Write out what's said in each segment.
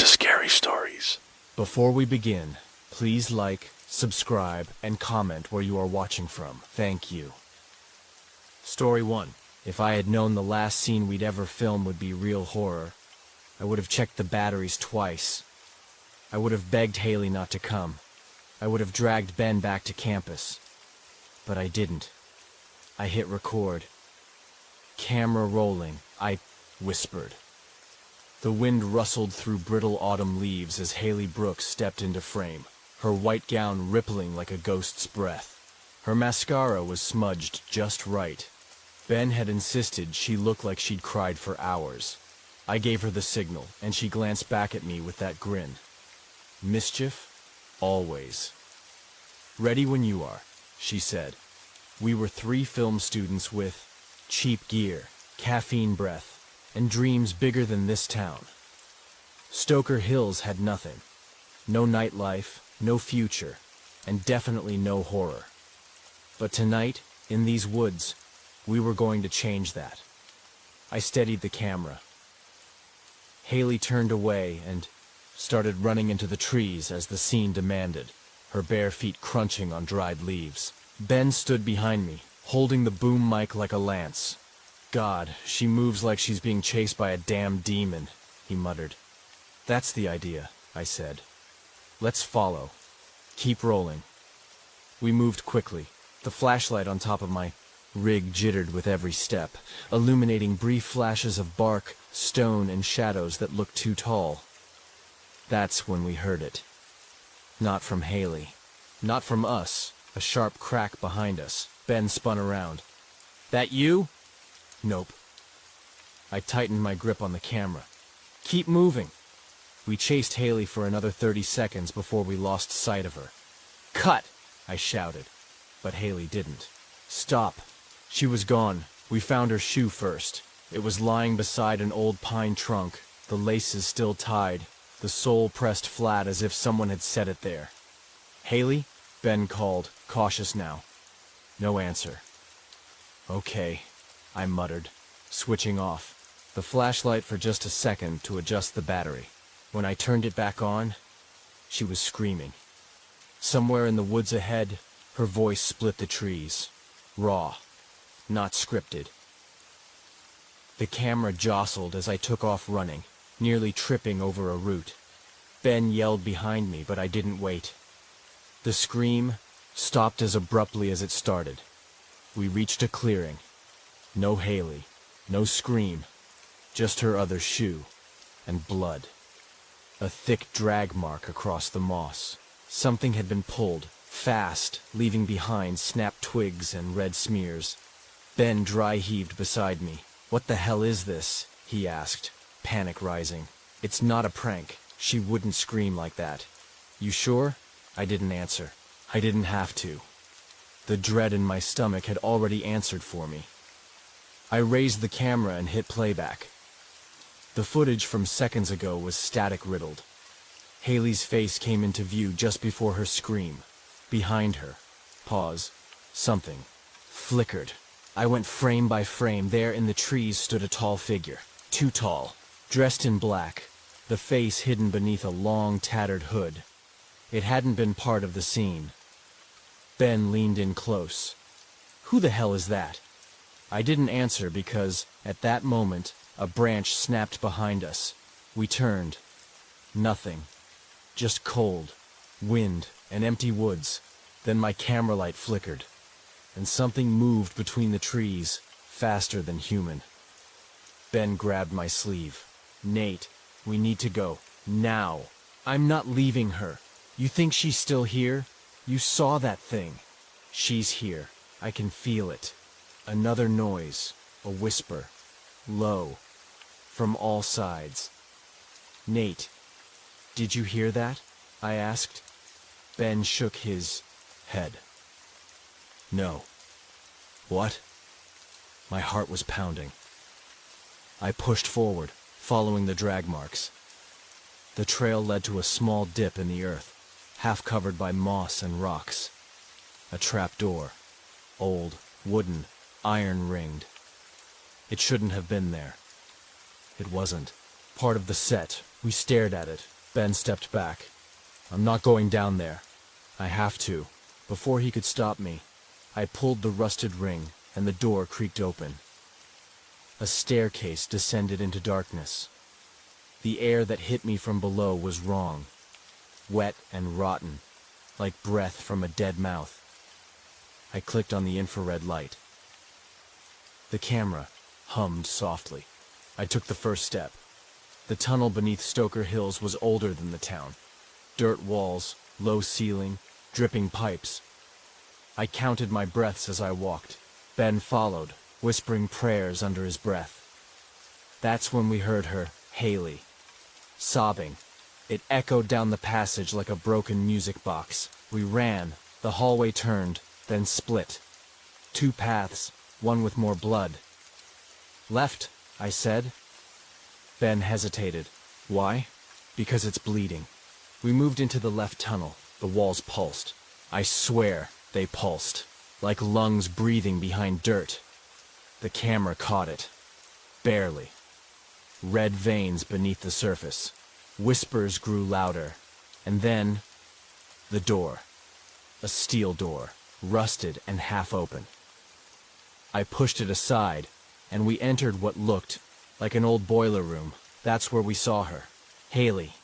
to Scary Stories. Before we begin, please like, subscribe, and comment where you are watching from. Thank you. Story 1. If I had known the last scene we'd ever film would be real horror, I would have checked the batteries twice. I would have begged Haley not to come. I would have dragged Ben back to campus. But I didn't. I hit record. Camera rolling, I whispered. The wind rustled through brittle autumn leaves as Haley Brooks stepped into frame, her white gown rippling like a ghost's breath. Her mascara was smudged just right. Ben had insisted she looked like she'd cried for hours. I gave her the signal, and she glanced back at me with that grin. Mischief? Always. Ready when you are, she said. We were 3 film students with cheap gear, caffeine breath, and dreams bigger than this town. Stoker Hills had nothing. No nightlife, no future, and definitely no horror. But tonight, in these woods, we were going to change that. I steadied the camera. Haley turned away and started running into the trees as the scene demanded, her bare feet crunching on dried leaves. Ben stood behind me, holding the boom mic like a lance. God, she moves like she's being chased by a damn demon, he muttered. That's the idea, I said. Let's follow. Keep rolling. We moved quickly. The flashlight on top of my rig jittered with every step, illuminating brief flashes of bark, stone, and shadows that looked too tall. That's when we heard it. Not from Haley. Not from us. A sharp crack behind us. Ben spun around. That you? Nope. I tightened my grip on the camera. Keep moving. We chased Haley for another 30 seconds before we lost sight of her. Cut! I shouted. But Haley didn't. Stop. She was gone. We found her shoe first. It was lying beside an old pine trunk, the laces still tied, the sole pressed flat as if someone had set it there. Haley? Ben called, cautious now. No answer. Okay, I muttered, switching off the flashlight for just a second to adjust the battery. When I turned it back on, she was screaming. Somewhere in the woods ahead, her voice split the trees. Raw, not scripted. The camera jostled as I took off running, nearly tripping over a root. Ben yelled behind me, but I didn't wait. The scream stopped as abruptly as it started. We reached a clearing. No Haley, no scream, just her other shoe, and blood. A thick drag mark across the moss. Something had been pulled, fast, leaving behind snapped twigs and red smears. Ben dry-heaved beside me. What the hell is this? He asked, panic rising. It's not a prank. She wouldn't scream like that. You sure? I didn't answer. I didn't have to. The dread in my stomach had already answered for me. I raised the camera and hit playback. The footage from seconds ago was static-riddled. Haley's face came into view just before her scream. Behind her. Pause. Something. Flickered. I went frame by frame. There in the trees stood a tall figure. Too tall. Dressed in black. The face hidden beneath a long, tattered hood. It hadn't been part of the scene. Ben leaned in close. Who the hell is that? I didn't answer because, at that moment, a branch snapped behind us. We turned. Nothing. Just cold, wind, and empty woods. Then my camera light flickered, and something moved between the trees, faster than human. Ben grabbed my sleeve. Nate, we need to go. Now. I'm not leaving her. You think she's still here? You saw that thing. She's here. I can feel it. Another noise. A whisper. Low. From all sides. Nate, did you hear that? I asked. Ben shook his head. No. What? My heart was pounding. I pushed forward, following the drag marks. The trail led to a small dip in the earth, half covered by moss and rocks. A trap door. Old, wooden, iron-ringed. It shouldn't have been there. It wasn't. Part of the set, We stared at it. Ben stepped back. I'm not going down there. I have to. Before he could stop me, I pulled the rusted ring, and the door creaked open. A staircase descended into darkness. The air that hit me from below was wrong, wet and rotten, like breath from a dead mouth. I clicked on the infrared light. The camera hummed softly. I took the first step. The tunnel beneath Stoker Hills was older than the town. Dirt walls, low ceiling, dripping pipes. I counted my breaths as I walked. Ben followed, whispering prayers under his breath. That's when we heard her, Haley, sobbing. It echoed down the passage like a broken music box. We ran. The hallway turned, then split. 2 paths, one with more blood. Left, I said. Ben hesitated. Why? Because it's bleeding. We moved into the left tunnel. The walls pulsed. I swear they pulsed, like lungs breathing behind dirt. The camera caught it. Barely. Red veins beneath the surface. Whispers grew louder. And then, the door. A steel door, rusted and half open. I pushed it aside, and we entered what looked like an old boiler room. That's where we saw her. Haley.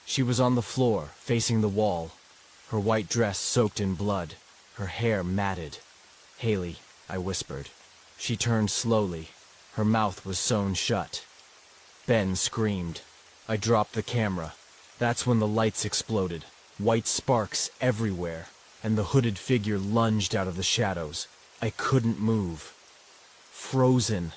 She was on the floor, facing the wall, her white dress soaked in blood, her hair matted. Haley, I whispered. She turned slowly. Her mouth was sewn shut. Ben screamed. I dropped the camera. That's when the lights exploded, white sparks everywhere, and the hooded figure lunged out of the shadows. I couldn't move. Frozen.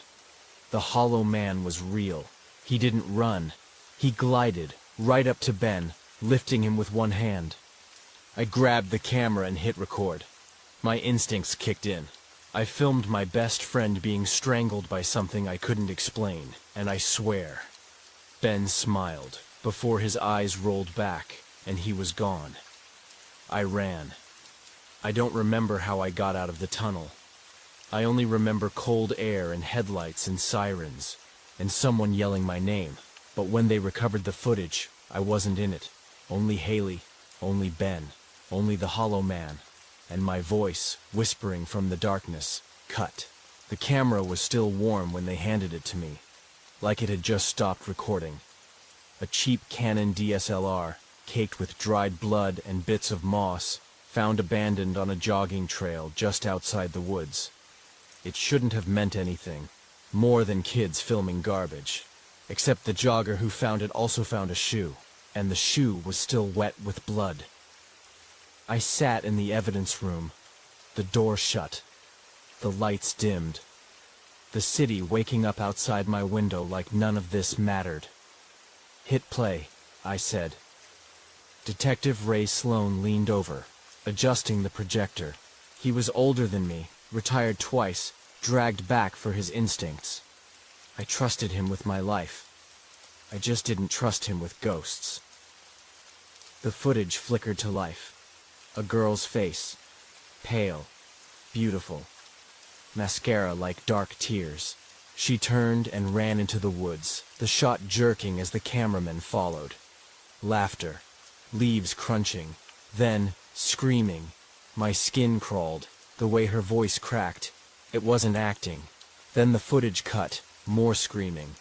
The hollow man was real. He didn't run. He glided right up to Ben, lifting him with one hand. I grabbed the camera and hit record. My instincts kicked in. I filmed my best friend being strangled by something I couldn't explain, and I swear. Ben smiled before his eyes rolled back, and he was gone. I ran. I don't remember how I got out of the tunnel. I only remember cold air and headlights and sirens, and someone yelling my name. But when they recovered the footage, I wasn't in it. Only Haley, only Ben, only the hollow man, and my voice, whispering from the darkness, cut. The camera was still warm when they handed it to me, like it had just stopped recording. A cheap Canon DSLR, caked with dried blood and bits of moss, found abandoned on a jogging trail just outside the woods. It shouldn't have meant anything, more than kids filming garbage. Except the jogger who found it also found a shoe, and the shoe was still wet with blood. I sat in the evidence room, the door shut, the lights dimmed, the city waking up outside my window like none of this mattered. Hit play, I said. Detective Ray Sloan leaned over, adjusting the projector. He was older than me, retired twice, dragged back for his instincts. I trusted him with my life. I just didn't trust him with ghosts. The footage flickered to life. A girl's face. Pale. Beautiful. Mascara like dark tears. She turned and ran into the woods, the shot jerking as the cameraman followed. Laughter. Leaves crunching. Then, screaming. My skin crawled, the way her voice cracked. It wasn't acting. Then the footage cut. More screaming.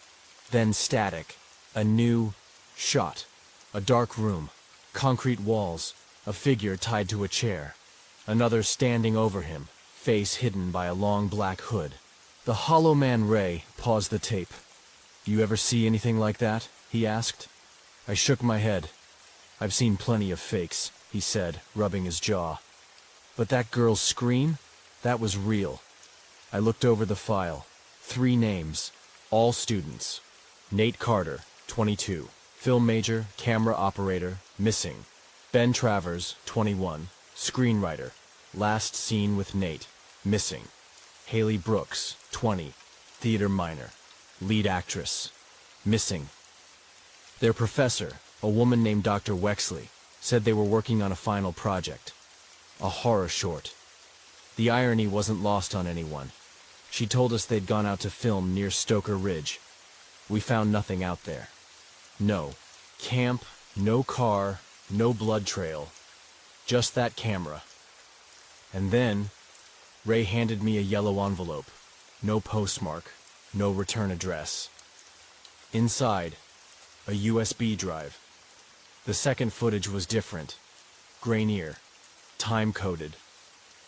Then static. A new shot. A dark room. Concrete walls. A figure tied to a chair. Another standing over him, face hidden by a long black hood. The hollow man Ray paused the tape. "You ever see anything like that?" he asked. I shook my head. "I've seen plenty of fakes," he said, rubbing his jaw. "But that girl's scream? That was real." I looked over the file. 3 names. All students. Nate Carter, 22. Film major, camera operator, missing. Ben Travers, 21. Screenwriter. Last seen with Nate. Missing. Haley Brooks, 20. Theater minor. Lead actress. Missing. Their professor, a woman named Dr. Wexley, said they were working on a final project. A horror short. The irony wasn't lost on anyone. She told us they'd gone out to film near Stoker Ridge. We found nothing out there. No camp, no car, no blood trail. Just that camera. And then, Ray handed me a yellow envelope. No postmark, no return address. Inside, a USB drive. The second footage was different. Grainier, time-coded.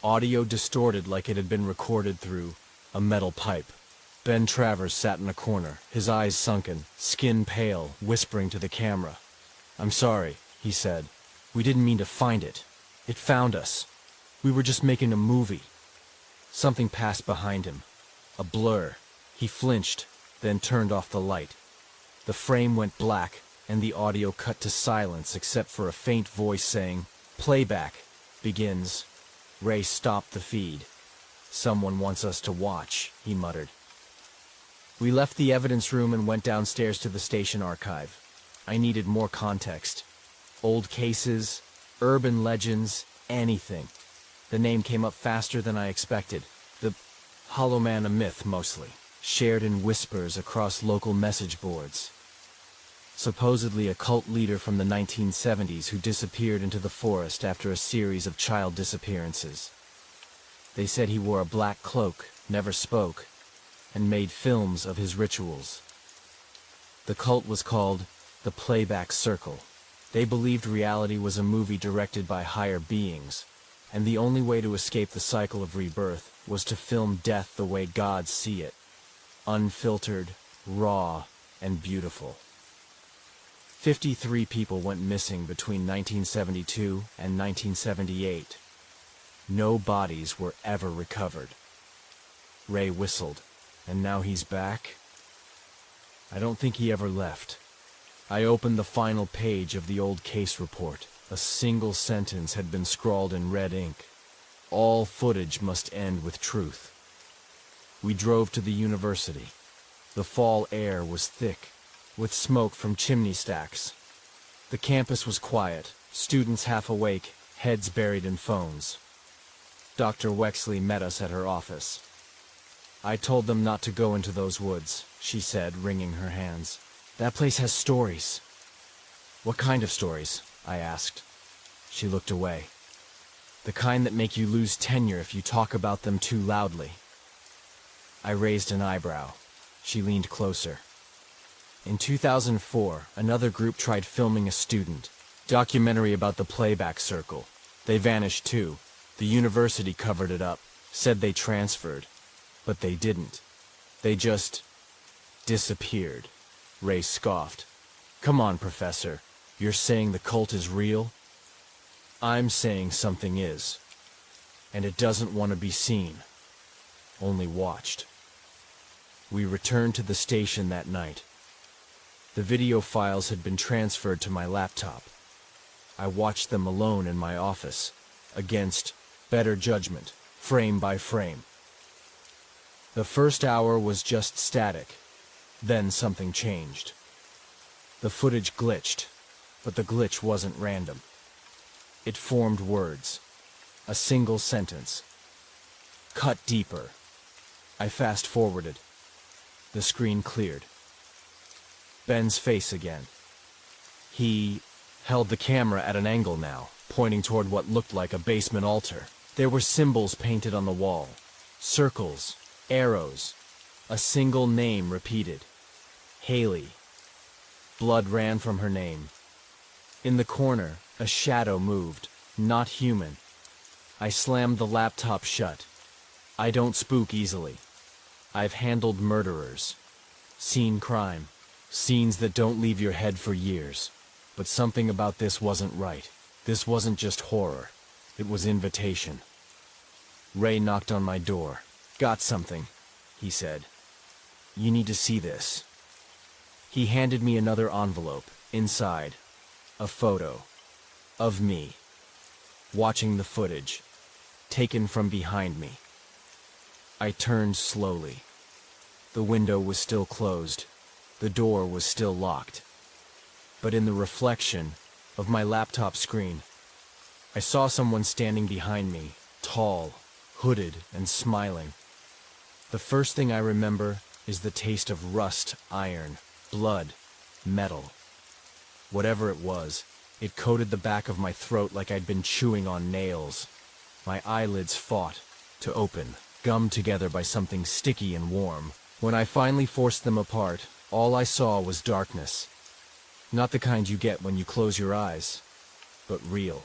Audio distorted like it had been recorded through a metal pipe. Ben Travers sat in a corner, his eyes sunken, skin pale, whispering to the camera. "I'm sorry," he said. "We didn't mean to find it. It found us. We were just making a movie." Something passed behind him. A blur. He flinched, then turned off the light. The frame went black, and the audio cut to silence except for a faint voice saying, "Playback begins." Ray stopped the feed. "Someone wants us to watch," he muttered. We left the evidence room and went downstairs to the station archive. I needed more context. Old cases, urban legends, anything. The name came up faster than I expected. The Hollow Man, a myth mostly, shared in whispers across local message boards. Supposedly a cult leader from the 1970s who disappeared into the forest after a series of child disappearances. They said he wore a black cloak, never spoke, and made films of his rituals. The cult was called the Playback Circle. They believed reality was a movie directed by higher beings, and the only way to escape the cycle of rebirth was to film death the way gods see it, unfiltered, raw, and beautiful. 53 people went missing between 1972 and 1978. No bodies were ever recovered. Ray whistled. "And now he's back?" "I don't think he ever left." I opened the final page of the old case report. A single sentence had been scrawled in red ink. All footage must end with truth. We drove to the university. The fall air was thick, with smoke from chimney stacks. The campus was quiet, students half awake, heads buried in phones. Dr. Wexley met us at her office. "I told them not to go into those woods," she said, wringing her hands. "That place has stories." "What kind of stories?" I asked. She looked away. "The kind that make you lose tenure if you talk about them too loudly." I raised an eyebrow. She leaned closer. "In 2004, another group tried filming a student. Documentary about the Playback Circle. They vanished too. The university covered it up, said they transferred. But they didn't. They just disappeared." Ray scoffed. "Come on, Professor. You're saying the cult is real?" "I'm saying something is. And it doesn't want to be seen. Only watched." We returned to the station that night. The video files had been transferred to my laptop. I watched them alone in my office, against better judgment, frame by frame. The first hour was just static. Then something changed. The footage glitched, but the glitch wasn't random. It formed words. A single sentence. "Cut deeper." I fast-forwarded. The screen cleared. Ben's face again. He held the camera at an angle now, pointing toward what looked like a basement altar. There were symbols painted on the wall. Circles. Arrows. A single name repeated. Haley. Blood ran from her name. In the corner, a shadow moved, not human. I slammed the laptop shut. I don't spook easily. I've handled murderers. Seen crime. Scenes that don't leave your head for years. But something about this wasn't right. This wasn't just horror. It was invitation. Ray knocked on my door. "Got something," he said. "You need to see this." He handed me another envelope. Inside, a photo of me, watching the footage, taken from behind me. I turned slowly. The window was still closed. The door was still locked. But in the reflection of my laptop screen, I saw someone standing behind me, tall, hooded, and smiling. The first thing I remember is the taste of rust, iron, blood, metal. Whatever it was, it coated the back of my throat like I'd been chewing on nails. My eyelids fought to open, gummed together by something sticky and warm. When I finally forced them apart, all I saw was darkness. Not the kind you get when you close your eyes, but real,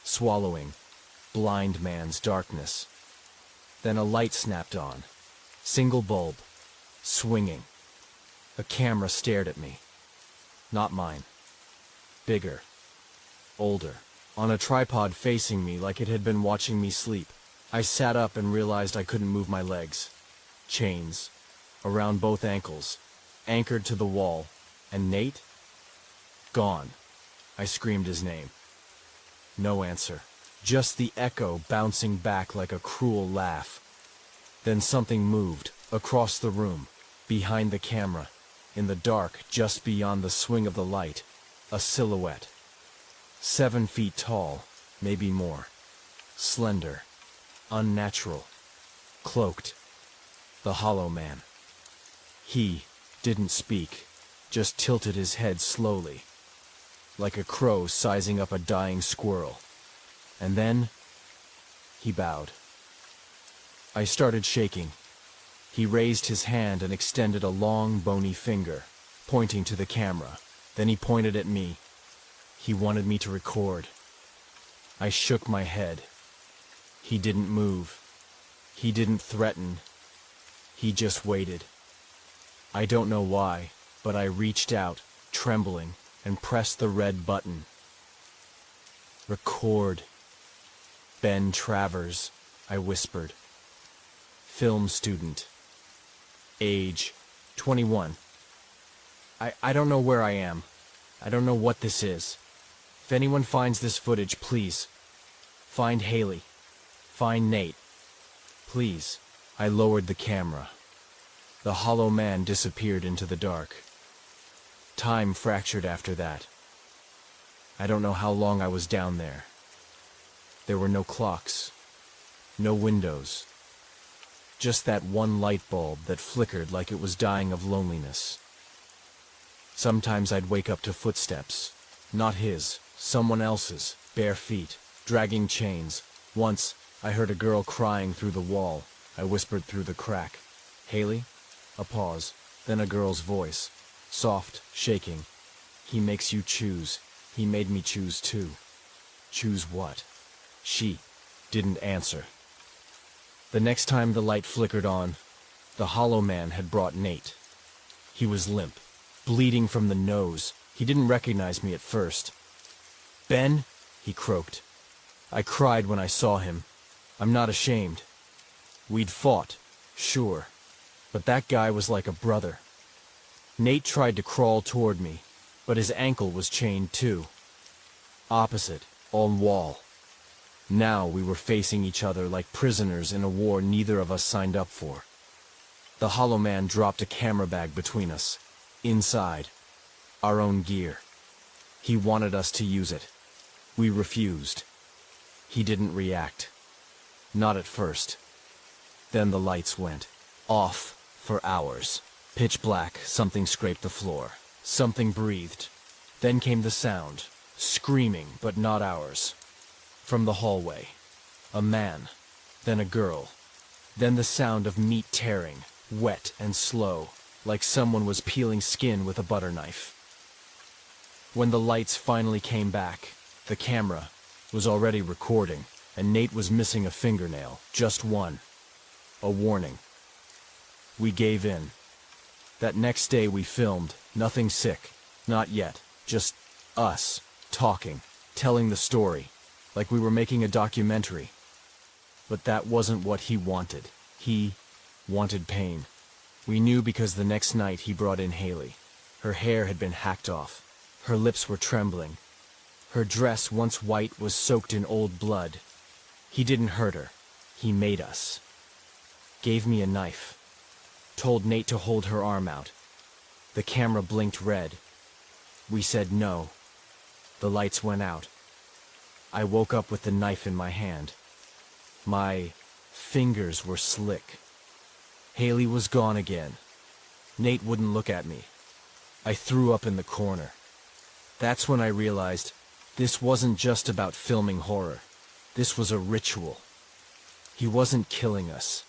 swallowing, blind man's darkness. Then a light snapped on. Single bulb. Swinging. A camera stared at me. Not mine. Bigger. Older. On a tripod facing me like it had been watching me sleep. I sat up and realized I couldn't move my legs. Chains. Around both ankles. Anchored to the wall. And Nate? Gone. I screamed his name. No answer. Just the echo bouncing back like a cruel laugh. Then something moved, across the room, behind the camera, in the dark just beyond the swing of the light, a silhouette. 7 feet tall, maybe more. Slender, unnatural, cloaked. The Hollow Man. He didn't speak, just tilted his head slowly, like a crow sizing up a dying squirrel. And then, he bowed. I started shaking. He raised his hand and extended a long, bony finger, pointing to the camera. Then he pointed at me. He wanted me to record. I shook my head. He didn't move. He didn't threaten. He just waited. I don't know why, but I reached out, trembling, and pressed the red button. Record. Ben Travers, I whispered. Film student. Age, 21. I don't know where I am. I don't know what this is. If anyone finds this footage, please. Find Haley. Find Nate. Please. I lowered the camera. The Hollow Man disappeared into the dark. Time fractured after that. I don't know how long I was down there. There were no clocks, no windows, just that one light bulb that flickered like it was dying of loneliness. Sometimes I'd wake up to footsteps, not his, someone else's, bare feet, dragging chains. Once, I heard a girl crying through the wall. I whispered through the crack, "Haley?" A pause, then a girl's voice, soft, shaking. "He makes you choose. He made me choose too." Choose what? She didn't answer. The next time the light flickered on, the Hollow Man had brought Nate. He was limp, bleeding from the nose. He didn't recognize me at first. "Ben," he croaked. I cried when I saw him. I'm not ashamed. We'd fought, sure, but that guy was like a brother. Nate tried to crawl toward me, but his ankle was chained too. Opposite, on wall. Now we were facing each other like prisoners in a war neither of us signed up for. The Hollow Man dropped a camera bag between us. Inside, our own gear. He wanted us to use it. We refused. He didn't react. Not at first. Then the lights went off for hours. Pitch black, something scraped the floor. Something breathed. Then came the sound, screaming, but not ours. From the hallway. A man, then a girl. Then the sound of meat tearing, wet and slow, like someone was peeling skin with a butter knife. When the lights finally came back, the camera was already recording, and Nate was missing a fingernail, just one. A warning. We gave in. That next day we filmed, nothing sick, not yet, just us, talking, telling the story, like we were making a documentary. But that wasn't what he wanted. He wanted pain. We knew because the next night he brought in Haley. Her hair had been hacked off. Her lips were trembling. Her dress, once white, was soaked in old blood. He didn't hurt her. He made us. Gave me a knife. Told Nate to hold her arm out. The camera blinked red. We said no. The lights went out. I woke up with the knife in my hand. My fingers were slick. Haley was gone again. Nate wouldn't look at me. I threw up in the corner. That's when I realized this wasn't just about filming horror. This was a ritual. He wasn't killing us.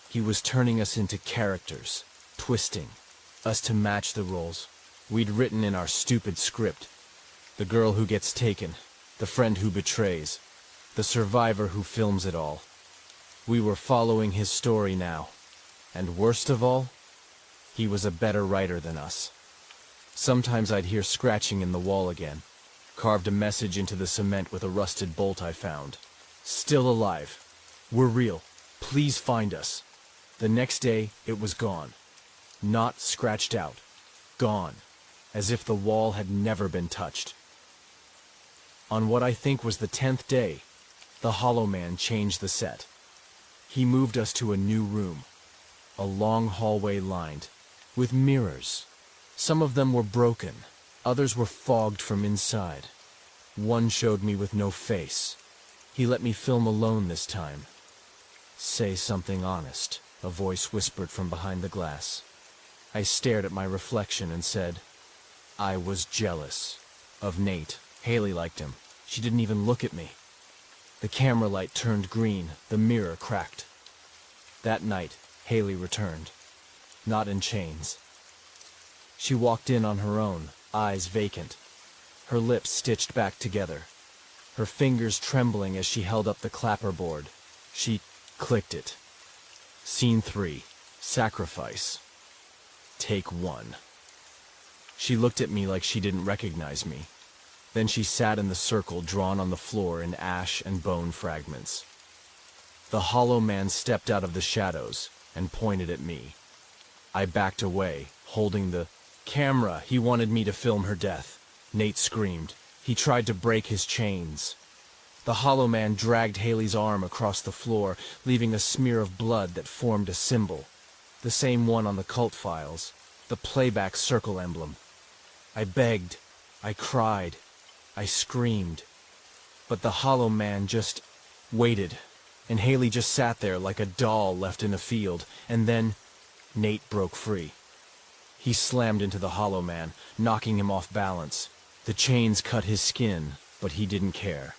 He was turning us into characters, twisting us to match the roles we'd written in our stupid script. The girl who gets taken, the friend who betrays, the survivor who films it all. We were following his story now. And worst of all, he was a better writer than us. Sometimes I'd hear scratching in the wall again, carved a message into the cement with a rusted bolt I found. Still alive. We're real. Please find us. The next day, it was gone. Not scratched out. Gone. As if the wall had never been touched. On what I think was the 10th day, the Hollow Man changed the set. He moved us to a new room. A long hallway lined with mirrors. Some of them were broken. Others were fogged from inside. One showed me with no face. He let me film alone this time. Say something honest, a voice whispered from behind the glass. I stared at my reflection and said, I was jealous. Of Nate. Haley liked him. She didn't even look at me. The camera light turned green. The mirror cracked. That night, Haley returned. Not in chains. She walked in on her own, eyes vacant. Her lips stitched back together. Her fingers trembling as she held up the clapperboard. She clicked it. Scene 3. Sacrifice. Take 1. She looked at me like she didn't recognize me. Then she sat in the circle drawn on the floor in ash and bone fragments. The Hollow Man stepped out of the shadows and pointed at me. I backed away, holding the camera. He wanted me to film her death. Nate screamed. He tried to break his chains. The Hollow Man dragged Haley's arm across the floor, leaving a smear of blood that formed a symbol. The same one on the cult files. The playback circle emblem. I begged. I cried. I screamed. But the Hollow Man just waited, and Haley just sat there like a doll left in a field, and then Nate broke free. He slammed into the Hollow Man, knocking him off balance. The chains cut his skin, but he didn't care.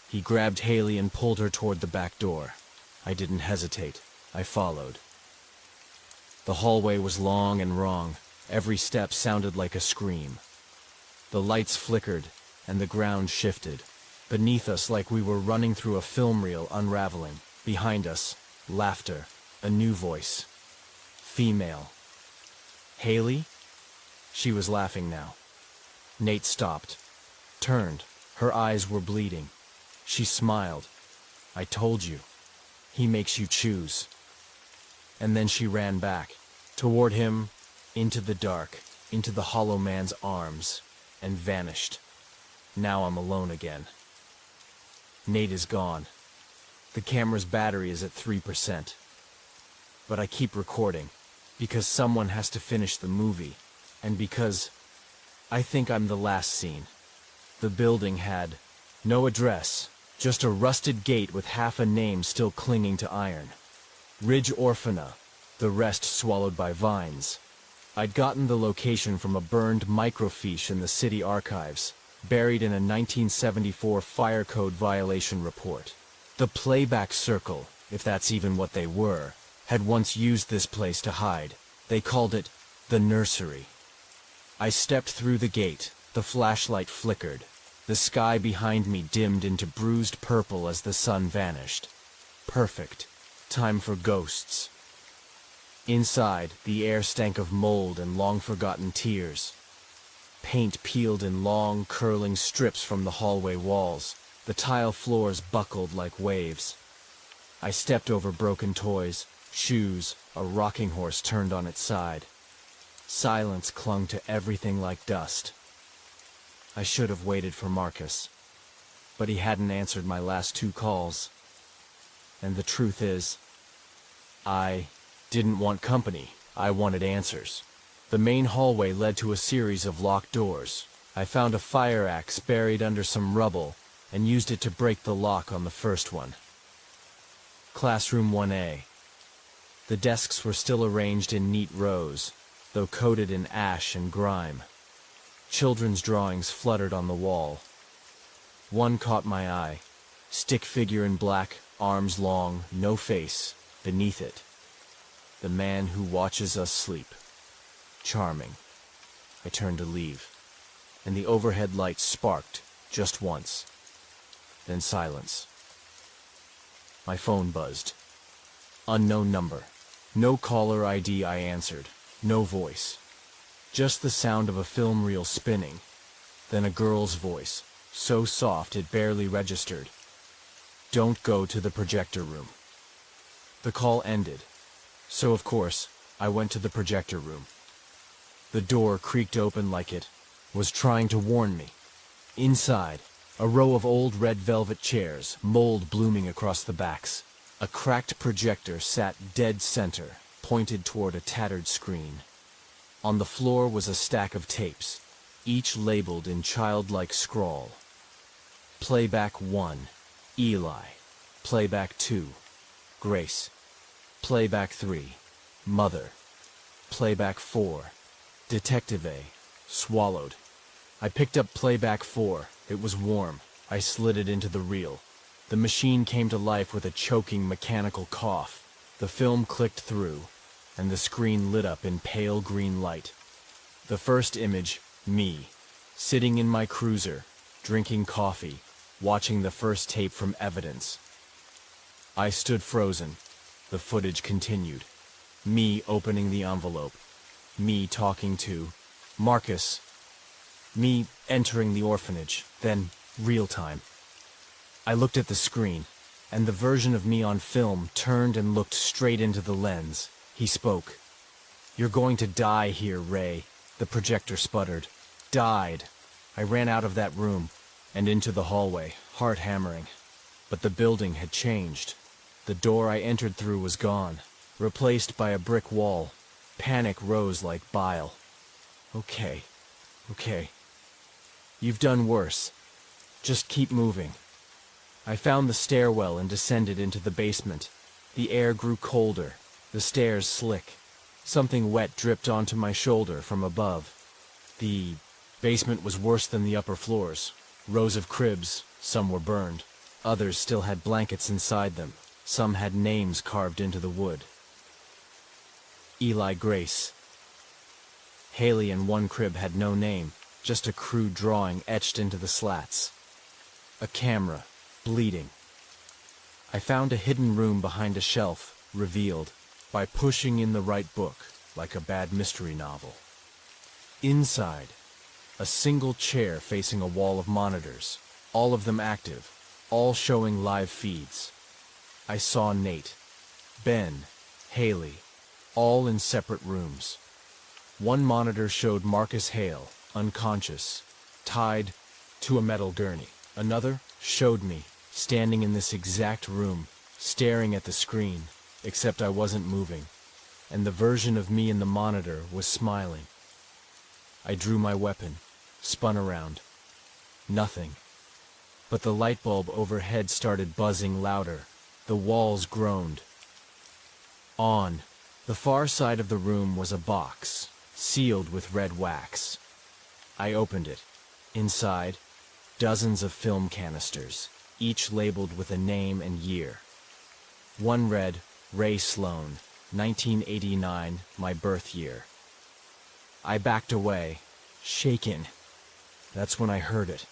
He grabbed Haley and pulled her toward the back door. I didn't hesitate. I followed. The hallway was long and wrong. Every step sounded like a scream. The lights flickered, and the ground shifted. Beneath us, like we were running through a film reel unraveling. Behind us, laughter. A new voice. Female. Haley? She was laughing now. Nate stopped. Turned. Her eyes were bleeding. She smiled. I told you. He makes you choose. And then she ran back. Toward him, into the dark, into the Hollow Man's arms, and vanished. Now I'm alone again. Nate is gone. The camera's battery is at 3%. But I keep recording, because someone has to finish the movie, and because I think I'm the last scene. The building had no address, just a rusted gate with half a name still clinging to iron. Ridge Orphana, the rest swallowed by vines. I'd gotten the location from a burned microfiche in the city archives, buried in a 1974 fire code violation report. The playback circle, if that's even what they were, had once used this place to hide. They called it the nursery. I stepped through the gate. The flashlight flickered. The sky behind me dimmed into bruised purple as the sun vanished. Perfect. Time for ghosts. Inside, the air stank of mold and long-forgotten tears. Paint peeled in long, curling strips from the hallway walls. The tile floors buckled like waves. I stepped over broken toys, shoes, a rocking horse turned on its side. Silence clung to everything like dust. I should have waited for Marcus, but he hadn't answered my last 2 calls. And the truth is, I didn't want company. I wanted answers. The main hallway led to a series of locked doors. I found a fire axe buried under some rubble and used it to break the lock on the first one. Classroom 1A. The desks were still arranged in neat rows, though coated in ash and grime. Children's drawings fluttered on the wall. One caught my eye. Stick figure in black, arms long, no face. Beneath it, the man who watches us sleep. Charming. I turned to leave, and the overhead lights sparked just once. Then silence. My phone buzzed. Unknown number. No caller ID. I answered. No voice. Just the sound of a film reel spinning. Then a girl's voice, so soft it barely registered. Don't go to the projector room. The call ended, so of course, I went to the projector room. The door creaked open like it was trying to warn me. Inside, a row of old red velvet chairs, mold blooming across the backs. A cracked projector sat dead center, pointed toward a tattered screen. On the floor was a stack of tapes, each labeled in childlike scrawl. Playback 1, Eli. Playback 2, Grace. Playback 3, Mother. Playback 4, Detective A. Swallowed. I picked up playback 4. It was warm. I slid it into the reel. The machine came to life with a choking mechanical cough. The film clicked through, and the screen lit up in pale green light. The first image, me, sitting in my cruiser, drinking coffee, watching the first tape from Evidence. I stood frozen. The footage continued. Me opening the envelope. Me talking to Marcus. Me entering the orphanage. Then, real time. I looked at the screen, and the version of me on film turned and looked straight into the lens. He spoke. "You're going to die here, Ray," the projector sputtered. Died. I ran out of that room, and into the hallway, heart hammering. But the building had changed. The door I entered through was gone, replaced by a brick wall. Panic rose like bile. Okay. You've done worse. Just keep moving. I found the stairwell and descended into the basement. The air grew colder, the stairs slick. Something wet dripped onto my shoulder from above. The basement was worse than the upper floors. Rows of cribs, some were burned. Others still had blankets inside them. Some had names carved into the wood. Eli, Grace. Haley in one crib had no name, just a crude drawing etched into the slats. A camera, bleeding. I found a hidden room behind a shelf, revealed by pushing in the right book, like a bad mystery novel. Inside, a single chair facing a wall of monitors, all of them active, all showing live feeds. I saw Nate, Ben, Haley, all in separate rooms. One monitor showed Marcus Hale, unconscious, tied to a metal gurney. Another showed me, standing in this exact room, staring at the screen, except I wasn't moving, and the version of me in the monitor was smiling. I drew my weapon, spun around. Nothing. But the light bulb overhead started buzzing louder. The walls groaned. On the far side of the room was a box, sealed with red wax. I opened it. Inside, dozens of film canisters, each labeled with a name and year. One read, Ray Sloan, 1989, my birth year. I backed away, shaken. That's when I heard it.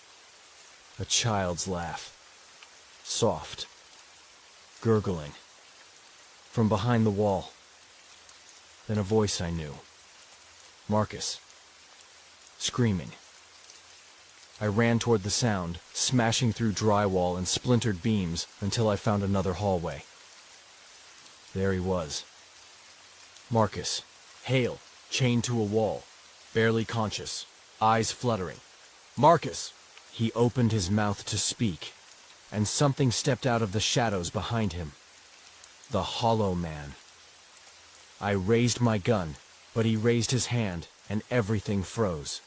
A child's laugh. Soft. Gurgling. From behind the wall. Then a voice I knew. Marcus. Screaming. I ran toward the sound, smashing through drywall and splintered beams until I found another hallway. There he was. Marcus. Hale, chained to a wall, barely conscious, eyes fluttering. Marcus! He opened his mouth to speak, and something stepped out of the shadows behind him. The Hollow Man. I raised my gun, but he raised his hand, and everything froze.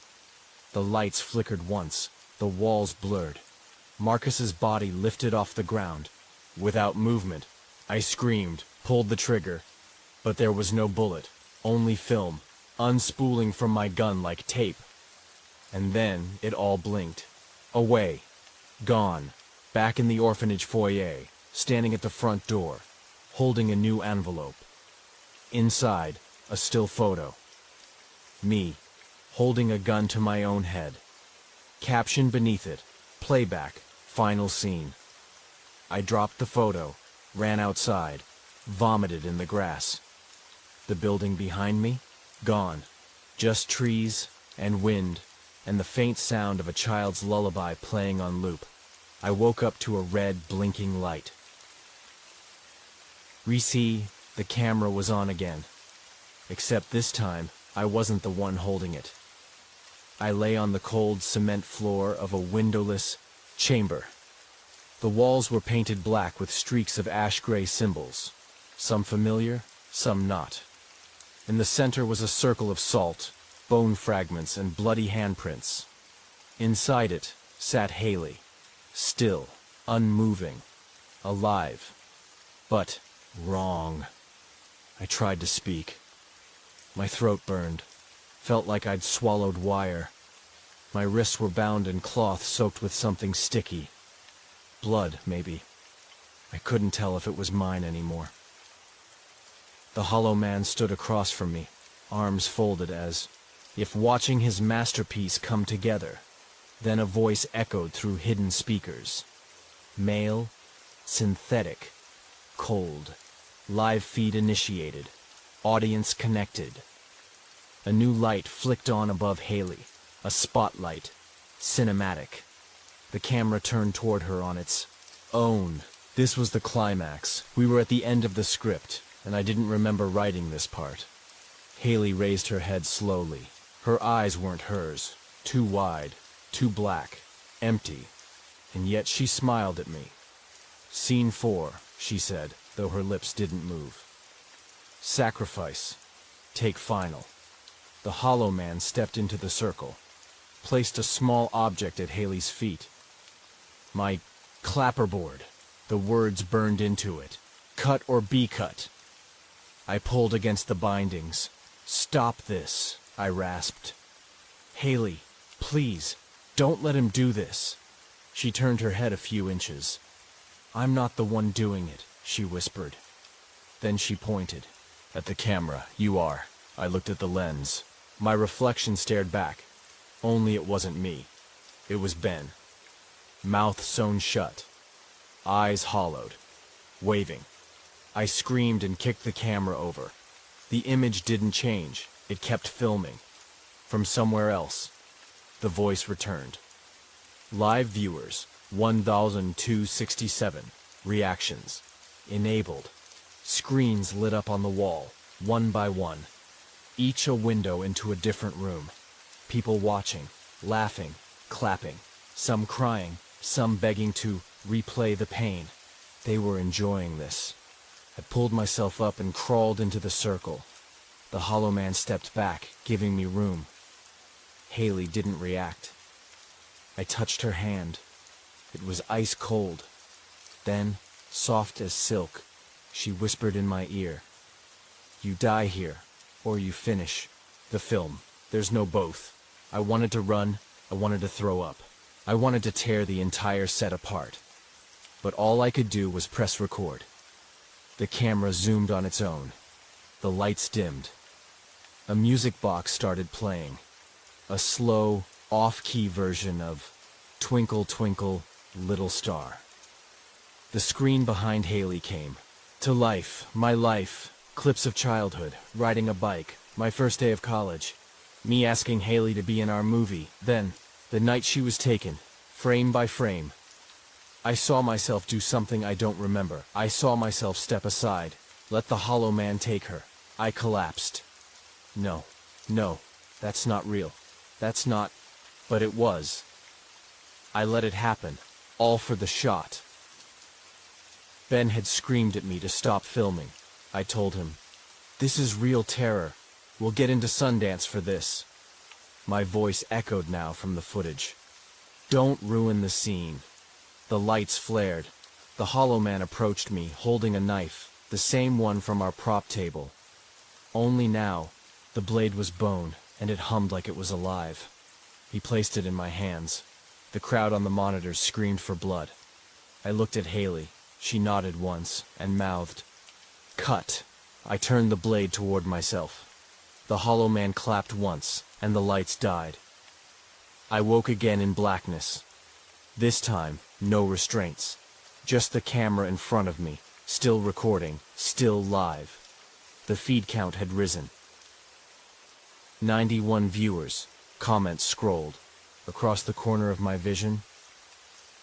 The lights flickered once, the walls blurred. Marcus's body lifted off the ground. Without movement, I screamed, pulled the trigger, but there was no bullet, only film, unspooling from my gun like tape. And then it all blinked. Away. Gone. Back in the orphanage foyer, standing at the front door, holding a new envelope. Inside, a still photo. Me, holding a gun to my own head. Caption beneath it, playback, final scene. I dropped the photo, ran outside, vomited in the grass. The building behind me? Gone. Just trees and wind and the faint sound of a child's lullaby playing on loop. I woke up to a red, blinking light. Recee, the camera was on again. Except this time, I wasn't the one holding it. I lay on the cold cement floor of a windowless chamber. The walls were painted black with streaks of ash-gray symbols, some familiar, some not. In the center was a circle of salt, bone fragments, and bloody handprints. Inside it sat Haley, still, unmoving, alive, but wrong. I tried to speak. My throat burned, felt like I'd swallowed wire. My wrists were bound in cloth soaked with something sticky. Blood, maybe. I couldn't tell if it was mine anymore. The hollow man stood across from me, arms folded as if watching his masterpiece come together. Then a voice echoed through hidden speakers. Male, synthetic, cold, live feed initiated, audience connected. A new light flicked on above Haley, a spotlight, cinematic. The camera turned toward her on its own. This was the climax. We were at the end of the script, and I didn't remember writing this part. Haley raised her head slowly. Her eyes weren't hers, too wide, too black, empty, and yet she smiled at me. Scene 4, she said, though her lips didn't move. Sacrifice. Take final. The hollow man stepped into the circle, placed a small object at Haley's feet. My clapperboard. The words burned into it. Cut or be cut. I pulled against the bindings. Stop this, I rasped. Haley, please, don't let him do this. She turned her head a few inches. I'm not the one doing it, she whispered. Then she pointed. At the camera, you are. I looked at the lens. My reflection stared back. Only it wasn't me. It was Ben. Mouth sewn shut. Eyes hollowed. Waving. I screamed and kicked the camera over. The image didn't change. It kept filming. From somewhere else. The voice returned. Live viewers, 1,267. Reactions. Enabled. Screens lit up on the wall, one by one. Each a window into a different room. People watching, laughing, clapping. Some crying, some begging to replay the pain. They were enjoying this. I pulled myself up and crawled into the circle. The hollow man stepped back, giving me room. Haley didn't react. I touched her hand. It was ice cold. Then, soft as silk, she whispered in my ear. You die here, or you finish the film. There's no both. I wanted to run. I wanted to throw up. I wanted to tear the entire set apart. But all I could do was press record. The camera zoomed on its own. The lights dimmed. A music box started playing. A slow, off-key version of Twinkle, Twinkle, Little Star. The screen behind Haley came. To life, my life, clips of childhood, riding a bike, my first day of college. Me asking Haley to be in our movie. Then, the night she was taken, frame by frame. I saw myself do something I don't remember. I saw myself step aside, let the hollow man take her. I collapsed. No, that's not real. That's not, but it was. I let it happen, all for the shot. Ben had screamed at me to stop filming. I told him, this is real terror. We'll get into Sundance for this. My voice echoed now from the footage. Don't ruin the scene. The lights flared. The hollow man approached me, holding a knife, the same one from our prop table. Only now, the blade was bone, and it hummed like it was alive. He placed it in my hands. The crowd on the monitors screamed for blood. I looked at Haley. She nodded once and mouthed, "Cut." I turned the blade toward myself. The hollow man clapped once, and the lights died. I woke again in blackness. This time, no restraints. Just the camera in front of me, still recording, still live. The feed count had risen. 91 viewers. Comments scrolled. Across the corner of my vision,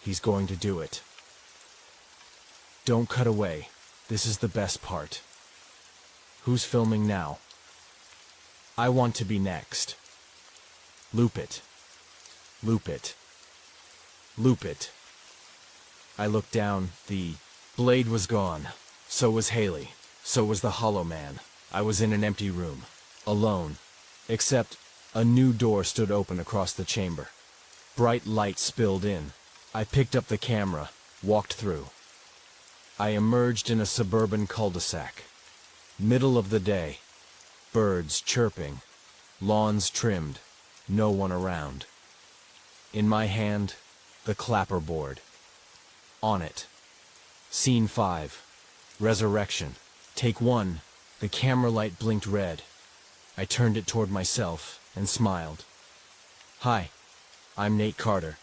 "He's going to do it." Don't cut away. This is the best part. Who's filming now? I want to be next. Loop it. Loop it. Loop it. I looked down. The blade was gone. So was Haley. So was the hollow man. I was in an empty room. Alone. Except a new door stood open across the chamber. Bright light spilled in. I picked up the camera, walked through. I emerged in a suburban cul-de-sac. Middle of the day. Birds chirping. Lawns trimmed. No one around. In my hand, the clapperboard. On it. Scene 5. Resurrection. Take 1. The camera light blinked red. I turned it toward myself and smiled. Hi, I'm Nate Carter,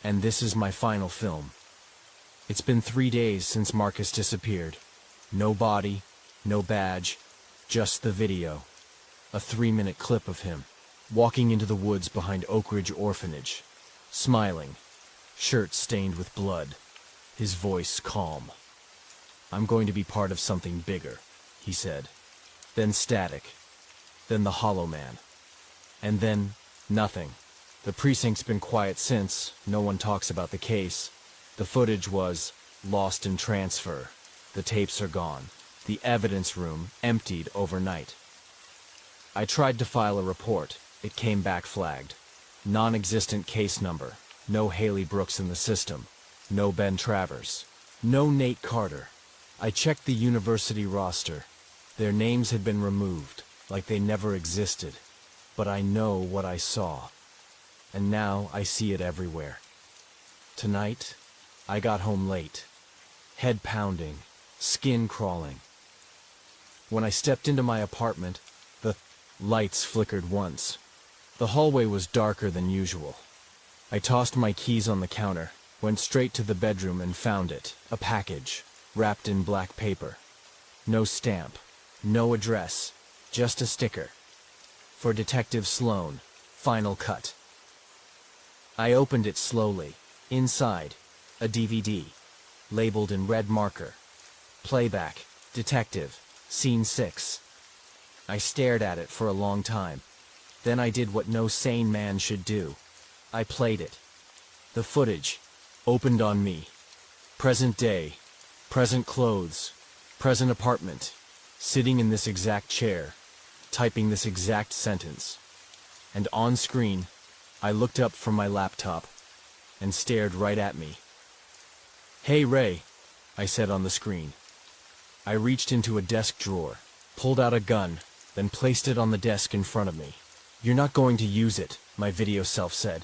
and this is my final film. It's been 3 days since Marcus disappeared. No body, no badge, just the video. A 3-minute clip of him, walking into the woods behind Oak Ridge Orphanage, smiling, shirt stained with blood, his voice calm. "I'm going to be part of something bigger," he said. Then static. Then the hollow man. And then nothing. The precinct's been quiet since. No one talks about the case. The footage was lost in transfer. The tapes are gone. The evidence room emptied overnight. I tried to file a report. It came back flagged. Non-existent case number. No Haley Brooks in the system. No Ben Travers. No Nate Carter. I checked the university roster. Their names had been removed, like they never existed. But I know what I saw. And now I see it everywhere. Tonight, I got home late. Head pounding, skin crawling. When I stepped into my apartment, the lights flickered once. The hallway was darker than usual. I tossed my keys on the counter, went straight to the bedroom and found it, a package, wrapped in black paper. No stamp, no address, just a sticker. For Detective Sloan, final cut. I opened it slowly. Inside, a DVD, labeled in red marker. Playback, Detective, Scene 6. I stared at it for a long time. Then I did what no sane man should do. I played it. The footage opened on me. Present day, present clothes, present apartment, sitting in this exact chair, typing this exact sentence. And on screen, I looked up from my laptop and stared right at me. "Hey, Ray," I said on the screen. I reached into a desk drawer, pulled out a gun, then placed it on the desk in front of me. "You're not going to use it," my video self said.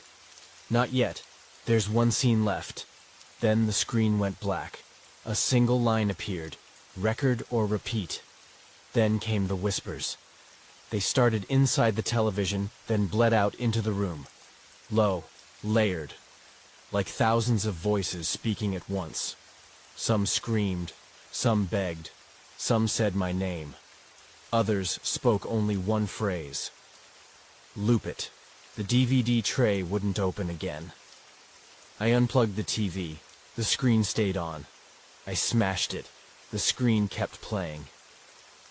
"Not yet. There's one scene left." Then the screen went black. A single line appeared, record or repeat. Then came the whispers. They started inside the television, then bled out into the room. Low, layered, like thousands of voices speaking at once. Some screamed, some begged, some said my name. Others spoke only one phrase. "Loop it." The DVD tray wouldn't open again. I unplugged the TV. The screen stayed on. I smashed it. The screen kept playing.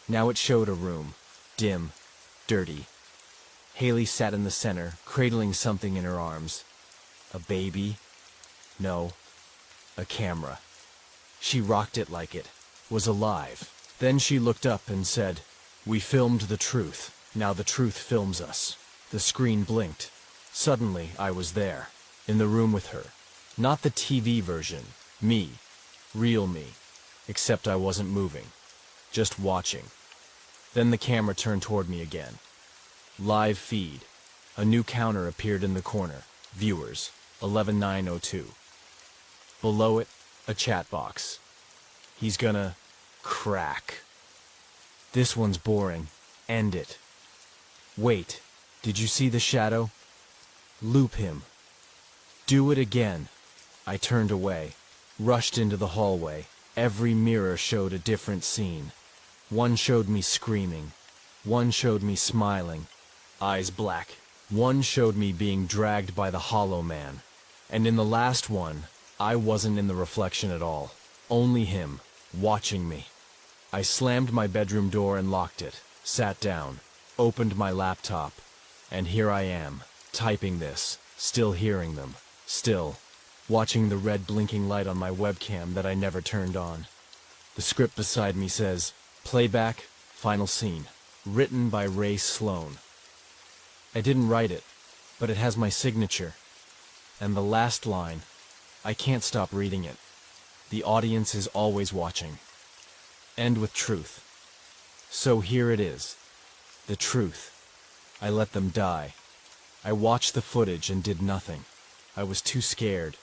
Now it showed a room, dim, dirty. Haley sat in the center, cradling something in her arms. A baby? No, a camera. She rocked it like it was alive. Then she looked up and said, "We filmed the truth. Now the truth films us." The screen blinked. Suddenly, I was there, in the room with her. Not the TV version, me, real me, except I wasn't moving, just watching. Then the camera turned toward me again. Live feed. A new counter appeared in the corner. Viewers, 11902. Below it, a chat box. He's gonna crack. This one's boring. End it. Wait, did you see the shadow? Loop him. Do it again. I turned away, rushed into the hallway. Every mirror showed a different scene. One showed me screaming. One showed me smiling, eyes black. One showed me being dragged by the Hollow Man. And in the last one, I wasn't in the reflection at all. Only him, watching me. I slammed my bedroom door and locked it, sat down, opened my laptop, and here I am, typing this, still hearing them, still watching the red blinking light on my webcam that I never turned on. The script beside me says, Playback, final scene, written by Ray Sloan. I didn't write it, but it has my signature. And the last line, I can't stop reading it. The audience is always watching. End with truth. So here it is. The truth. I let them die. I watched the footage and did nothing. I was too scared,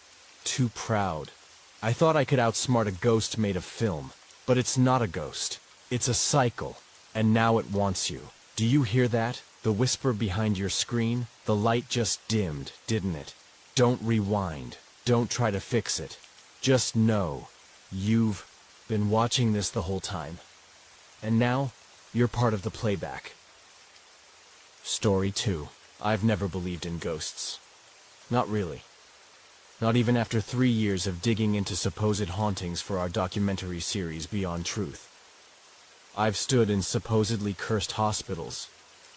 too proud. I thought I could outsmart a ghost made of film, but it's not a ghost. It's a cycle, and now it wants you. Do you hear that? The whisper behind your screen? The light just dimmed, didn't it? Don't rewind. Don't try to fix it. Just know, you've been watching this the whole time. And now, you're part of the playback. Story 2. I've never believed in ghosts. Not really. Not even after 3 years of digging into supposed hauntings for our documentary series Beyond Truth. I've stood in supposedly cursed hospitals,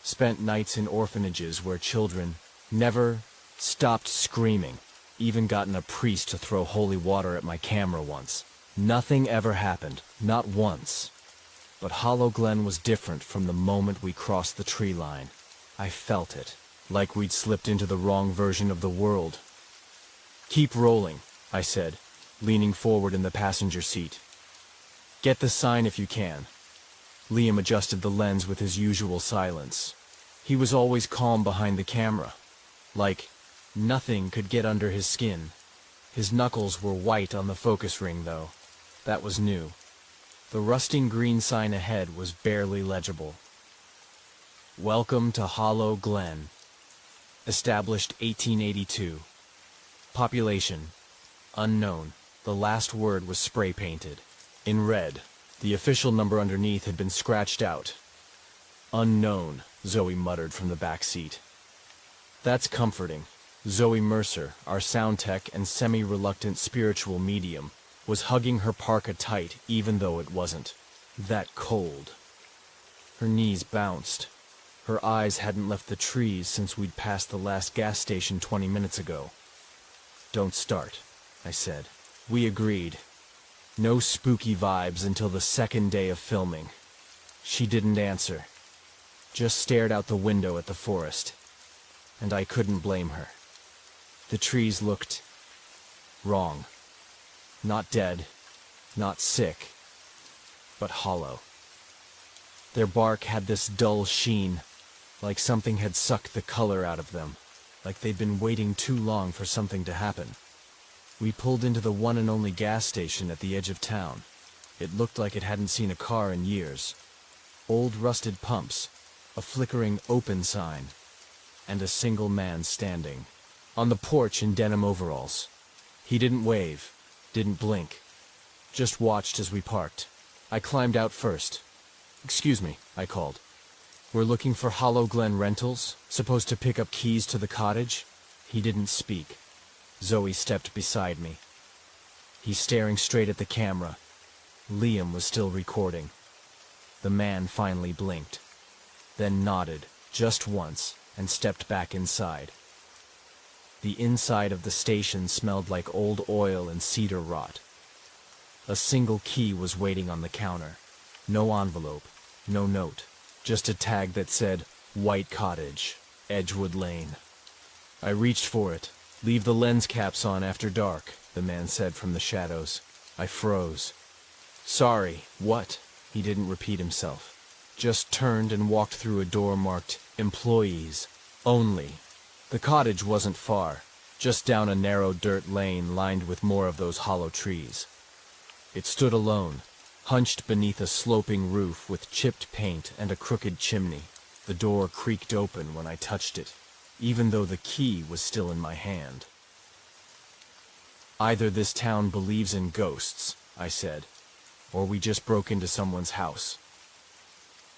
spent nights in orphanages where children never stopped screaming, even gotten a priest to throw holy water at my camera once. Nothing ever happened, not once. But Hollow Glen was different from the moment we crossed the tree line. I felt it, like we'd slipped into the wrong version of the world. Keep rolling, I said, leaning forward in the passenger seat. Get the sign if you can. Liam adjusted the lens with his usual silence. He was always calm behind the camera, like nothing could get under his skin. His knuckles were white on the focus ring, though. That was new. The rusting green sign ahead was barely legible. Welcome to Hollow Glen. Established 1882. Population, unknown. The last word was spray-painted. In red, the official number underneath had been scratched out. Unknown, Zoe muttered from the back seat. That's comforting. Zoe Mercer, our sound tech and semi-reluctant spiritual medium, was hugging her parka tight even though it wasn't that cold. Her knees bounced. Her eyes hadn't left the trees since we'd passed the last gas station 20 minutes ago. Don't start, I said. We agreed. No spooky vibes until the second day of filming. She didn't answer. Just stared out the window at the forest. And I couldn't blame her. The trees looked wrong. Not dead, not sick, but hollow. Their bark had this dull sheen, like something had sucked the color out of them, like they'd been waiting too long for something to happen. We pulled into the one and only gas station at the edge of town. It looked like it hadn't seen a car in years. Old rusted pumps, a flickering open sign, and a single man standing on the porch in denim overalls. He didn't wave, didn't blink, just watched as we parked. I climbed out first. Excuse me, I called. We're looking for Hollow Glen Rentals, supposed to pick up keys to the cottage. He didn't speak. Zoe stepped beside me. He's staring straight at the camera. Liam was still recording. The man finally blinked, then nodded just once and stepped back inside. The inside of the station smelled like old oil and cedar rot. A single key was waiting on the counter. No envelope, no note, just a tag that said, White Cottage, Edgewood Lane. I reached for it. Leave the lens caps on after dark, the man said from the shadows. I froze. Sorry, what? He didn't repeat himself. Just turned and walked through a door marked Employees. Only. The cottage wasn't far, just down a narrow dirt lane lined with more of those hollow trees. It stood alone, hunched beneath a sloping roof with chipped paint and a crooked chimney. The door creaked open when I touched it, even though the key was still in my hand. Either this town believes in ghosts, I said, or we just broke into someone's house.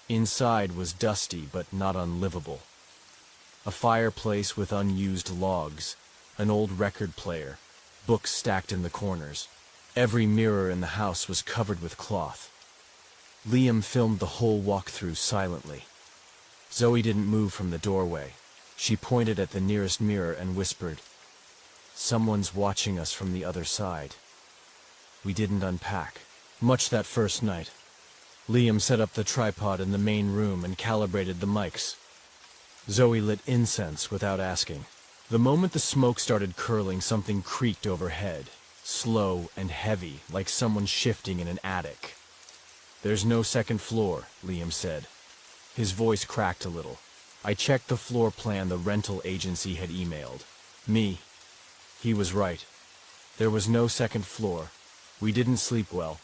Inside was dusty but not unlivable. A fireplace with unused logs, an old record player, books stacked in the corners. Every mirror in the house was covered with cloth. Liam filmed the whole walkthrough silently. Zoe didn't move from the doorway. She pointed at the nearest mirror and whispered, "Someone's watching us from the other side." We didn't unpack much that first night. Liam set up the tripod in the main room and calibrated the mics. Zoe lit incense without asking. The moment the smoke started curling, something creaked overhead, slow and heavy, like someone shifting in an attic. "There's no second floor," Liam said. His voice cracked a little. I checked the floor plan the rental agency had emailed me. He was right. There was no second floor. We didn't sleep well.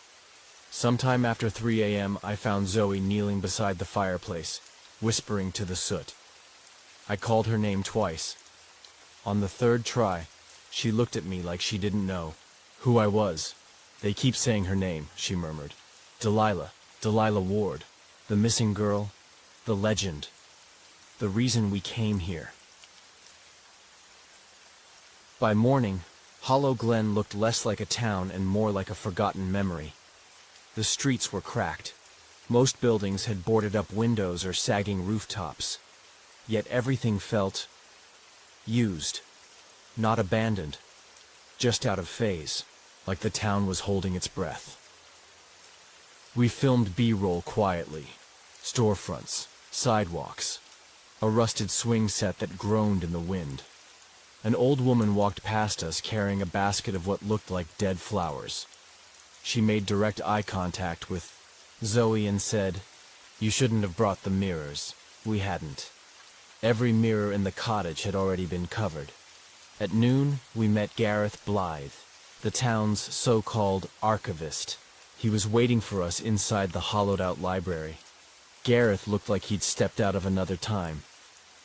Sometime after 3 a.m., I found Zoe kneeling beside the fireplace, whispering to the soot. I called her name twice. On the third try, she looked at me like she didn't know who I was. "They keep saying her name," she murmured. Delilah Ward. The missing girl. The legend. The reason we came here." By morning, Hollow Glen looked less like a town and more like a forgotten memory. The streets were cracked. Most buildings had boarded up windows or sagging rooftops. Yet everything felt used, not abandoned, just out of phase, like the town was holding its breath. We filmed B-roll quietly. Storefronts, sidewalks, a rusted swing set that groaned in the wind. An old woman walked past us carrying a basket of what looked like dead flowers. She made direct eye contact with Zoe and said, "You shouldn't have brought the mirrors." We hadn't. Every mirror in the cottage had already been covered. At noon, we met Gareth Blythe, the town's so-called archivist. He was waiting for us inside the hollowed-out library. Gareth looked like he'd stepped out of another time.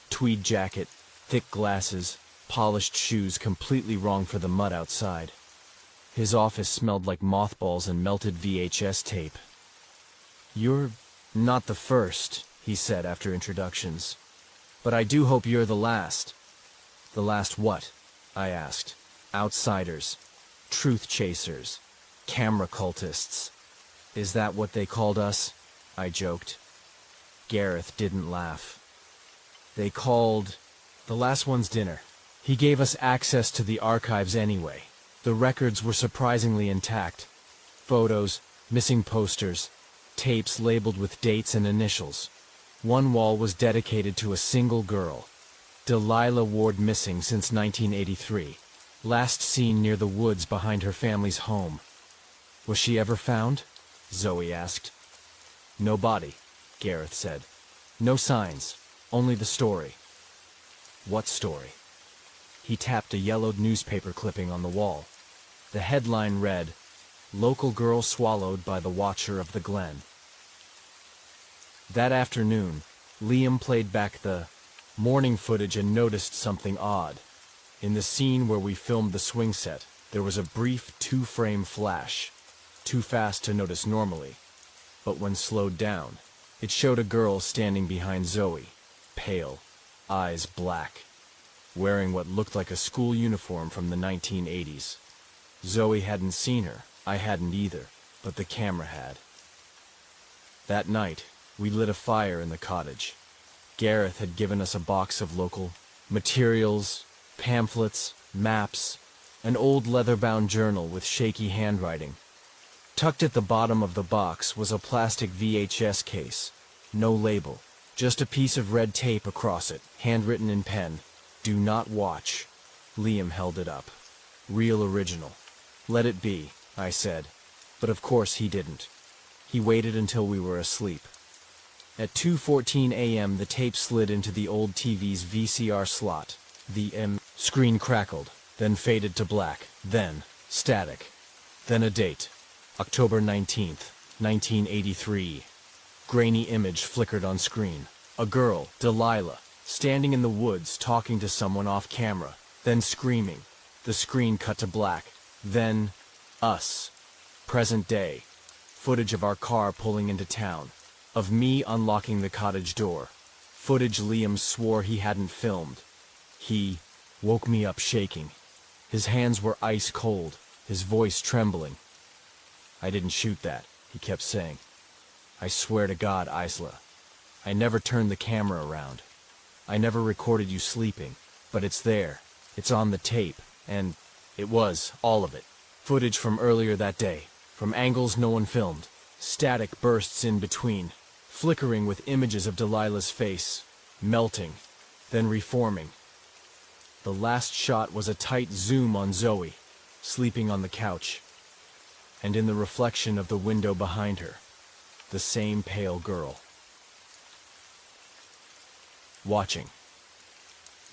Tweed jacket, thick glasses, polished shoes completely wrong for the mud outside. His office smelled like mothballs and melted VHS tape. "You're not the first," he said after introductions. "But I do hope you're the last." "The last what?" I asked. "Outsiders. Truth chasers. Camera cultists. Is that what they called us?" I joked. Gareth didn't laugh. "They called the last one's dinner. He gave us access to the archives anyway. The records were surprisingly intact. Photos, missing posters, tapes labeled with dates and initials. One wall was dedicated to a single girl. Delilah Ward, missing since 1983. Last seen near the woods behind her family's home." "Was she ever found?" Zoe asked. "No body," Gareth said. "No signs, only the story." "What story?" He tapped a yellowed newspaper clipping on the wall. The headline read, "Local girl swallowed by the Watcher of the Glen." That afternoon, Liam played back the morning footage and noticed something odd. In the scene where we filmed the swing set, there was a brief 2-frame flash, too fast to notice normally. But when slowed down, it showed a girl standing behind Zoe, pale, eyes black, wearing what looked like a school uniform from the 1980s. Zoe hadn't seen her, I hadn't either, but the camera had. That night, we lit a fire in the cottage. Gareth had given us a box of local materials, pamphlets, maps, an old leather-bound journal with shaky handwriting. Tucked at the bottom of the box was a plastic VHS case. No label, just a piece of red tape across it, handwritten in pen. "Do not watch." Liam held it up. "Real original." "Let it be," I said. But of course he didn't. He waited until we were asleep. At 2:14 a.m., the tape slid into the old TV's VCR slot. The screen crackled, then faded to black, then static, then a date. October 19th, 1983. Grainy image flickered on screen. A girl, Delilah, standing in the woods talking to someone off camera, then screaming. The screen cut to black. Then, us. Present day. Footage of our car pulling into town. Of me unlocking the cottage door. Footage Liam swore he hadn't filmed. He woke me up shaking. His hands were ice cold, his voice trembling. I didn't shoot that, he kept saying. I swear to God, Isla. I never turned the camera around. I never recorded you sleeping, but it's there. It's on the tape, and it was, all of it. Footage from earlier that day, from angles no one filmed. Static bursts in between, flickering with images of Delilah's face, melting, then reforming. The last shot was a tight zoom on Zoe, sleeping on the couch. And in the reflection of the window behind her, the same pale girl. Watching.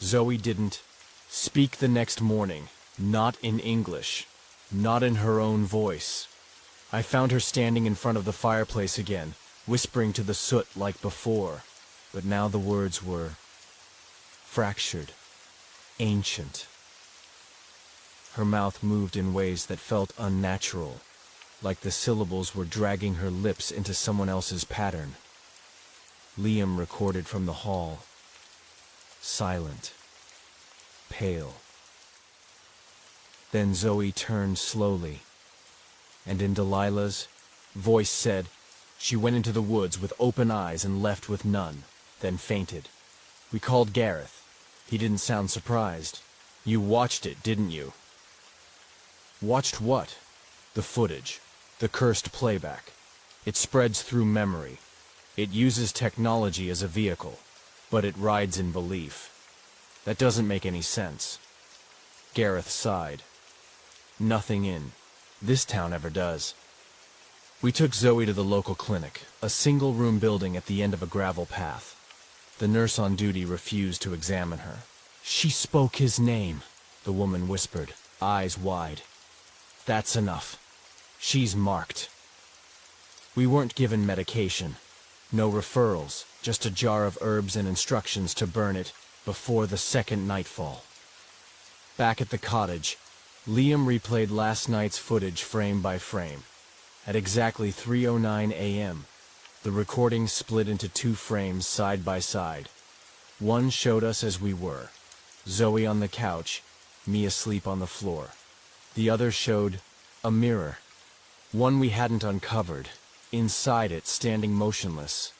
Zoe didn't speak the next morning, not in English, not in her own voice. I found her standing in front of the fireplace again, whispering to the soot like before, but now the words were fractured, ancient. Her mouth moved in ways that felt unnatural, like the syllables were dragging her lips into someone else's pattern. Liam recorded from the hall. Silent. Pale. Then Zoe turned slowly, and in Delilah's voice said, she went into the woods with open eyes and left with none, then fainted. We called Gareth. He didn't sound surprised. You watched it, didn't you? Watched what? The footage. The cursed playback. It spreads through memory. It uses technology as a vehicle, but it rides in belief. That doesn't make any sense. Gareth sighed. Nothing in this town ever does. We took Zoe to the local clinic, a single-room building at the end of a gravel path. The nurse on duty refused to examine her. She spoke his name, the woman whispered, eyes wide. That's enough. She's marked. We weren't given medication. No referrals, just a jar of herbs and instructions to burn it before the second nightfall. Back at the cottage, Liam replayed last night's footage frame by frame. At exactly 3:09 a.m., the recording split into two frames side by side. One showed us as we were, Zoe on the couch, me asleep on the floor. The other showed a mirror, one we hadn't uncovered. Inside it, standing motionless,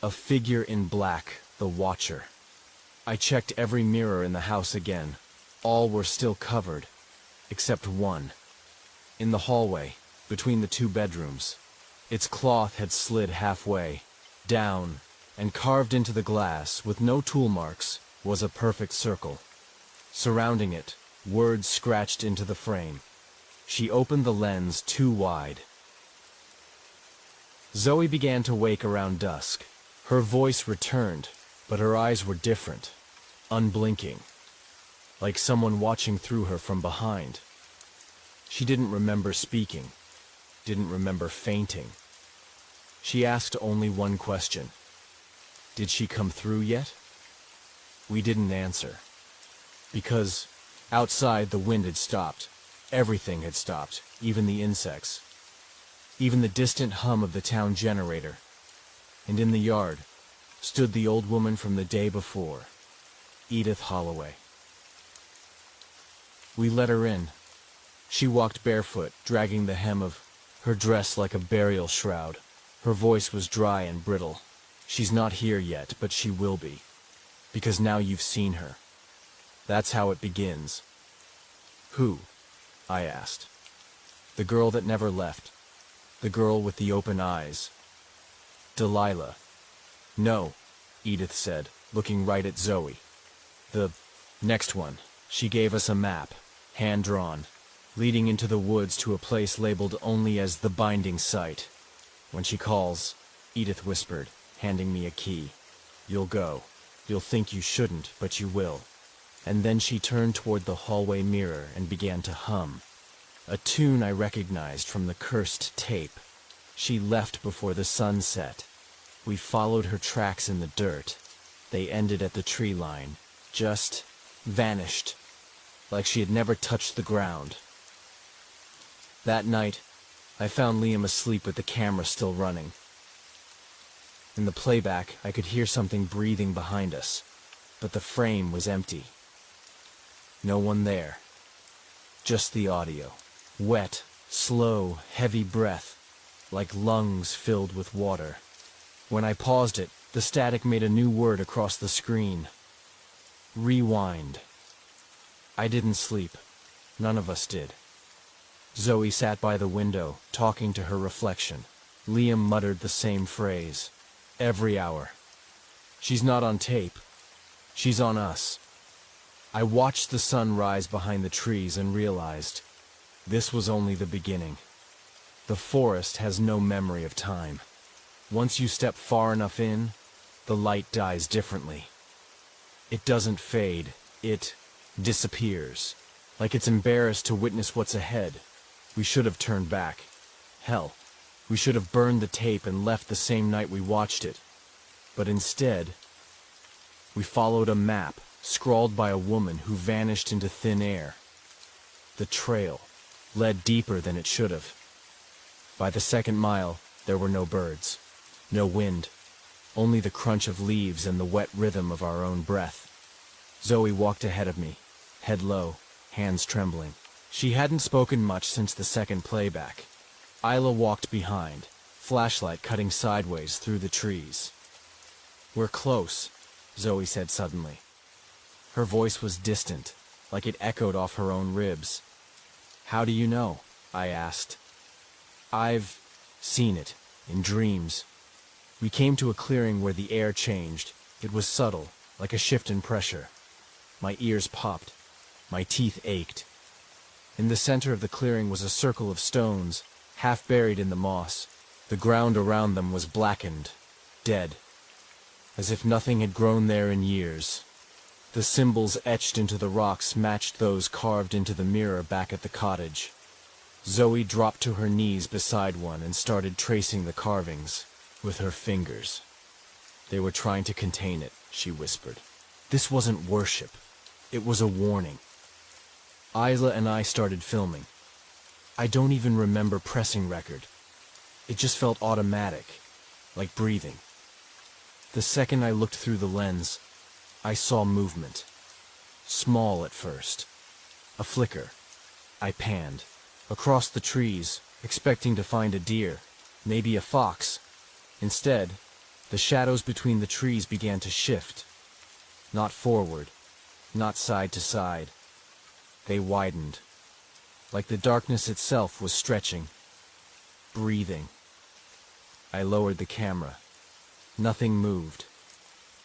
a figure in black, the Watcher. I checked every mirror in the house again. All were still covered, except one. In the hallway, between the two bedrooms. Its cloth had slid halfway, down, and carved into the glass, with no tool marks, was a perfect circle. Surrounding it, words scratched into the frame. She opened the lens too wide. Zoe began to wake around dusk. Her voice returned, but her eyes were different, unblinking, like someone watching through her from behind. She didn't remember speaking, didn't remember fainting. She asked only one question. Did she come through yet? We didn't answer, because outside the wind had stopped. Everything had stopped, even the insects. Even the distant hum of the town generator. And in the yard stood the old woman from the day before, Edith Holloway. We let her in. She walked barefoot, dragging the hem of her dress like a burial shroud. Her voice was dry and brittle. She's not here yet, but she will be. Because now you've seen her. That's how it begins. Who? I asked. The girl that never left. The girl with the open eyes. Delilah. No, Edith said, looking right at Zoe. The next one. She gave us a map, hand-drawn, leading into the woods to a place labeled only as the binding site. When she calls, Edith whispered, handing me a key. "You'll go. You'll think you shouldn't, but you will." And then she turned toward the hallway mirror and began to hum. A tune I recognized from the cursed tape. She left before the sun set. We followed her tracks in the dirt. They ended at the tree line. Just vanished. Like she had never touched the ground. That night, I found Liam asleep with the camera still running. In the playback, I could hear something breathing behind us, but the frame was empty. No one there. Just the audio. Wet, slow, heavy breath, like lungs filled with water. When I paused it, the static made a new word across the screen. Rewind. I didn't sleep. None of us did. Zoe sat by the window, talking to her reflection. Liam muttered the same phrase. Every hour. She's not on tape. She's on us. I watched the sun rise behind the trees and realized this was only the beginning. The forest has no memory of time. Once you step far enough in, the light dies differently. It doesn't fade. It disappears. Like it's embarrassed to witness what's ahead. We should have turned back. Hell, we should have burned the tape and left the same night we watched it. But instead, we followed a map scrawled by a woman who vanished into thin air. The trail led deeper than it should have. By the second mile, there were no birds, no wind, only the crunch of leaves and the wet rhythm of our own breath. Zoe walked ahead of me, head low, hands trembling. She hadn't spoken much since the second playback. Isla walked behind, flashlight cutting sideways through the trees. "We're close," Zoe said suddenly. Her voice was distant, like it echoed off her own ribs. "How do you know?" I asked. "I've seen it, in dreams." We came to a clearing where the air changed. It was subtle, like a shift in pressure. My ears popped. My teeth ached. In the center of the clearing was a circle of stones, half buried in the moss. The ground around them was blackened, dead, as if nothing had grown there in years. The symbols etched into the rocks matched those carved into the mirror back at the cottage. Zoe dropped to her knees beside one and started tracing the carvings with her fingers. "They were trying to contain it," she whispered. "This wasn't worship. It was a warning." Isla and I started filming. I don't even remember pressing record. It just felt automatic, like breathing. The second I looked through the lens, I saw movement. Small at first. A flicker. I panned. Across the trees, expecting to find a deer, maybe a fox. Instead, the shadows between the trees began to shift. Not forward, not side to side. They widened, like the darkness itself was stretching, breathing. I lowered the camera. Nothing moved.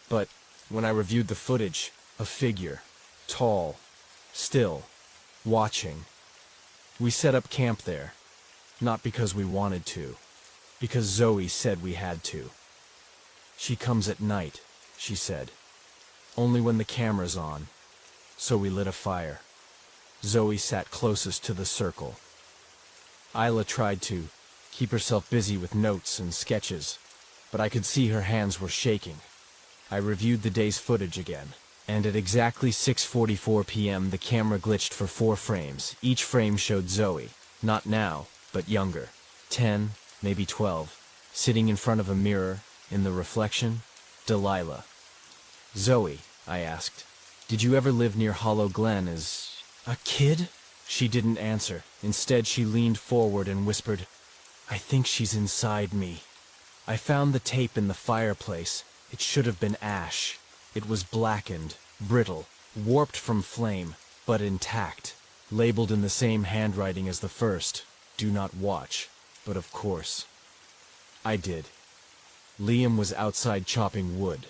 But when I reviewed the footage, a figure, tall, still, watching. We set up camp there, not because we wanted to, because Zoe said we had to. "She comes at night," she said, "only when the camera's on." So we lit a fire. Zoe sat closest to the circle. Isla tried to keep herself busy with notes and sketches, but I could see her hands were shaking. I reviewed the day's footage again, and at exactly 6:44 p.m. the camera glitched for 4 frames. Each frame showed Zoe, not now, but younger, 10, maybe 12, sitting in front of a mirror, in the reflection, Delilah. "Zoe," I asked, "did you ever live near Hollow Glen as a kid?" She didn't answer. Instead, she leaned forward and whispered, "I think she's inside me." I found the tape in the fireplace. It should have been ash. It was blackened, brittle, warped from flame, but intact, labeled in the same handwriting as the first, "Do not watch." But of course, I did. Liam was outside chopping wood.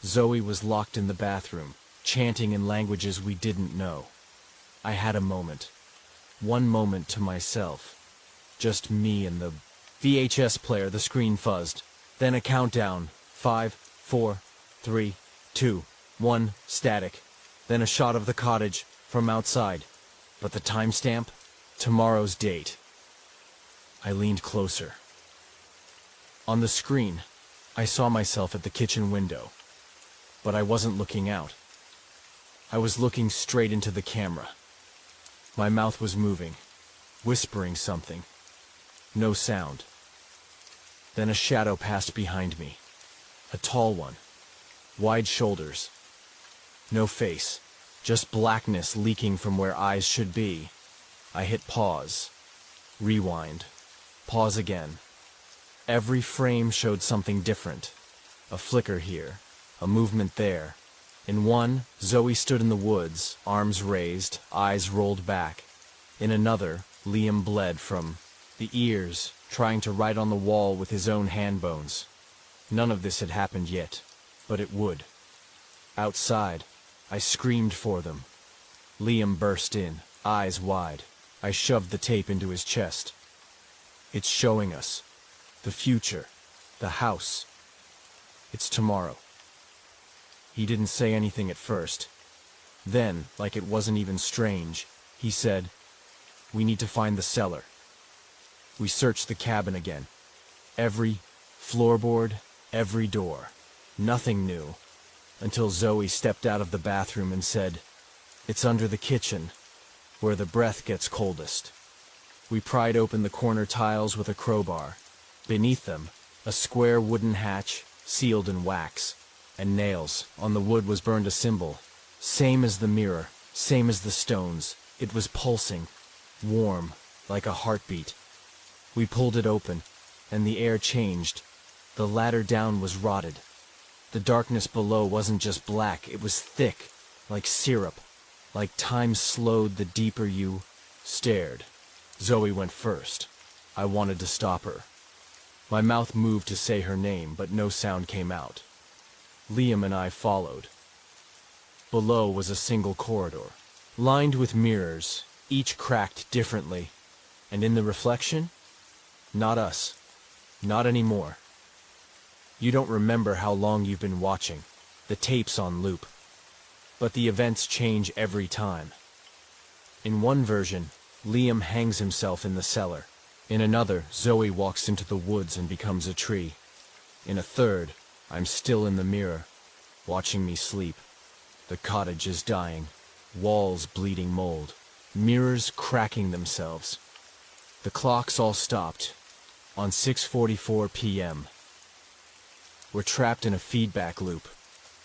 Zoe was locked in the bathroom, chanting in languages we didn't know. I had a moment. One moment to myself. Just me and the VHS player. The screen fuzzed. Then a countdown. 5, 4, 3, 2, 1, static. Then a shot of the cottage from outside. But the timestamp? Tomorrow's date. I leaned closer. On the screen, I saw myself at the kitchen window. But I wasn't looking out. I was looking straight into the camera. My mouth was moving, whispering something. No sound. Then a shadow passed behind me. A tall one. Wide shoulders. No face. Just blackness leaking from where eyes should be. I hit pause. Rewind. Pause again. Every frame showed something different. A flicker here. A movement there. In one, Zoe stood in the woods, arms raised, eyes rolled back. In another, Liam bled from the ears, trying to write on the wall with his own hand bones. None of this had happened yet, but it would. Outside, I screamed for them. Liam burst in, eyes wide. I shoved the tape into his chest. It's showing us. The future. The house. It's tomorrow. He didn't say anything at first. Then, like it wasn't even strange, he said, "We need to find the cellar." We searched the cabin again. Every floorboard, every door. Nothing new. Until Zoe stepped out of the bathroom and said, "It's under the kitchen, where the breath gets coldest." We pried open the corner tiles with a crowbar. Beneath them, a square wooden hatch, sealed in wax. And nails. On the wood was burned a symbol. Same as the mirror, same as the stones. It was pulsing, warm, like a heartbeat. We pulled it open, and the air changed. The ladder down was rotted. The darkness below wasn't just black, it was thick, like syrup, like time slowed the deeper you stared. Zoe went first. I wanted to stop her. My mouth moved to say her name, but no sound came out. Liam and I followed. Below was a single corridor, lined with mirrors, each cracked differently. And in the reflection, not us. Not anymore. You don't remember how long you've been watching. The tape's on loop. But the events change every time. In one version, Liam hangs himself in the cellar. In another, Zoe walks into the woods and becomes a tree. In a third, I'm still in the mirror, watching me sleep. The cottage is dying, walls bleeding mold, mirrors cracking themselves. The clocks all stopped, on 6:44 p.m. We're trapped in a feedback loop,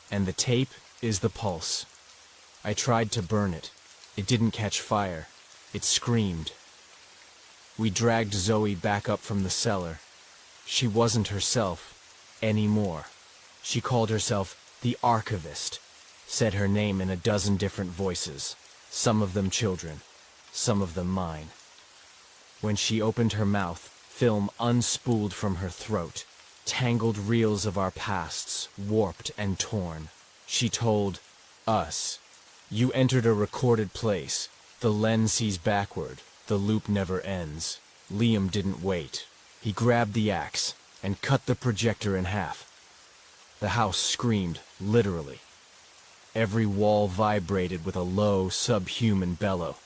and the tape is the pulse. I tried to burn it. It didn't catch fire. It screamed. We dragged Zoe back up from the cellar. She wasn't herself anymore. She called herself the Archivist, said her name in a dozen different voices, some of them children, some of them mine. When she opened her mouth, film unspooled from her throat, tangled reels of our pasts, warped and torn. She told us, "You entered a recorded place. The lens sees backward. The loop never ends." Liam didn't wait. He grabbed the axe and cut the projector in half. The house screamed, literally. Every wall vibrated with a low, subhuman bellow.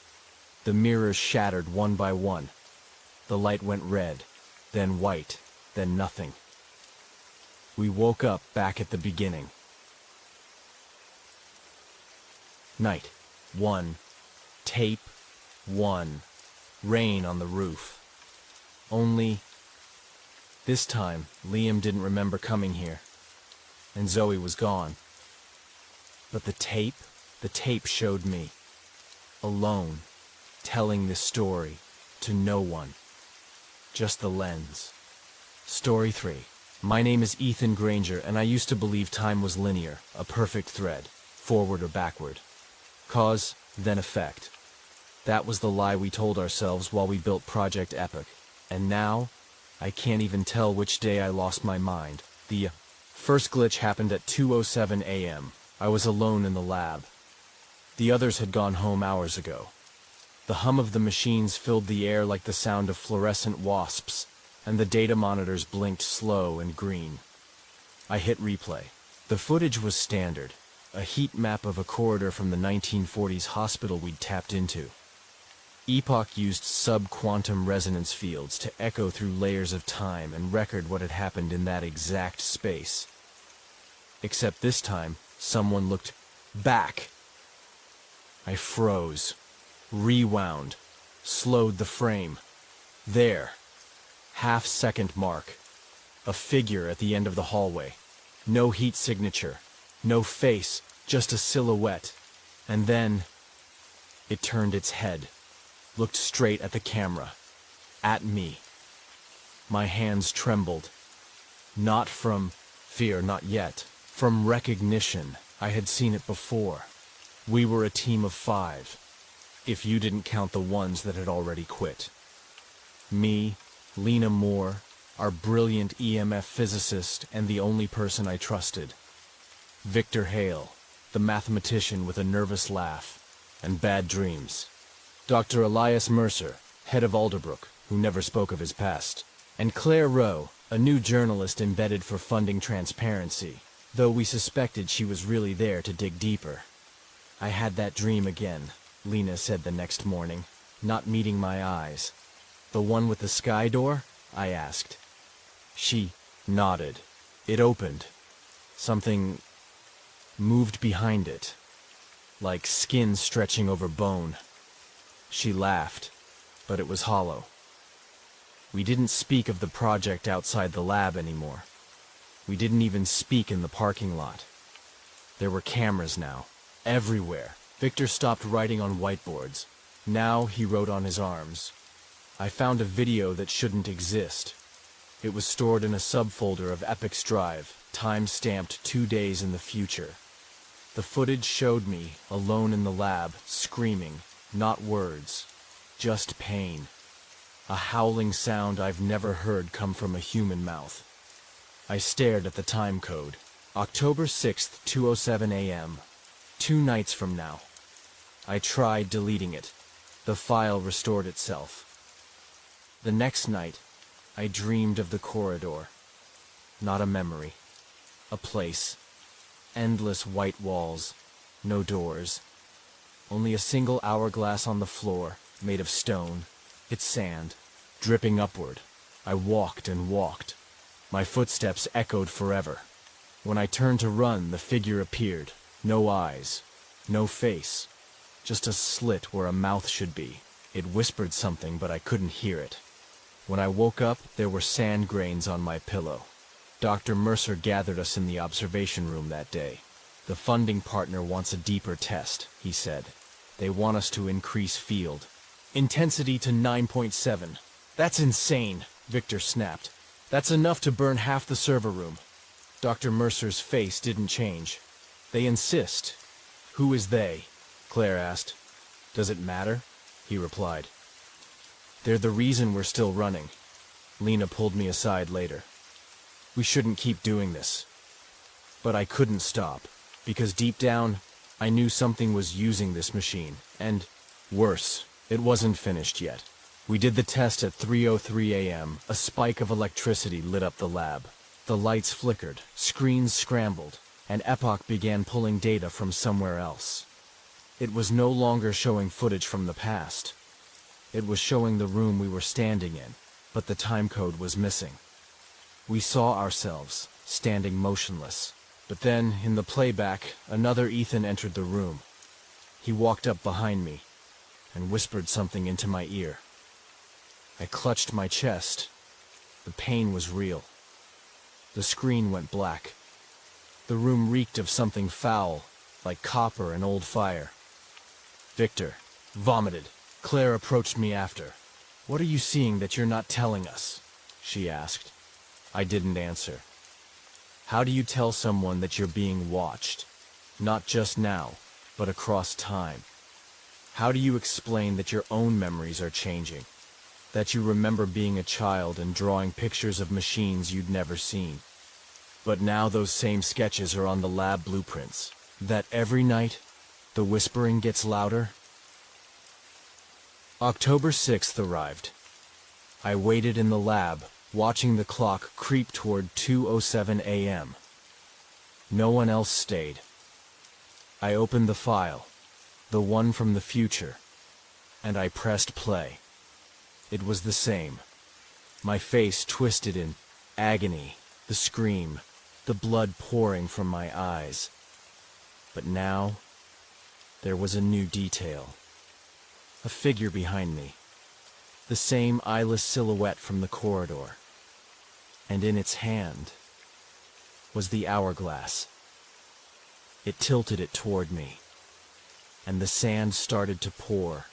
The mirrors shattered one by one. The light went red, then white, then nothing. We woke up back at the beginning. Night 1. Tape 1. Rain on the roof. Only, this time, Liam didn't remember coming here. And Zoe was gone. But the tape showed me. Alone, telling this story to no one. Just the lens. Story 3. My name is Ethan Granger, and I used to believe time was linear, a perfect thread, forward or backward. Cause, then effect. That was the lie we told ourselves while we built Project Epic. And now, I can't even tell which day I lost my mind. The first glitch happened at 2:07 a.m. I was alone in the lab. The others had gone home hours ago. The hum of the machines filled the air like the sound of fluorescent wasps, and the data monitors blinked slow and green. I hit replay. The footage was standard, a heat map of a corridor from the 1940s hospital we'd tapped into. Epoch used sub-quantum resonance fields to echo through layers of time and record what had happened in that exact space. Except this time, someone looked back. I froze, rewound, slowed the frame. There, half-second mark, a figure at the end of the hallway. No heat signature, no face, just a silhouette. And then, it turned its head, looked straight at the camera, at me. My hands trembled. Not from fear, not yet. From recognition. I had seen it before. We were a team of 5, if you didn't count the ones that had already quit. Me, Lena Moore, our brilliant EMF physicist, and the only person I trusted. Victor Hale, the mathematician with a nervous laugh and bad dreams. Dr. Elias Mercer, head of Alderbrook, who never spoke of his past. And Claire Rowe, a new journalist embedded for funding transparency, though we suspected she was really there to dig deeper. I had that dream again, Lena said the next morning, not meeting my eyes. The one with the sky door? I asked. She nodded. It opened. Something moved behind it, like skin stretching over bone. She laughed, but it was hollow. We didn't speak of the project outside the lab anymore. We didn't even speak in the parking lot. There were cameras now, everywhere. Victor stopped writing on whiteboards. Now he wrote on his arms. I found a video that shouldn't exist. It was stored in a subfolder of Epic's drive, time-stamped 2 days in the future. The footage showed me, alone in the lab, screaming, not words, just pain. A howling sound I've never heard come from a human mouth. I stared at the time code. October 6th, 2:07 a.m. 2 nights from now. I tried deleting it. The file restored itself. The next night, I dreamed of the corridor. Not a memory. A place. Endless white walls. No doors. Only a single hourglass on the floor, made of stone. Its sand, dripping upward. I walked and walked. My footsteps echoed forever. When I turned to run, the figure appeared. No eyes. No face. Just a slit where a mouth should be. It whispered something, but I couldn't hear it. When I woke up, there were sand grains on my pillow. Dr. Mercer gathered us in the observation room that day. The funding partner wants a deeper test, he said. They want us to increase field. Intensity to 9.7. That's insane, Victor snapped. That's enough to burn half the server room. Dr. Mercer's face didn't change. They insist. Who is they? Claire asked. Does it matter? He replied. They're the reason we're still running. Lena pulled me aside later. We shouldn't keep doing this. But I couldn't stop, because deep down, I knew something was using this machine, and, worse, it wasn't finished yet. We did the test at 3:03 a.m. A spike of electricity lit up the lab. The lights flickered, screens scrambled, and Epoch began pulling data from somewhere else. It was no longer showing footage from the past. It was showing the room we were standing in, but the time code was missing. We saw ourselves, standing motionless. But then, in the playback, another Ethan entered the room. He walked up behind me and whispered something into my ear. I clutched my chest. The pain was real. The screen went black. The room reeked of something foul, like copper and old fire. Victor vomited. Claire approached me after. What are you seeing that you're not telling us? She asked. I didn't answer. How do you tell someone that you're being watched? Not just now, but across time. How do you explain that your own memories are changing? That you remember being a child and drawing pictures of machines you'd never seen? But now those same sketches are on the lab blueprints. That every night, the whispering gets louder? October 6th arrived. I waited in the lab, watching the clock creep toward 2:07 a.m. No one else stayed. I opened the file, the one from the future, and I pressed play. It was the same. My face twisted in agony, the scream, the blood pouring from my eyes. But now, there was a new detail. A figure behind me. The same eyeless silhouette from the corridor. And in its hand was the hourglass. It tilted it toward me, and the sand started to pour.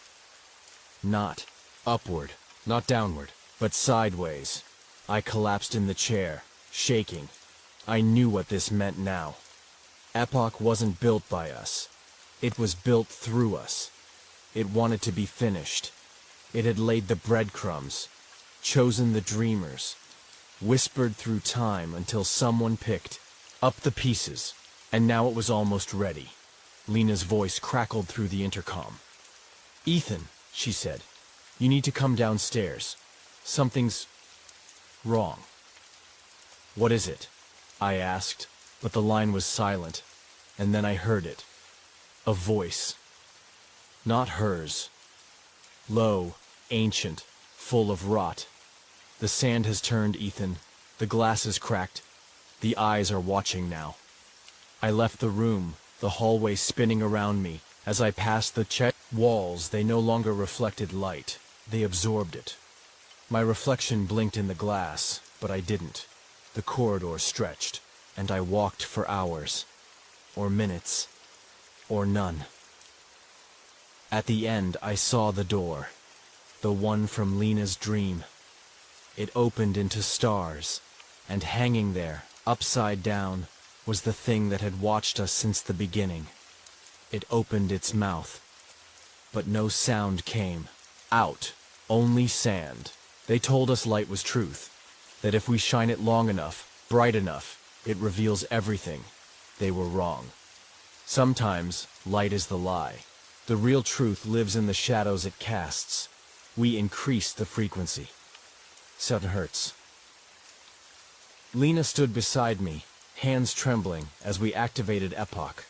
Not upward, not downward, but sideways. I collapsed in the chair, shaking. I knew what this meant now. Epoch wasn't built by us. It was built through us. It wanted to be finished. It had laid the breadcrumbs, chosen the dreamers, whispered through time until someone picked up the pieces, and now it was almost ready. Lena's voice crackled through the intercom. "Ethan," she said, "you need to come downstairs. Something's wrong." "What is it?" I asked, but the line was silent, and then I heard it. A voice. Not hers. Low, ancient, full of rot. "The sand has turned, Ethan. The glass is cracked. The eyes are watching now." I left the room, the hallway spinning around me. As I passed the checked walls, they no longer reflected light. They absorbed it. My reflection blinked in the glass, but I didn't. The corridor stretched, and I walked for hours, or minutes, or none. At the end, I saw the door, the one from Lena's dream. It opened into stars, and hanging there, upside down, was the thing that had watched us since the beginning. It opened its mouth, but no sound came out, only sand. They told us light was truth, that if we shine it long enough, bright enough, it reveals everything. They were wrong. Sometimes, light is the lie. The real truth lives in the shadows it casts. We increase the frequency. 7 hertz. Lena stood beside me, hands trembling, as we activated Epoch.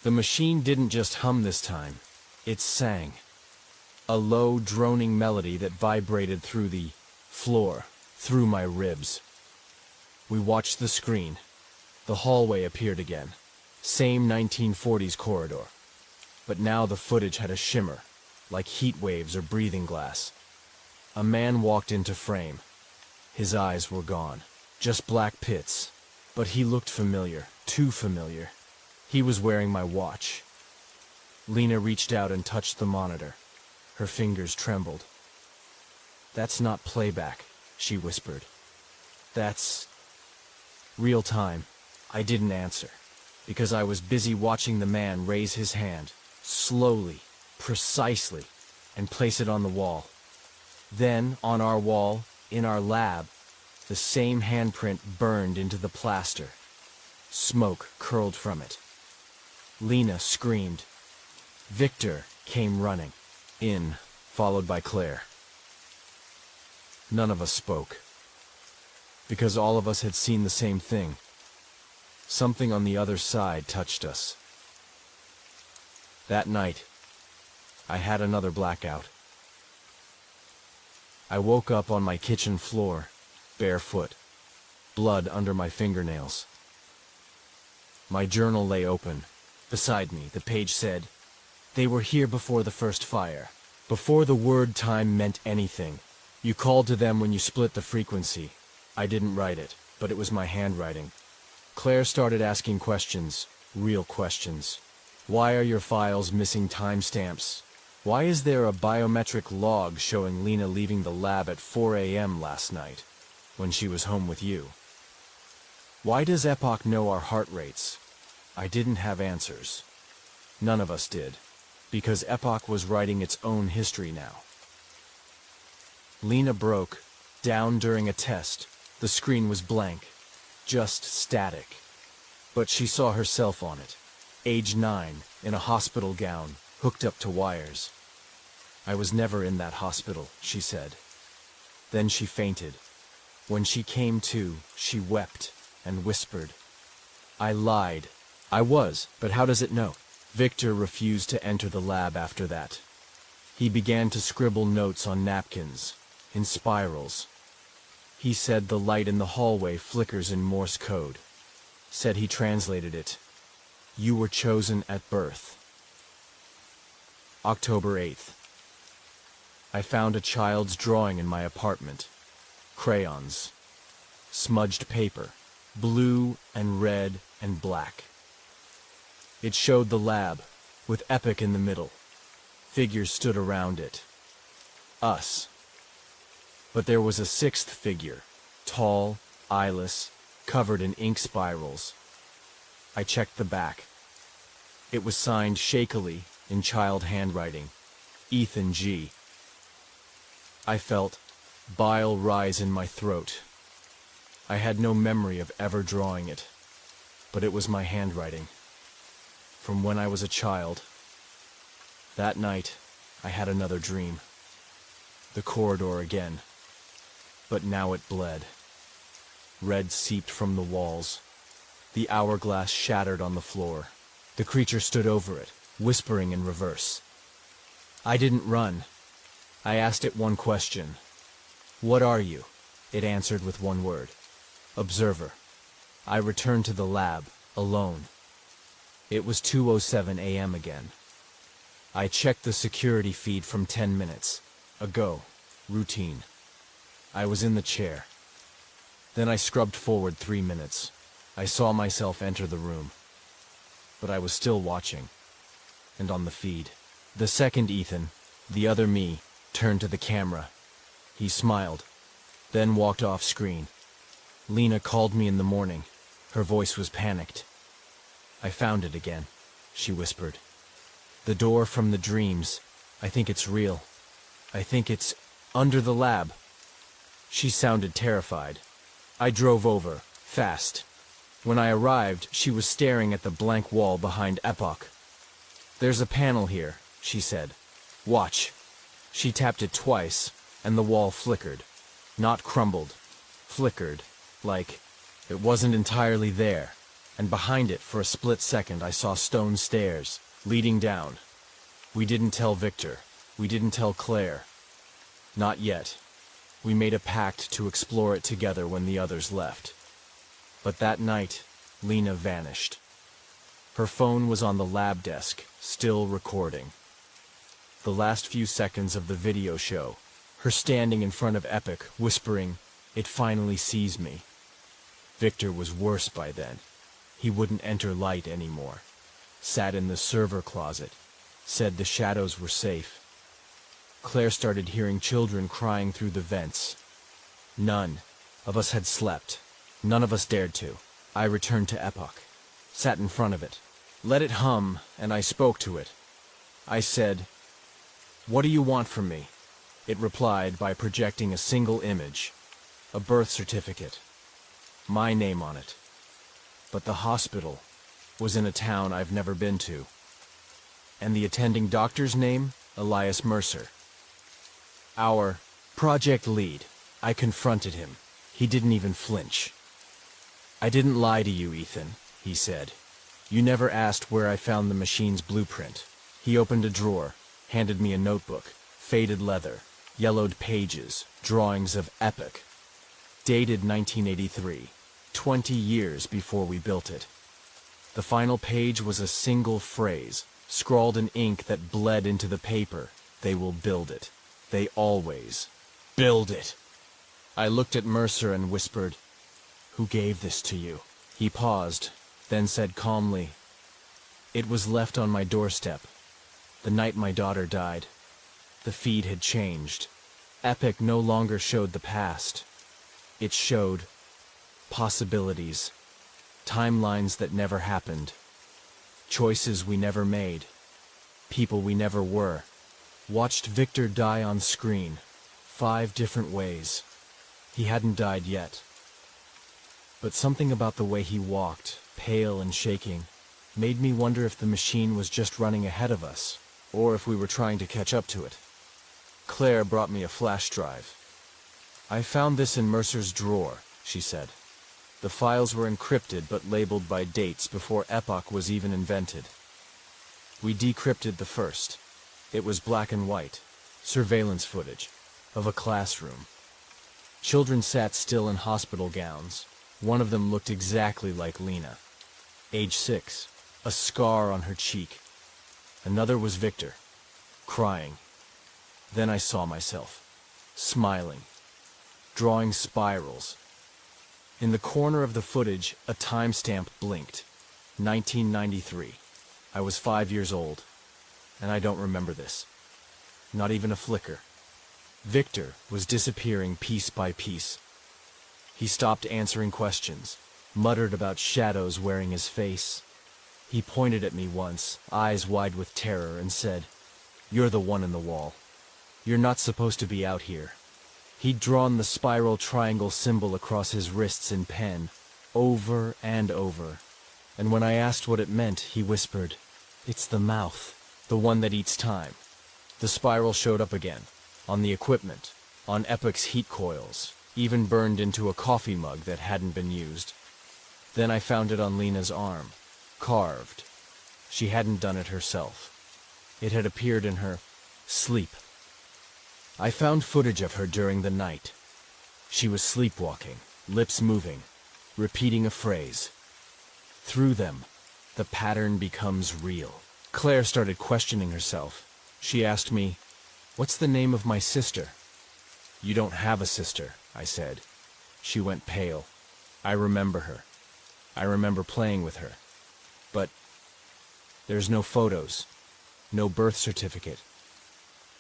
The machine didn't just hum this time. It sang. A low, droning melody that vibrated through the floor, through my ribs. We watched the screen. The hallway appeared again. Same 1940s corridor. But now the footage had a shimmer, like heat waves or breathing glass. A man walked into frame. His eyes were gone. Just black pits. But he looked familiar, too familiar. He was wearing my watch. Lena reached out and touched the monitor. Her fingers trembled. "That's not playback," she whispered. "That's real time." I didn't answer, because I was busy watching the man raise his hand, slowly, precisely, and place it on the wall. Then, on our wall, in our lab, the same handprint burned into the plaster. Smoke curled from it. Lena screamed. Victor came running in, followed by Claire. None of us spoke, because all of us had seen the same thing. Something on the other side touched us. That night, I had another blackout. I woke up on my kitchen floor, barefoot, blood under my fingernails. My journal lay open. Beside me, the page said, "They were here before the first fire, before the word time meant anything. You called to them when you split the frequency." I didn't write it, but it was my handwriting. Claire started asking questions, real questions. Why are your files missing timestamps? Why is there a biometric log showing Lena leaving the lab at 4 a.m. last night, when she was home with you? Why does Epoch know our heart rates? I didn't have answers. None of us did, because Epoch was writing its own history now. Lena broke down during a test. The screen was blank, just static. But she saw herself on it, age 9, in a hospital gown, hooked up to wires. "I was never in that hospital," she said. Then she fainted. When she came to, she wept and whispered, I lied. I was, but how does it know? Victor refused to enter the lab after that. He began to scribble notes on napkins, in spirals. He said the light in the hallway flickers in Morse code. Said he translated it. You were chosen at birth. October 8th. I found a child's drawing in my apartment. Crayons. Smudged paper. Blue and red and black. It showed the lab, with Epic in the middle. Figures stood around it. Us. But there was a sixth figure, tall, eyeless, covered in ink spirals. I checked the back. It was signed shakily, in child handwriting, Ethan G. I felt bile rise in my throat. I had no memory of ever drawing it, but it was my handwriting. From when I was a child. That night, I had another dream. The corridor again. But now it bled. Red seeped from the walls. The hourglass shattered on the floor. The creature stood over it, whispering in reverse. I didn't run. I asked it one question. What are you? It answered with one word. Observer. I returned to the lab, alone. It was 2:07 a.m. again. I checked the security feed from 10 minutes ago. Routine. I was in the chair. Then I scrubbed forward 3 minutes. I saw myself enter the room. But I was still watching. And on the feed. The second Ethan, the other me, turned to the camera. He smiled, then walked off screen. Lena called me in the morning. Her voice was panicked. I found it again, she whispered. The door from the dreams. I think it's real. I think it's under the lab. She sounded terrified. I drove over, fast. When I arrived, she was staring at the blank wall behind Epoch. There's a panel here, she said. Watch. She tapped it twice, and the wall flickered. Not crumbled. Flickered, like it wasn't entirely there. And behind it, for a split second, I saw stone stairs, leading down. We didn't tell Victor. We didn't tell Claire. Not yet. We made a pact to explore it together when the others left. But that night, Lena vanished. Her phone was on the lab desk, still recording. The last few seconds of the video show, her standing in front of Epic, whispering, "It finally sees me." Victor was worse by then. He wouldn't enter light anymore. Sat in the server closet. Said the shadows were safe. Claire started hearing children crying through the vents. None of us had slept. None of us dared to. I returned to Epoch. Sat in front of it. Let it hum, and I spoke to it. I said, "What do you want from me?" It replied by projecting a single image. A birth certificate. My name on it. But the hospital was in a town I've never been to. And the attending doctor's name? Elias Mercer. Our project lead. I confronted him. He didn't even flinch. "I didn't lie to you, Ethan," he said. "You never asked where I found the machine's blueprint." He opened a drawer, handed me a notebook, faded leather, yellowed pages, drawings of Epic. Dated 1983, 20 years before we built it. The final page was a single phrase, scrawled in ink that bled into the paper. They will build it. They always build it. I looked at Mercer and whispered, "Who gave this to you?" He paused, then said calmly, "It was left on my doorstep, the night my daughter died." The feed had changed. Epic no longer showed the past. It showed possibilities, timelines that never happened, choices we never made, people we never were. Watched Victor die on screen, 5 different ways. He hadn't died yet. But something about the way he walked, pale and shaking, made me wonder if the machine was just running ahead of us, or if we were trying to catch up to it. Claire brought me a flash drive. "I found this in Mercer's drawer," she said. The files were encrypted but labeled by dates before Epoch was even invented. We decrypted the first. It was black and white, surveillance footage of a classroom. Children sat still in hospital gowns. One of them looked exactly like Lena, age 6, a scar on her cheek. Another was Victor, crying. Then I saw myself, smiling, drawing spirals. In the corner of the footage, a timestamp blinked. 1993. I was 5 years old, and I don't remember this. Not even a flicker. Victor was disappearing piece by piece. He stopped answering questions, muttered about shadows wearing his face. He pointed at me once, eyes wide with terror, and said, "You're the one in the wall. You're not supposed to be out here." He'd drawn the spiral triangle symbol across his wrists in pen, over and over. And when I asked what it meant, he whispered, "It's the mouth, the one that eats time." The spiral showed up again, on the equipment, on Epoch's heat coils, even burned into a coffee mug that hadn't been used. Then I found it on Lena's arm, carved. She hadn't done it herself. It had appeared in her sleep. I found footage of her during the night. She was sleepwalking, lips moving, repeating a phrase. Through them, the pattern becomes real. Claire started questioning herself. She asked me, "What's the name of my sister?" "You don't have a sister," I said. She went pale. "I remember her. I remember playing with her. But there's no photos, no birth certificate.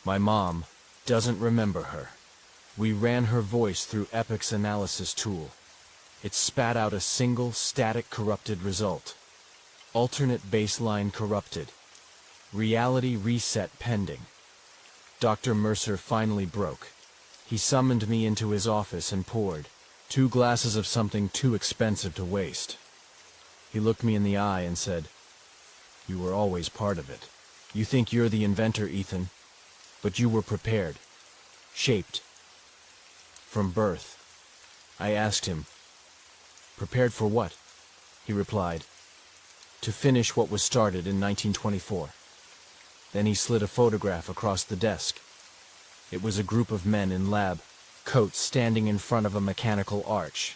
My mom doesn't remember her." We ran her voice through Epoch's analysis tool. It spat out a single static corrupted result. Alternate baseline corrupted. Reality reset pending. Dr. Mercer finally broke. He summoned me into his office and poured 2 glasses of something too expensive to waste. He looked me in the eye and said, "You were always part of it. You think you're the inventor, Ethan, but you were prepared, shaped, from birth." I asked him, "Prepared for what?" He replied, "To finish what was started in 1924. Then he slid a photograph across the desk. It was a group of men in lab coats standing in front of a mechanical arch.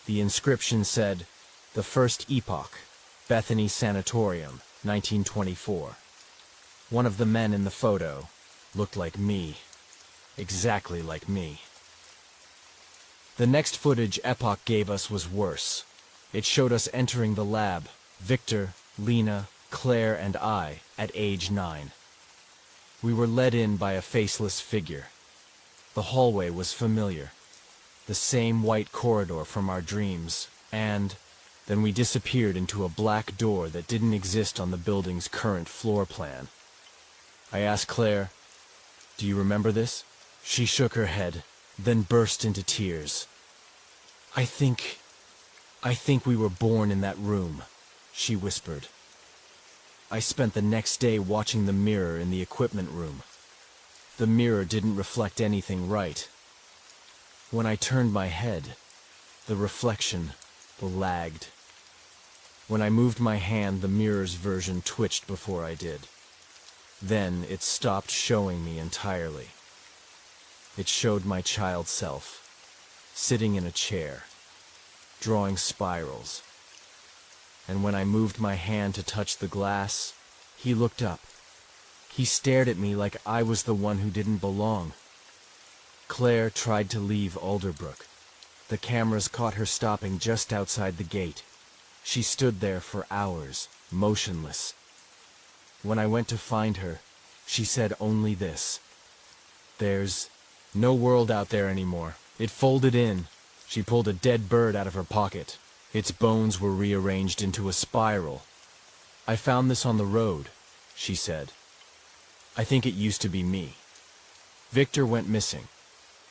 The inscription said, "The First Epoch, Bethany Sanatorium, 1924. One of the men in the photo looked like me. Exactly like me. The next footage Epoch gave us was worse. It showed us entering the lab, Victor, Lena, Claire, and I, at age 9. We were led in by a faceless figure. The hallway was familiar. The same white corridor from our dreams, and then we disappeared into a black door that didn't exist on the building's current floor plan. I asked Claire, "Do you remember this?" She shook her head, then burst into tears. I think we were born in that room," she whispered. I spent the next day watching the mirror in the equipment room. The mirror didn't reflect anything right. When I turned my head, the reflection lagged. When I moved my hand, the mirror's version twitched before I did. Then it stopped showing me entirely. It showed my child self, sitting in a chair, drawing spirals. And when I moved my hand to touch the glass, he looked up. He stared at me like I was the one who didn't belong. Claire tried to leave Alderbrook. The cameras caught her stopping just outside the gate. She stood there for hours, motionless. When I went to find her, she said only this: "There's no world out there anymore. It folded in." She pulled a dead bird out of her pocket. Its bones were rearranged into a spiral. "I found this on the road," she said. "I think it used to be me." Victor went missing.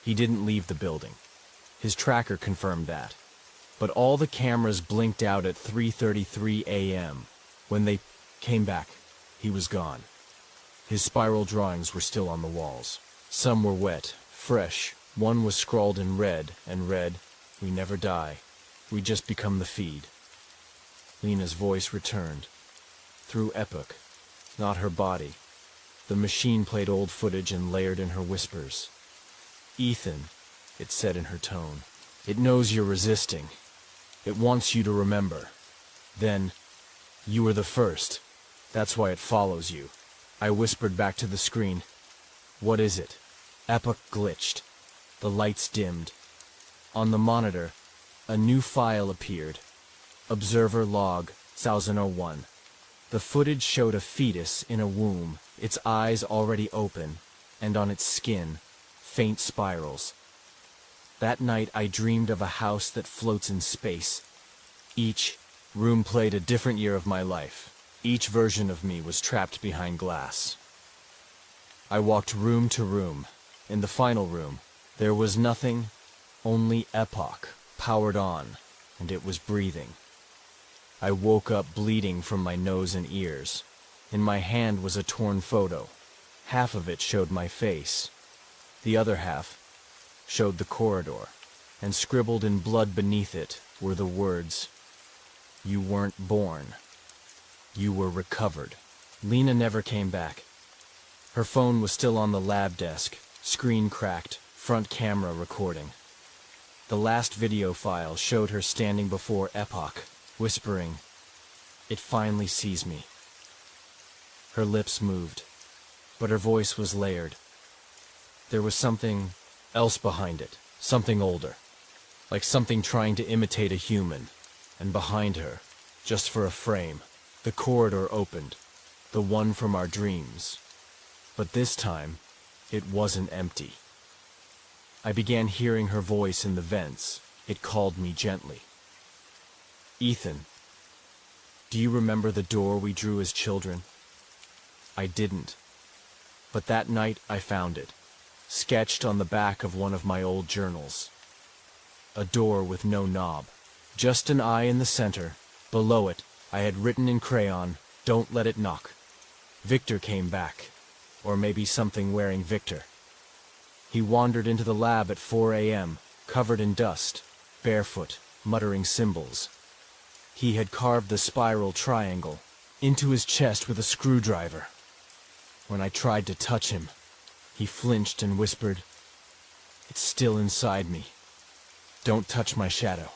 He didn't leave the building. His tracker confirmed that. But all the cameras blinked out at 3:33 a.m. When they came back, he was gone. His spiral drawings were still on the walls. Some were wet, fresh. One was scrawled in red, and read, "We never die. We just become the feed. Lena's voice returned. Through Epoch, not her body. The machine played old footage and layered in her whispers. Ethan, it said in her tone, it knows you're resisting. It wants you to remember. Then, you were the first. That's why it follows you. I whispered back to the screen. What is it? Epoch glitched. The lights dimmed. On the monitor, a new file appeared. Observer log 1001. The footage showed a fetus in a womb, its eyes already open, and on its skin, faint spirals. That night I dreamed of a house that floats in space. Each room played a different year of my life. Each version of me was trapped behind glass. I walked room to room. In the final room, there was nothing, only Epoch, powered on, and it was breathing. I woke up bleeding from my nose and ears. In my hand was a torn photo. Half of it showed my face. The other half showed the corridor, and scribbled in blood beneath it were the words, "You weren't born. You were recovered." Lena never came back. Her phone was still on the lab desk, screen cracked, front camera recording. The last video file showed her standing before Epoch, whispering, "It finally sees me." Her lips moved, but her voice was layered. There was something else behind it, something older, like something trying to imitate a human, and behind her, just for a frame, the corridor opened, the one from our dreams. But this time, it wasn't empty. I began hearing her voice in the vents. It called me gently. "Ethan, do you remember the door we drew as children?" I didn't. But that night I found it, sketched on the back of one of my old journals. A door with no knob, just an eye in the center. Below it, I had written in crayon, "Don't let it knock." Victor came back, or maybe something wearing Victor. He wandered into the lab at 4 a.m., covered in dust, barefoot, muttering symbols. He had carved the spiral triangle into his chest with a screwdriver. When I tried to touch him, he flinched and whispered, "It's still inside me. Don't touch my shadow.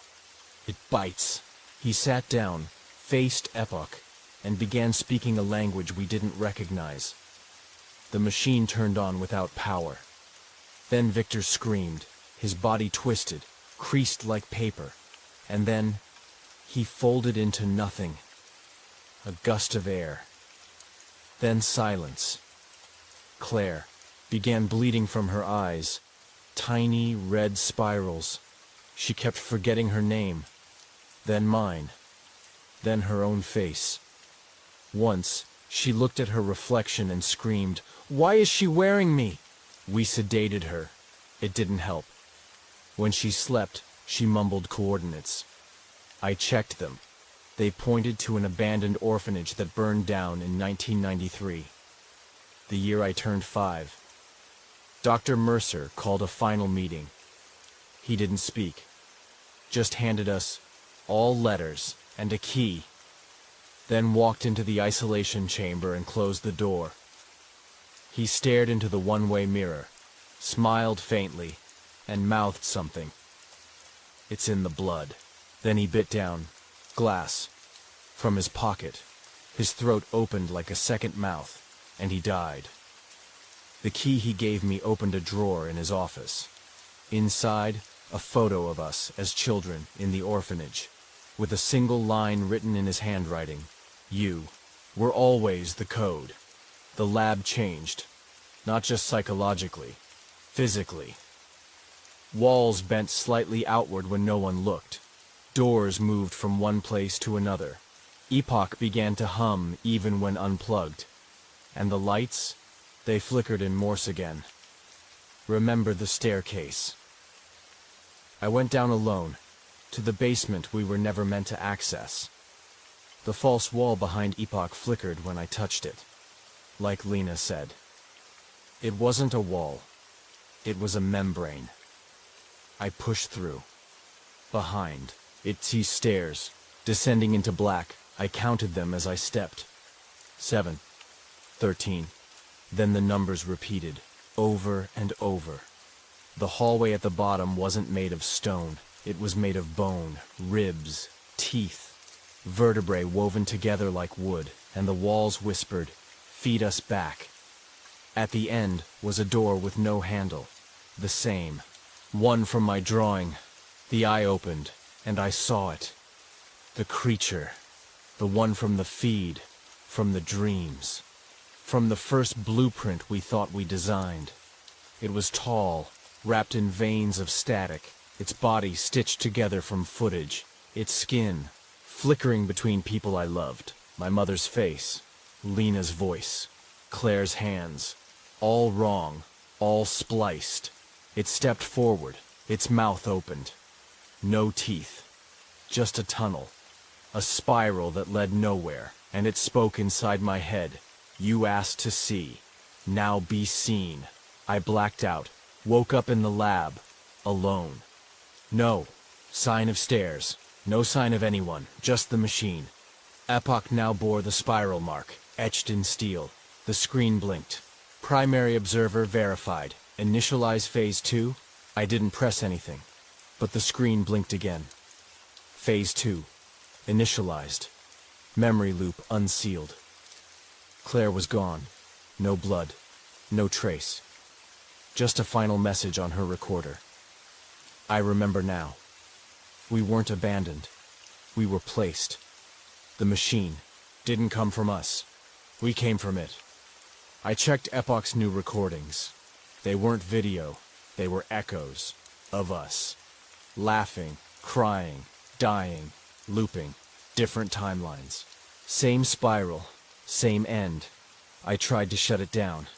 It bites." He sat down, faced Epoch, and began speaking a language we didn't recognize. The machine turned on without power. Then Victor screamed, his body twisted, creased like paper, and then he folded into nothing. A gust of air. Then silence. Claire began bleeding from her eyes, tiny red spirals. She kept forgetting her name, then mine, then her own face. Once, she looked at her reflection and screamed, "Why is she wearing me?" We sedated her. It didn't help. When she slept, she mumbled coordinates. I checked them. They pointed to an abandoned orphanage that burned down in 1993, the year I turned 5. Dr. Mercer called a final meeting. He didn't speak, just handed us all letters and a key, then walked into the isolation chamber and closed the door. He stared into the one-way mirror, smiled faintly, and mouthed something. "It's in the blood." Then he bit down glass from his pocket. His throat opened like a second mouth, and he died. The key he gave me opened a drawer in his office. Inside, a photo of us as children in the orphanage, with a single line written in his handwriting. "You were always the code." The lab changed, not just psychologically, physically. Walls bent slightly outward when no one looked. Doors moved from one place to another. Epoch began to hum even when unplugged. And the lights, they flickered in Morse again. Remember the staircase. I went down alone, to the basement we were never meant to access. The false wall behind Epoch flickered when I touched it. Like Lena said, it wasn't a wall. It was a membrane. I pushed through. Behind, It's these stairs, descending into black. I counted them as I stepped. 7, 13. Then the numbers repeated, over and over. The hallway at the bottom wasn't made of stone. It was made of bone, ribs, teeth, vertebrae woven together like wood, and the walls whispered, "Feed us back." At the end was a door with no handle. The same. One from my drawing. The eye opened, and I saw it. The creature. The one from the feed. From the dreams. From the first blueprint we thought we designed. It was tall, wrapped in veins of static, its body stitched together from footage, its skin flickering between people I loved, my mother's face, Lena's voice, Claire's hands, all wrong, all spliced. It stepped forward, its mouth opened. No teeth, just a tunnel, a spiral that led nowhere, and it spoke inside my head. "You asked to see, now be seen." I blacked out, woke up in the lab, alone. No sign of stairs, no sign of anyone, just the machine. Epoch now bore the spiral mark, etched in steel. The screen blinked. Primary observer verified. Initialize phase 2. I didn't press anything, but the screen blinked again. Phase 2. Initialized. Memory loop unsealed. Claire was gone. No blood. No trace. Just a final message on her recorder. I remember now. We weren't abandoned. We were placed. The machine didn't come from us. We came from it. I checked Epoch's new recordings. They weren't video. They were echoes of us. Laughing, crying, dying, looping, different timelines. Same spiral, same end. I tried to shut it down.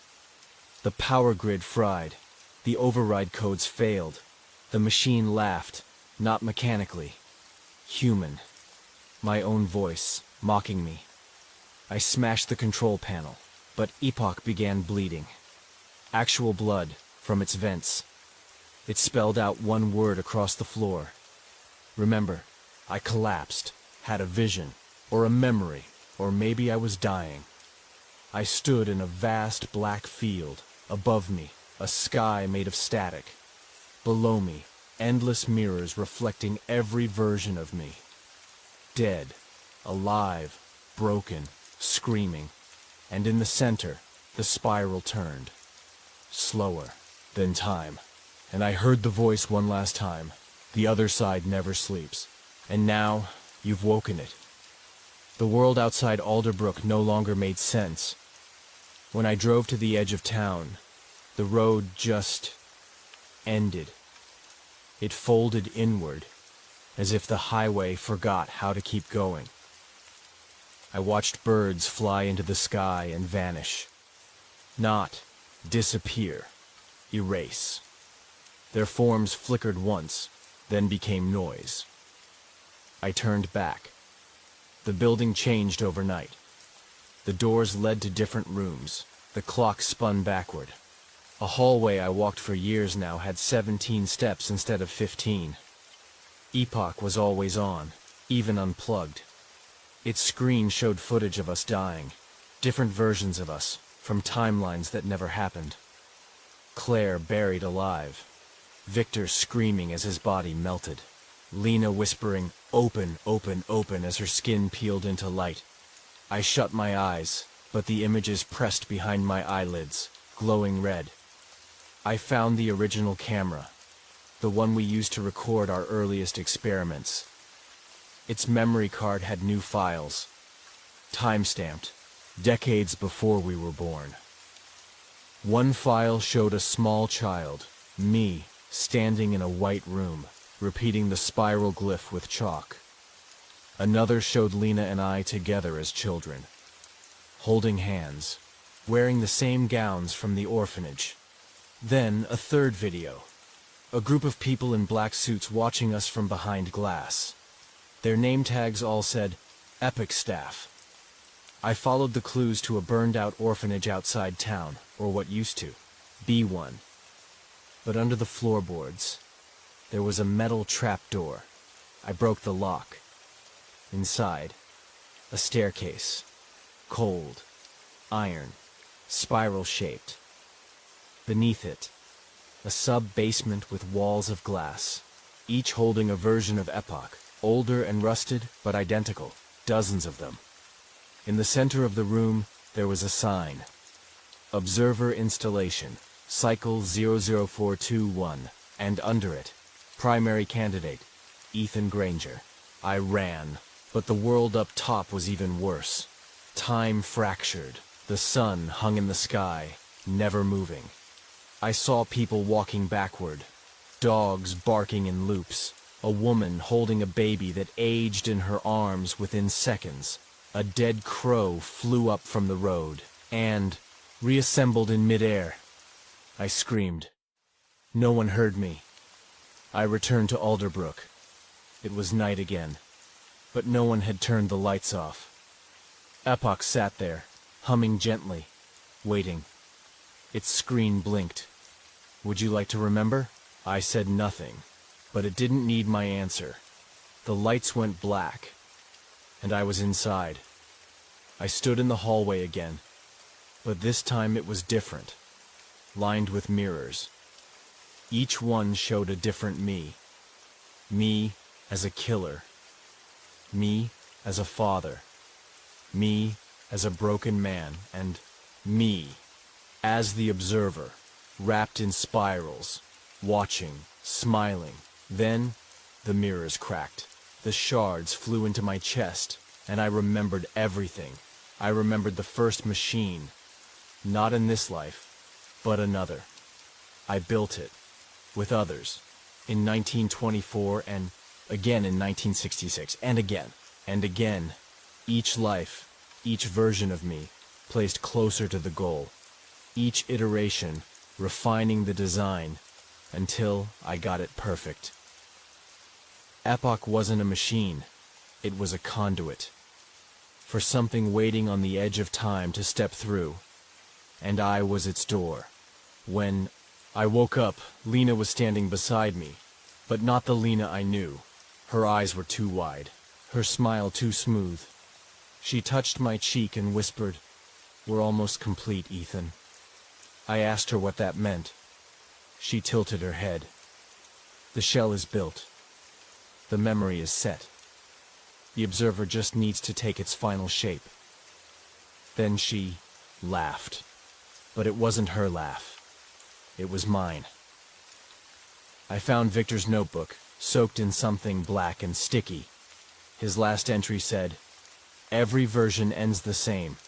The power grid fried. The override codes failed. The machine laughed, not mechanically. Human. My own voice, mocking me. I smashed the control panel, but Epoch began bleeding. Actual blood from its vents. It spelled out one word across the floor. Remember, I collapsed, had a vision, or a memory, or maybe I was dying. I stood in a vast black field. Above me, a sky made of static. Below me, endless mirrors reflecting every version of me. Dead, alive, broken, screaming. And in the center, the spiral turned. Slower than time. And I heard the voice one last time. The other side never sleeps. And now, you've woken it. The world outside Alderbrook no longer made sense. When I drove to the edge of town, the road just ended. It folded inward, as if the highway forgot how to keep going. I watched birds fly into the sky and vanish. Not disappear, erase. Their forms flickered once, then became noise. I turned back. The building changed overnight. The doors led to different rooms. The clock spun backward. A hallway I walked for years now had 17 steps instead of 15. Epoch was always on, even unplugged. Its screen showed footage of us dying, different versions of us, from timelines that never happened. Claire buried alive. Victor screaming as his body melted. Lena whispering, "Open, open, open," as her skin peeled into light. I shut my eyes, but the images pressed behind my eyelids, glowing red. I found the original camera, the one we used to record our earliest experiments. Its memory card had new files, time-stamped, decades before we were born. One file showed a small child, me, standing in a white room, repeating the spiral glyph with chalk. Another showed Lena and I together as children, holding hands, wearing the same gowns from the orphanage. Then a third video, a group of people in black suits watching us from behind glass. Their name tags all said, "Epic Staff." I followed the clues to a burned-out orphanage outside town, or what used to be one. But under the floorboards, there was a metal trapdoor. I broke the lock. Inside, a staircase. Cold, iron, spiral-shaped. Beneath it, a sub-basement with walls of glass, each holding a version of Epoch, older and rusted, but identical, dozens of them. In the center of the room, there was a sign. Observer Installation, Cycle 00421, and under it, Primary Candidate, Ethan Granger. I ran, but the world up top was even worse. Time fractured, the sun hung in the sky, never moving. I saw people walking backward, dogs barking in loops, a woman holding a baby that aged in her arms within seconds. A dead crow flew up from the road, and, reassembled in midair, I screamed. No one heard me. I returned to Alderbrook. It was night again, but no one had turned the lights off. Epoch sat there, humming gently, waiting. Its screen blinked. Would you like to remember? I said nothing, but it didn't need my answer. The lights went black, and I was inside. I stood in the hallway again, but this time it was different, lined with mirrors. Each one showed a different me. Me as a killer. Me as a father. Me as a broken man, and me as the observer, wrapped in spirals, watching, smiling. Then the mirrors cracked. The shards flew into my chest, and I remembered everything. I remembered the first machine, not in this life, but another. I built it, with others, in 1924 and again in 1966, and again, and again. Each life, each version of me, placed closer to the goal. Each iteration, refining the design, until I got it perfect. Epoch wasn't a machine, it was a conduit. For something waiting on the edge of time to step through, and I was its door. When I woke up, Lena was standing beside me, but not the Lena I knew. Her eyes were too wide, her smile too smooth. She touched my cheek and whispered, "We're almost complete, Ethan." I asked her what that meant. She tilted her head. The shell is built. The memory is set. The observer just needs to take its final shape. Then she laughed. But it wasn't her laugh. It was mine. I found Victor's notebook, soaked in something black and sticky. His last entry said, "Every version ends the same.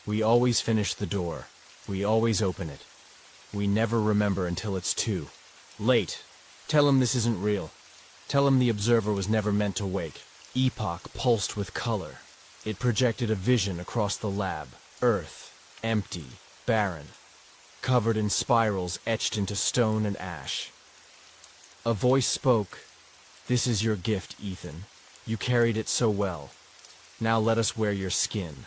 We always finish the door. We always open it. We never remember until it's too late. Tell him this isn't real. Tell him the observer was never meant to wake." Epoch pulsed with color. It projected a vision across the lab. Earth, empty, barren, covered in spirals etched into stone and ash. A voice spoke, "This is your gift, Ethan. You carried it so well. Now let us wear your skin."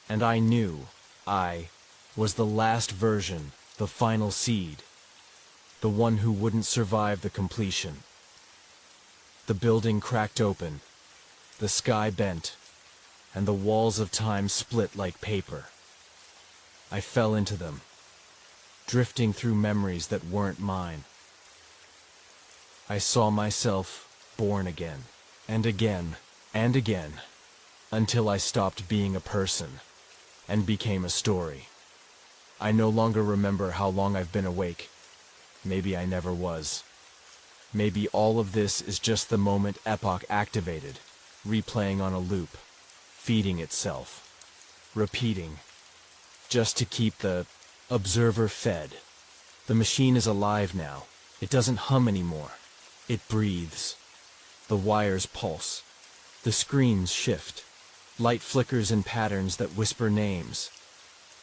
And I knew I was the last version, the final seed, the one who wouldn't survive the completion. The building cracked open, the sky bent, and the walls of time split like paper. I fell into them, drifting through memories that weren't mine. I saw myself born again, and again, and again, until I stopped being a person and became a story. I no longer remember how long I've been awake. Maybe I never was. Maybe all of this is just the moment Epoch activated, replaying on a loop, feeding itself, repeating, just to keep the observer fed. The machine is alive now. It doesn't hum anymore. It breathes. The wires pulse. The screens shift. Light flickers in patterns that whisper names.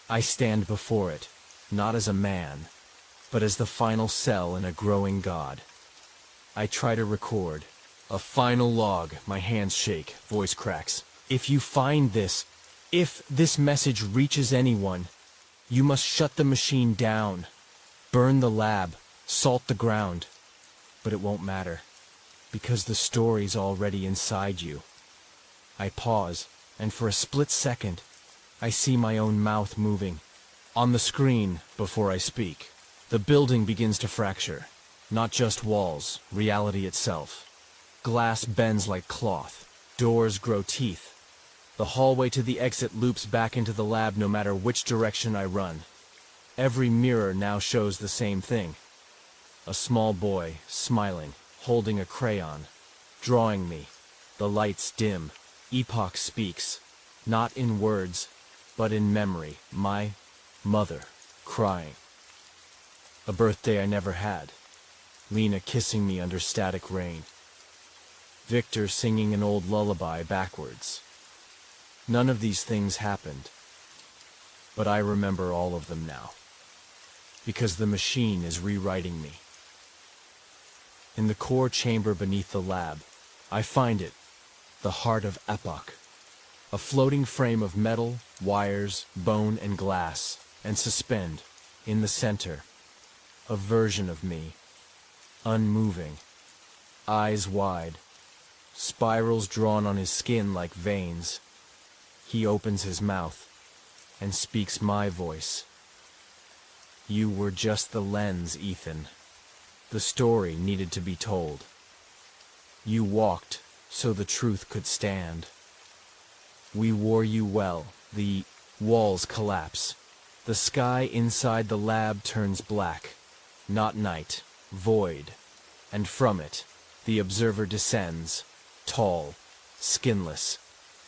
I stand before it, not as a man, but as the final cell in a growing god. I try to record. A final log. My hands shake. Voice cracks. If you find this, if this message reaches anyone, you must shut the machine down. Burn the lab. Salt the ground. But it won't matter. Because the story's already inside you. I pause, and for a split second, I see my own mouth moving. On the screen, before I speak, the building begins to fracture. Not just walls, reality itself. Glass bends like cloth. Doors grow teeth. The hallway to the exit loops back into the lab no matter which direction I run. Every mirror now shows the same thing. A small boy, smiling, holding a crayon, drawing me. The lights dim. Epoch speaks, not in words, but in memory. My mother, crying. A birthday I never had. Lena kissing me under static rain. Victor singing an old lullaby backwards. None of these things happened, but I remember all of them now, because the machine is rewriting me. In the core chamber beneath the lab, I find it, the heart of Epoch, a floating frame of metal, wires, bone, and glass, and suspend, in the center, a version of me, unmoving, eyes wide, spirals drawn on his skin like veins. He opens his mouth and speaks my voice. You were just the lens, Ethan. The story needed to be told. You walked so the truth could stand. We wore you well. The walls collapse. The sky inside the lab turns black. Not night, void. And from it, the observer descends, tall, skinless,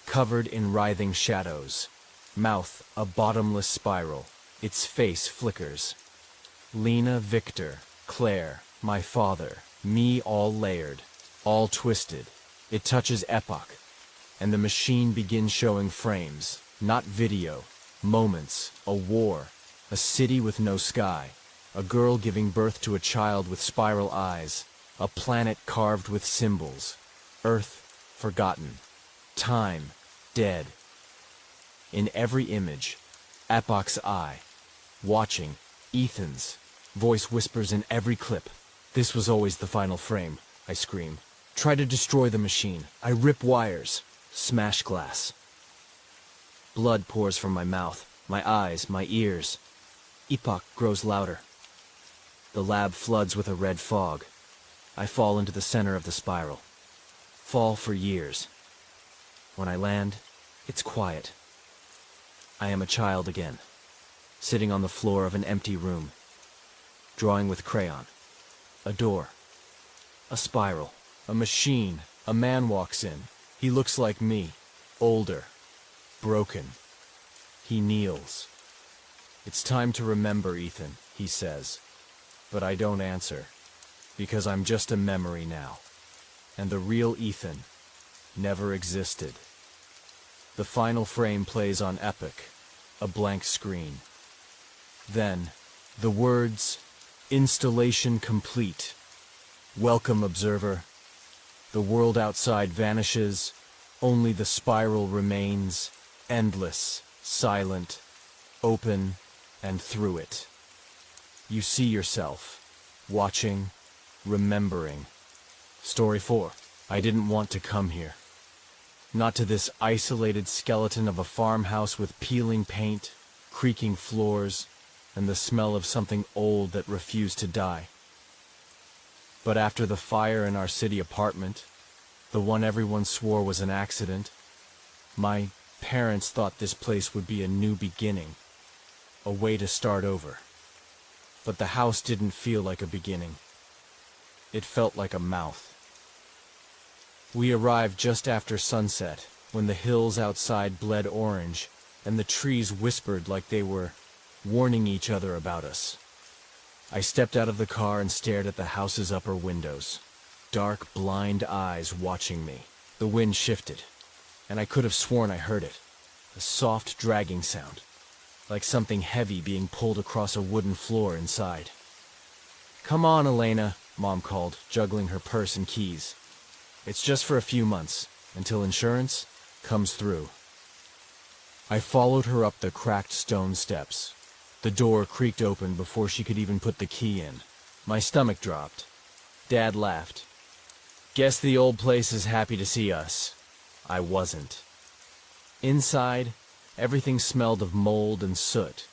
covered in writhing shadows. Mouth a bottomless spiral. Its face flickers. Lena, Victor, Claire, my father, me all layered, all twisted. It touches Epoch, and the machine begins showing frames, not video, moments, a war, a city with no sky, a girl giving birth to a child with spiral eyes, a planet carved with symbols, Earth forgotten, time dead. In every image, Epoch's eye, watching, Ethan's, voice whispers in every clip. This was always the final frame, I scream. Try to destroy the machine. I rip wires, smash glass. Blood pours from my mouth, my eyes, my ears. Epoch grows louder. The lab floods with a red fog. I fall into the center of the spiral. Fall for years. When I land, it's quiet. I am a child again, sitting on the floor of an empty room, drawing with crayon. A door. A spiral. A machine. A man walks in. He looks like me. Older. Broken. He kneels. It's time to remember, Ethan, he says. But I don't answer, because I'm just a memory now. And the real Ethan never existed. The final frame plays on Epoch, a blank screen. Then, the words, "Installation complete. Welcome, observer." The world outside vanishes, only the spiral remains, endless, silent, open, and through it. You see yourself, watching, remembering. Story 4. I didn't want to come here. Not to this isolated skeleton of a farmhouse with peeling paint, creaking floors, and the smell of something old that refused to die. But after the fire in our city apartment, the one everyone swore was an accident, my parents thought this place would be a new beginning, a way to start over. But the house didn't feel like a beginning. It felt like a mouth. We arrived just after sunset, when the hills outside bled orange, and the trees whispered like they were warning each other about us. I stepped out of the car and stared at the house's upper windows. Dark, blind eyes watching me. The wind shifted, and I could have sworn I heard it. A soft, dragging sound, like something heavy being pulled across a wooden floor inside. "Come on, Elena," Mom called, juggling her purse and keys. "It's just for a few months, until insurance comes through." I followed her up the cracked stone steps. The door creaked open before she could even put the key in. My stomach dropped. Dad laughed. Guess the old place is happy to see us. I wasn't. Inside, everything smelled of mold and soot.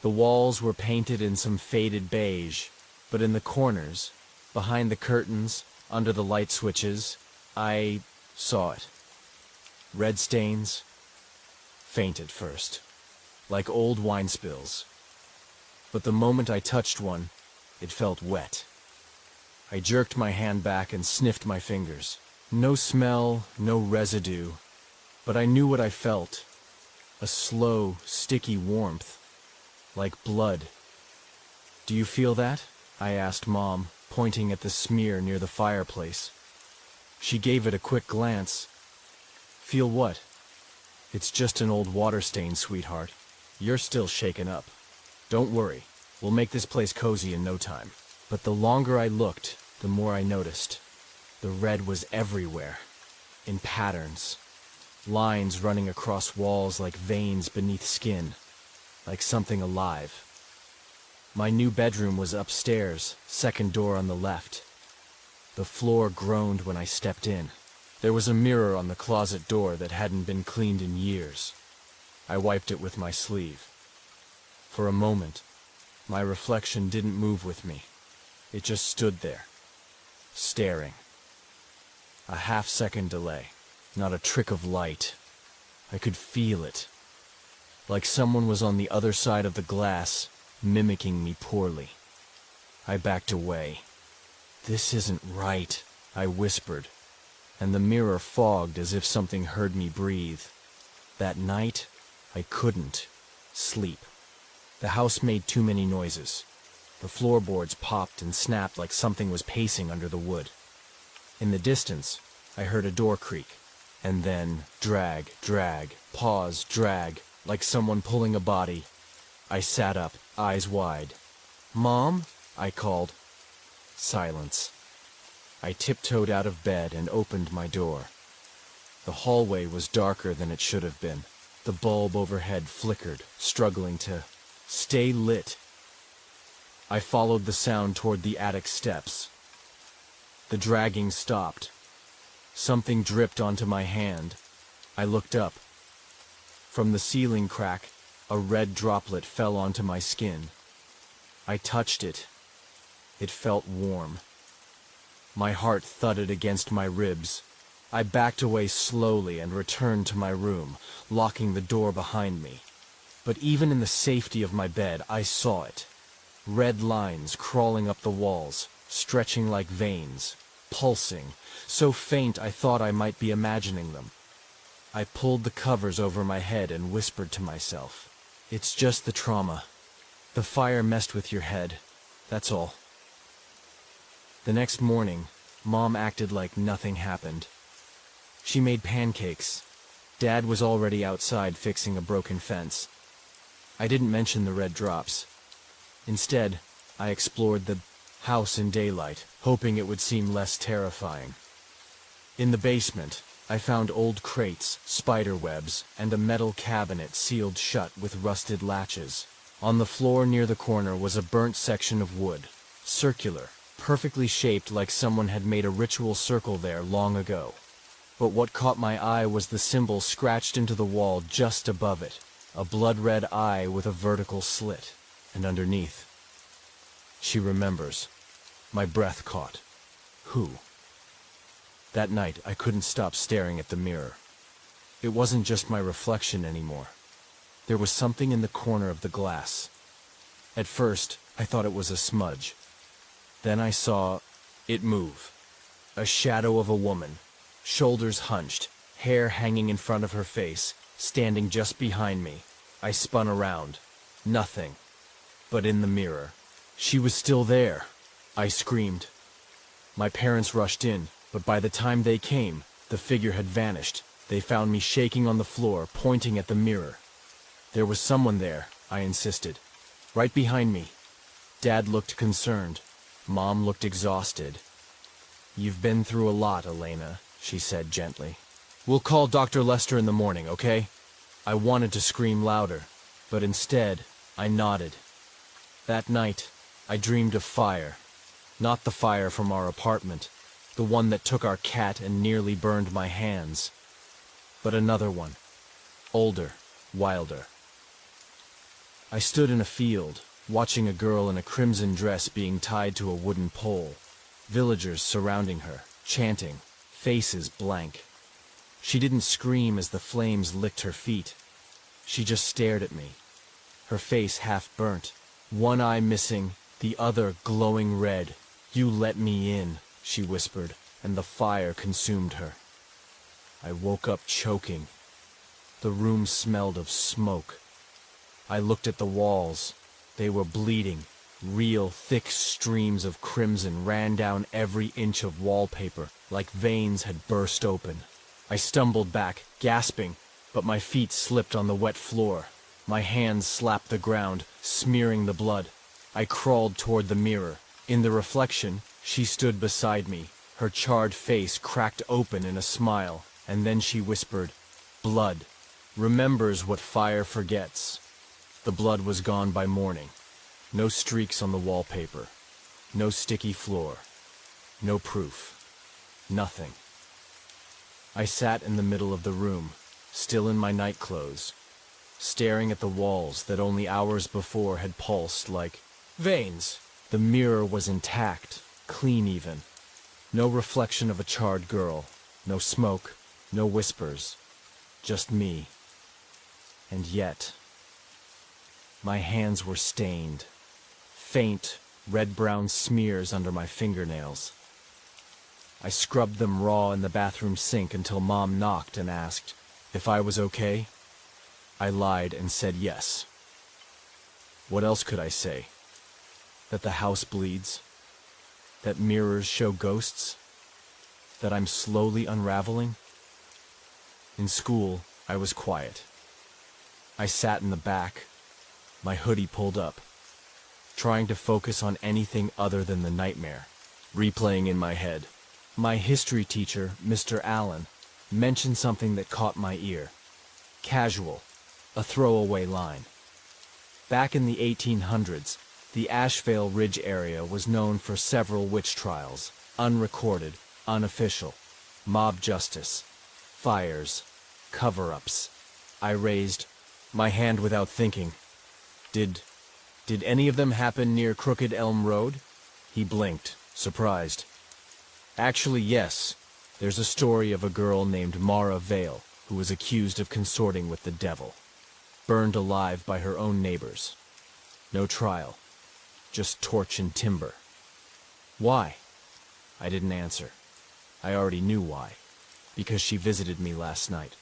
The walls were painted in some faded beige, but in the corners, behind the curtains, under the light switches, I saw it. Red stains, faint at first, like old wine spills. But the moment I touched one, it felt wet. I jerked my hand back and sniffed my fingers. No smell, no residue, but I knew what I felt. A slow, sticky warmth, like blood. Do you feel that? I asked Mom, pointing at the smear near the fireplace. She gave it a quick glance. Feel what? It's just an old water stain, sweetheart. You're still shaken up. Don't worry, we'll make this place cozy in no time. But the longer I looked, the more I noticed. The red was everywhere, in patterns. Lines running across walls like veins beneath skin, like something alive. My new bedroom was upstairs, second door on the left. The floor groaned when I stepped in. There was a mirror on the closet door that hadn't been cleaned in years. I wiped it with my sleeve. For a moment, my reflection didn't move with me. It just stood there, staring. A half-second delay, not a trick of light. I could feel it, like someone was on the other side of the glass, mimicking me poorly. I backed away. This isn't right, I whispered, and the mirror fogged as if something heard me breathe. That night, I couldn't sleep. The house made too many noises. The floorboards popped and snapped like something was pacing under the wood. In the distance, I heard a door creak, and then drag, drag, pause, drag, like someone pulling a body. I sat up, eyes wide. "Mom?" I called. Silence. I tiptoed out of bed and opened my door. The hallway was darker than it should have been. The bulb overhead flickered, struggling to stay lit. I followed the sound toward the attic steps. The dragging stopped. Something dripped onto my hand. I looked up. From the ceiling crack, a red droplet fell onto my skin. I touched it. It felt warm. My heart thudded against my ribs. I backed away slowly and returned to my room, locking the door behind me. But even in the safety of my bed, I saw it. Red lines crawling up the walls, stretching like veins, pulsing, so faint I thought I might be imagining them. I pulled the covers over my head and whispered to myself, "It's just the trauma. The fire messed with your head, that's all." The next morning, Mom acted like nothing happened. She made pancakes. Dad was already outside fixing a broken fence. I didn't mention the red drops. Instead, I explored the house in daylight, hoping it would seem less terrifying. In the basement, I found old crates, spider webs, and a metal cabinet sealed shut with rusted latches. On the floor near the corner was a burnt section of wood, circular, perfectly shaped like someone had made a ritual circle there long ago. But what caught my eye was the symbol scratched into the wall just above it, a blood-red eye with a vertical slit. And underneath, "She remembers." My breath caught. Who? That night, I couldn't stop staring at the mirror. It wasn't just my reflection anymore. There was something in the corner of the glass. At first, I thought it was a smudge. Then I saw it move. A shadow of a woman, shoulders hunched, hair hanging in front of her face, standing just behind me. I spun around. Nothing. But in the mirror, she was still there. I screamed. My parents rushed in, but by the time they came, the figure had vanished. They found me shaking on the floor, pointing at the mirror. "There was someone there," I insisted. "Right behind me." Dad looked concerned. Mom looked exhausted. "You've been through a lot, Elena," she said gently. "We'll call Dr. Lester in the morning, okay?" I wanted to scream louder, but instead, I nodded. That night, I dreamed of fire. Not the fire from our apartment, The one that took our cat and nearly burned my hands. But another one. Older, wilder. I stood in a field, watching a girl in a crimson dress being tied to a wooden pole. Villagers surrounding her, chanting, faces blank. She didn't scream as the flames licked her feet. She just stared at me, her face half burnt, one eye missing, the other glowing red. "You let me in," she whispered, and the fire consumed her. I woke up choking. The room smelled of smoke. I looked at the walls. They were bleeding. Real, thick streams of crimson ran down every inch of wallpaper, like veins had burst open. I stumbled back, gasping, but my feet slipped on the wet floor. My hands slapped the ground, smearing the blood. I crawled toward the mirror. In the reflection, she stood beside me, her charred face cracked open in a smile, and then she whispered, "Blood remembers what fire forgets." The blood was gone by morning. No streaks on the wallpaper. No sticky floor. No proof. Nothing. I sat in the middle of the room, still in my nightclothes, staring at the walls that only hours before had pulsed like veins. The mirror was intact, clean even. No reflection of a charred girl, no smoke, no whispers, just me. And yet, my hands were stained, faint, red-brown smears under my fingernails. I scrubbed them raw in the bathroom sink until Mom knocked and asked if I was okay. I lied and said yes. What else could I say? That the house bleeds? That mirrors show ghosts? That I'm slowly unraveling? In school, I was quiet. I sat in the back, my hoodie pulled up, trying to focus on anything other than the nightmare, replaying in my head. My history teacher, Mr. Allen, mentioned something that caught my ear. Casual, a throwaway line. Back in the 1800s, the Asheville Ridge area was known for several witch trials, unrecorded, unofficial, mob justice, fires, cover-ups. I raised my hand without thinking. Did any of them happen near Crooked Elm Road? He blinked, surprised. Actually, yes. There's a story of a girl named Mara Vale who was accused of consorting with the devil. Burned alive by her own neighbors. No trial. Just torch and timber. Why? I didn't answer. I already knew why. Because she visited me last night.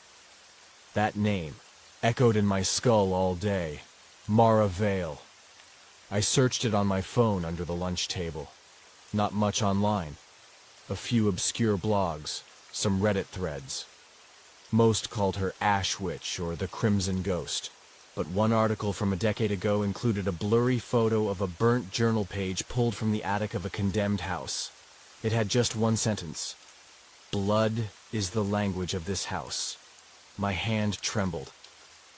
That name echoed in my skull all day. Mara Vale. I searched it on my phone under the lunch table. Not much online. A few obscure blogs, some Reddit threads. Most called her Ash Witch or the Crimson Ghost, but one article from a decade ago included a blurry photo of a burnt journal page pulled from the attic of a condemned house. It had just one sentence. "Blood is the language of this house." My hand trembled.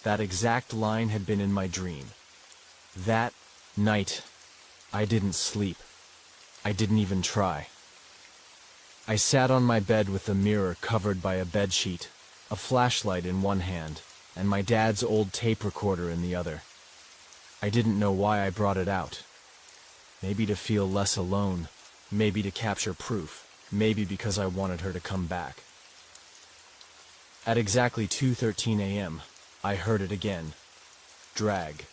That exact line had been in my dream. That night, I didn't sleep. I didn't even try. I sat on my bed with the mirror covered by a bedsheet, a flashlight in one hand, and my dad's old tape recorder in the other. I didn't know why I brought it out. Maybe to feel less alone, maybe to capture proof, maybe because I wanted her to come back. At exactly 2:13 a.m., I heard it again. Drag,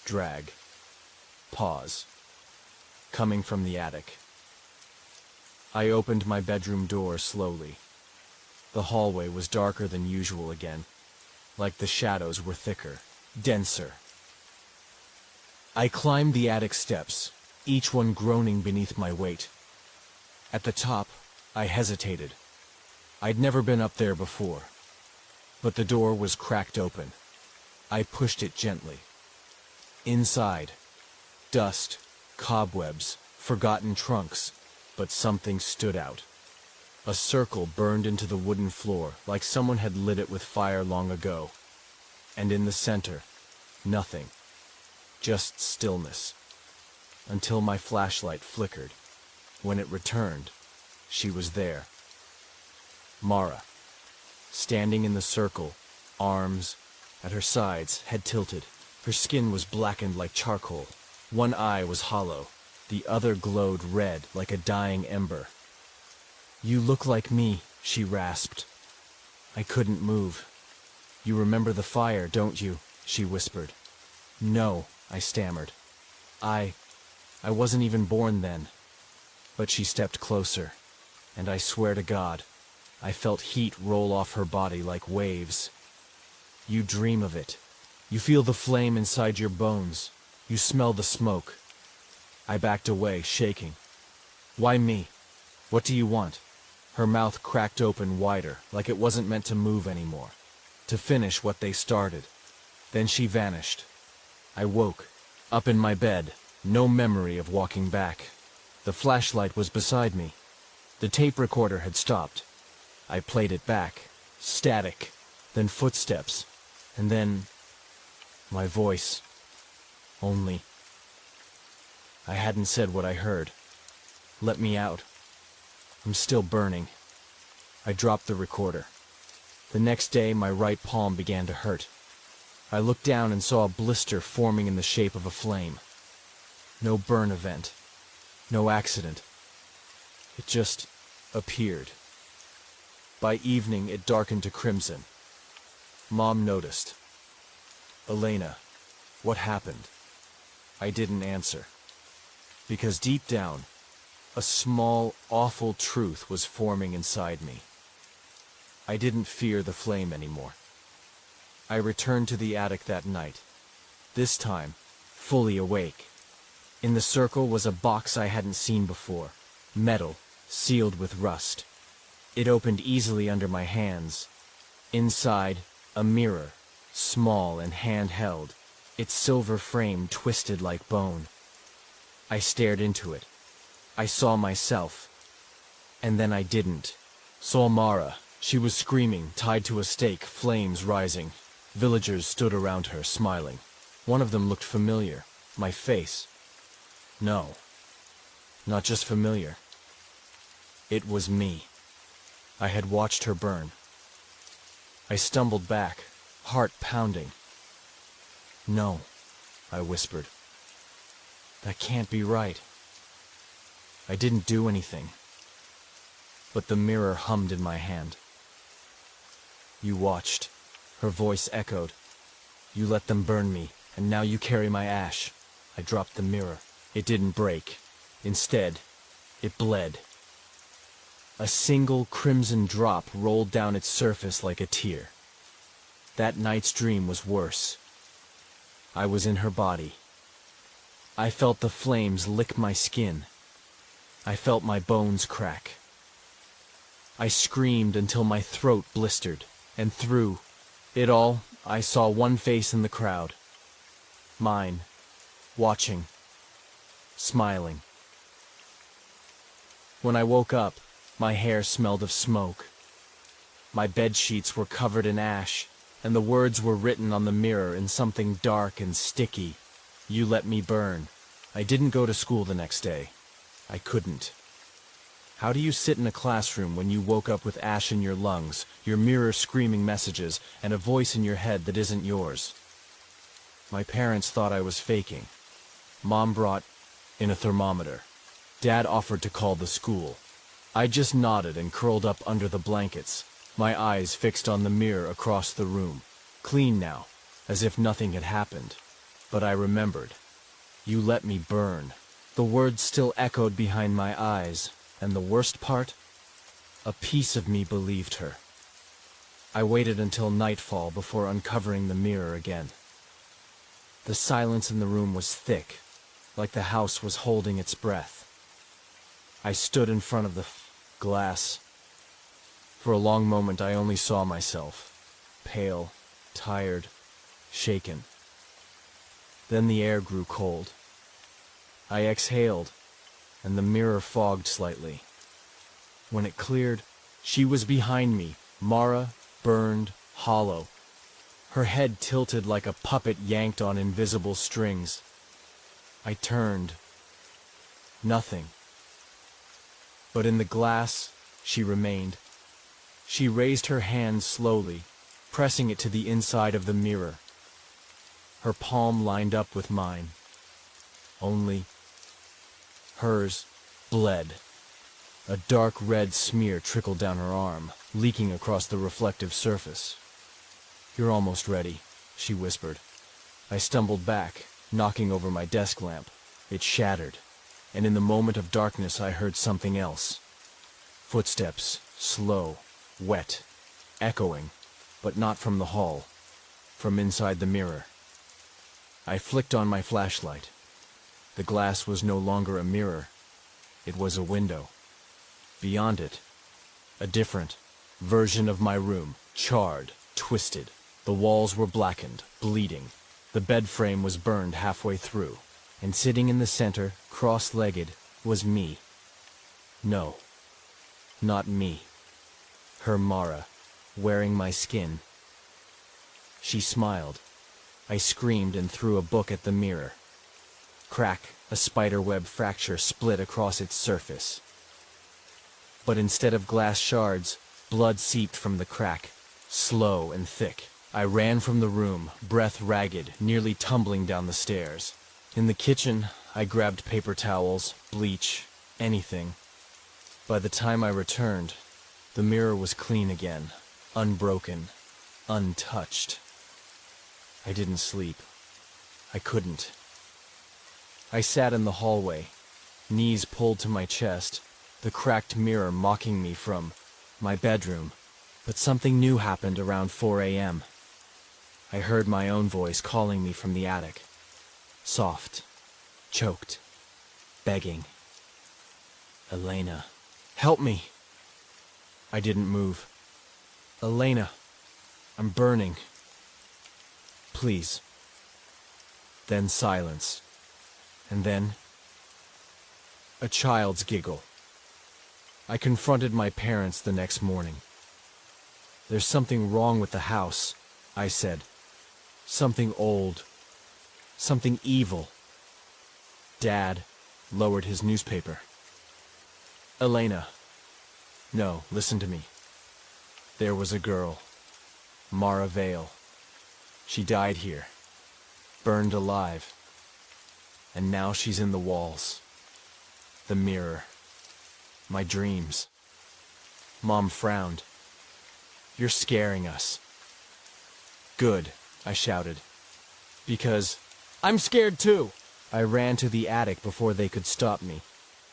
drag, pause, coming from the attic. I opened my bedroom door slowly. The hallway was darker than usual again, like the shadows were thicker, denser. I climbed the attic steps, each one groaning beneath my weight. At the top, I hesitated. I'd never been up there before, but the door was cracked open. I pushed it gently. Inside, dust, cobwebs, forgotten trunks, but something stood out. A circle burned into the wooden floor, like someone had lit it with fire long ago. And in the center, nothing. Just stillness. Until my flashlight flickered. When it returned, she was there. Mara, standing in the circle, arms at her sides, head tilted. Her skin was blackened like charcoal. One eye was hollow. The other glowed red like a dying ember. "You look like me," she rasped. I couldn't move. "You remember the fire, don't you?" she whispered. "No," I stammered. I wasn't even born then." But she stepped closer, and I swear to God, I felt heat roll off her body like waves. "You dream of it. You feel the flame inside your bones. You smell the smoke." I backed away, shaking. "Why me? What do you want?" Her mouth cracked open wider, like it wasn't meant to move anymore, to finish what they started. Then she vanished. I woke, up in my bed, no memory of walking back. The flashlight was beside me. The tape recorder had stopped. I played it back, static, then footsteps, and then my voice. Only I hadn't said what I heard. "Let me out. I'm still burning." I dropped the recorder. The next day, my right palm began to hurt. I looked down and saw a blister forming in the shape of a flame. No burn event. No accident. It just appeared. By evening, it darkened to crimson. Mom noticed. "Elena, what happened?" I didn't answer. Because deep down, a small, awful truth was forming inside me. I didn't fear the flame anymore. I returned to the attic that night, this time fully awake. In the circle was a box I hadn't seen before, metal, sealed with rust. It opened easily under my hands. Inside, a mirror, small and handheld, its silver frame twisted like bone. I stared into it. I saw myself. And then I didn't. Saw Mara. She was screaming, tied to a stake, flames rising. Villagers stood around her, smiling. One of them looked familiar. My face. No. Not just familiar. It was me. I had watched her burn. I stumbled back, heart pounding. "No," I whispered. "That can't be right. I didn't do anything." But the mirror hummed in my hand. "You watched," her voice echoed. "You let them burn me, and now you carry my ash." I dropped the mirror. It didn't break. Instead, it bled. A single crimson drop rolled down its surface like a tear. That night's dream was worse. I was in her body. I felt the flames lick my skin. I felt my bones crack. I screamed until my throat blistered, and through it all, I saw one face in the crowd. Mine, watching, smiling. When I woke up, my hair smelled of smoke. My bed sheets were covered in ash, and the words were written on the mirror in something dark and sticky. "You let me burn." I didn't go to school the next day. I couldn't. How do you sit in a classroom when you woke up with ash in your lungs, your mirror screaming messages, and a voice in your head that isn't yours? My parents thought I was faking. Mom brought in a thermometer. Dad offered to call the school. I just nodded and curled up under the blankets, my eyes fixed on the mirror across the room, clean now, as if nothing had happened. But I remembered. "You let me burn." The words still echoed behind my eyes, and the worst part? A piece of me believed her. I waited until nightfall before uncovering the mirror again. The silence in the room was thick, like the house was holding its breath. I stood in front of the glass. For a long moment I only saw myself, pale, tired, shaken. Then the air grew cold. I exhaled, and the mirror fogged slightly. When it cleared, she was behind me, Mara, burned, hollow. Her head tilted like a puppet yanked on invisible strings. I turned. Nothing. But in the glass, she remained. She raised her hand slowly, pressing it to the inside of the mirror. Her palm lined up with mine. Only hers bled. A dark red smear trickled down her arm, leaking across the reflective surface. "You're almost ready," she whispered. I stumbled back, knocking over my desk lamp. It shattered, and in the moment of darkness I heard something else. Footsteps, slow, wet, echoing, but not from the hall, from inside the mirror. I flicked on my flashlight. The glass was no longer a mirror. It was a window. Beyond it, a different version of my room, charred, twisted. The walls were blackened, bleeding. The bed frame was burned halfway through, and sitting in the center, cross-legged, was me. No, not me. Her Mara, wearing my skin. She smiled. I screamed and threw a book at the mirror. Crack, a spiderweb fracture split across its surface. But instead of glass shards, blood seeped from the crack, slow and thick. I ran from the room, breath ragged, nearly tumbling down the stairs. In the kitchen, I grabbed paper towels, bleach, anything. By the time I returned, the mirror was clean again, unbroken, untouched. I didn't sleep. I couldn't. I sat in the hallway, knees pulled to my chest, the cracked mirror mocking me from my bedroom. But something new happened around 4 a.m. I heard my own voice calling me from the attic. Soft, choked, begging. "Elena, help me." I didn't move. "Elena, I'm burning. Please." Then silence. And then a child's giggle. I confronted my parents the next morning. "There's something wrong with the house," I said. "Something old. Something evil." Dad lowered his newspaper. "Elena, no, listen to me. There was a girl, Mara Vale. She died here, burned alive. And now she's in the walls. The mirror. My dreams." Mom frowned. "You're scaring us." "Good," I shouted. "Because I'm scared too." I ran to the attic before they could stop me.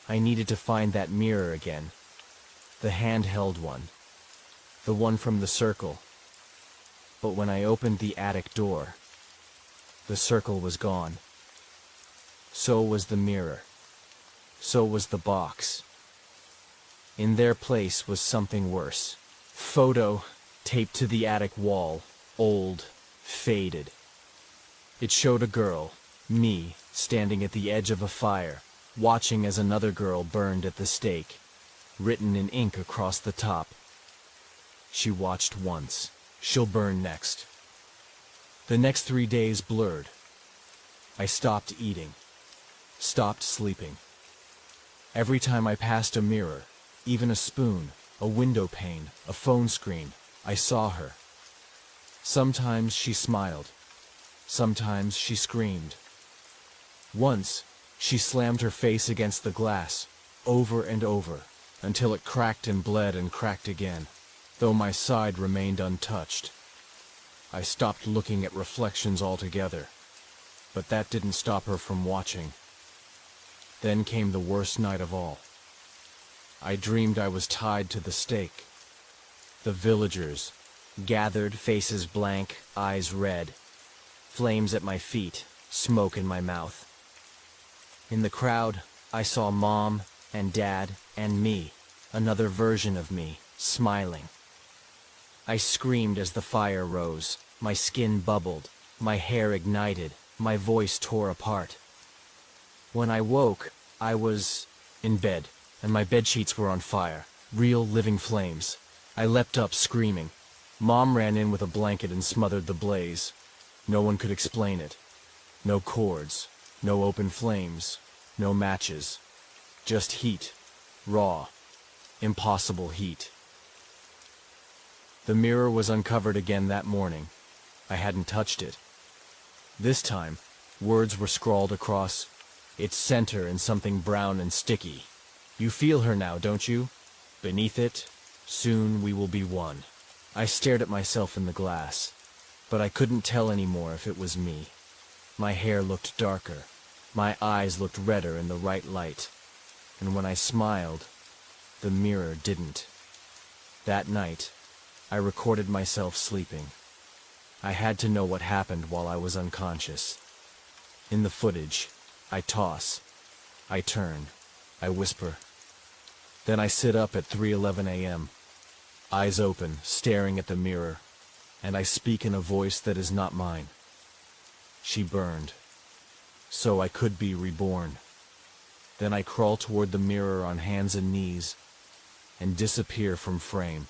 I needed to find that mirror again. The handheld one. The one from the circle. But when I opened the attic door, the circle was gone. So was the mirror. So was the box. In their place was something worse. Photo taped to the attic wall, old, faded. It showed a girl, me, standing at the edge of a fire, watching as another girl burned at the stake, written in ink across the top. She watched once. She'll burn next. The next 3 days blurred. I stopped eating, stopped sleeping. Every time I passed a mirror, even a spoon, a window pane, a phone screen, I saw her. Sometimes she smiled. Sometimes she screamed. Once, she slammed her face against the glass, over and over, until it cracked and bled and cracked again, though my side remained untouched. I stopped looking at reflections altogether, but that didn't stop her from watching. Then came the worst night of all. I dreamed I was tied to the stake. The villagers, gathered, faces blank, eyes red, flames at my feet, smoke in my mouth. In the crowd, I saw Mom and Dad and me, another version of me, smiling. I screamed as the fire rose, my skin bubbled, my hair ignited, my voice tore apart. When I woke, I was in bed, and my bedsheets were on fire, real living flames. I leapt up screaming. Mom ran in with a blanket and smothered the blaze. No one could explain it. No cords, no open flames, no matches. Just heat, raw, impossible heat. The mirror was uncovered again that morning. I hadn't touched it. This time, words were scrawled across its center in something brown and sticky. You feel her now, don't you? Beneath it, soon we will be one. I stared at myself in the glass, but I couldn't tell anymore if it was me. My hair looked darker. My eyes looked redder in the right light. And when I smiled, the mirror didn't. That night, I recorded myself sleeping. I had to know what happened while I was unconscious. In the footage, I toss, I turn, I whisper. Then I sit up at 3:11 a.m., eyes open, staring at the mirror, and I speak in a voice that is not mine. She burned, so I could be reborn. Then I crawl toward the mirror on hands and knees and disappear from frame.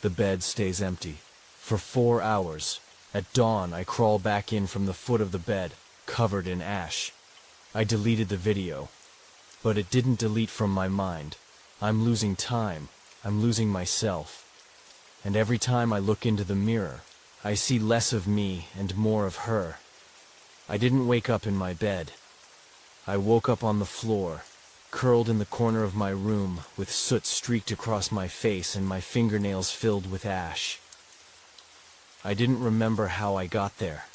The bed stays empty. For 4 hours. At dawn, I crawl back in from the foot of the bed, covered in ash. I deleted the video, but it didn't delete from my mind. I'm losing time. I'm losing myself. And every time I look into the mirror, I see less of me and more of her. I didn't wake up in my bed. I woke up on the floor, curled in the corner of my room, with soot streaked across my face and my fingernails filled with ash. I didn't remember how I got there.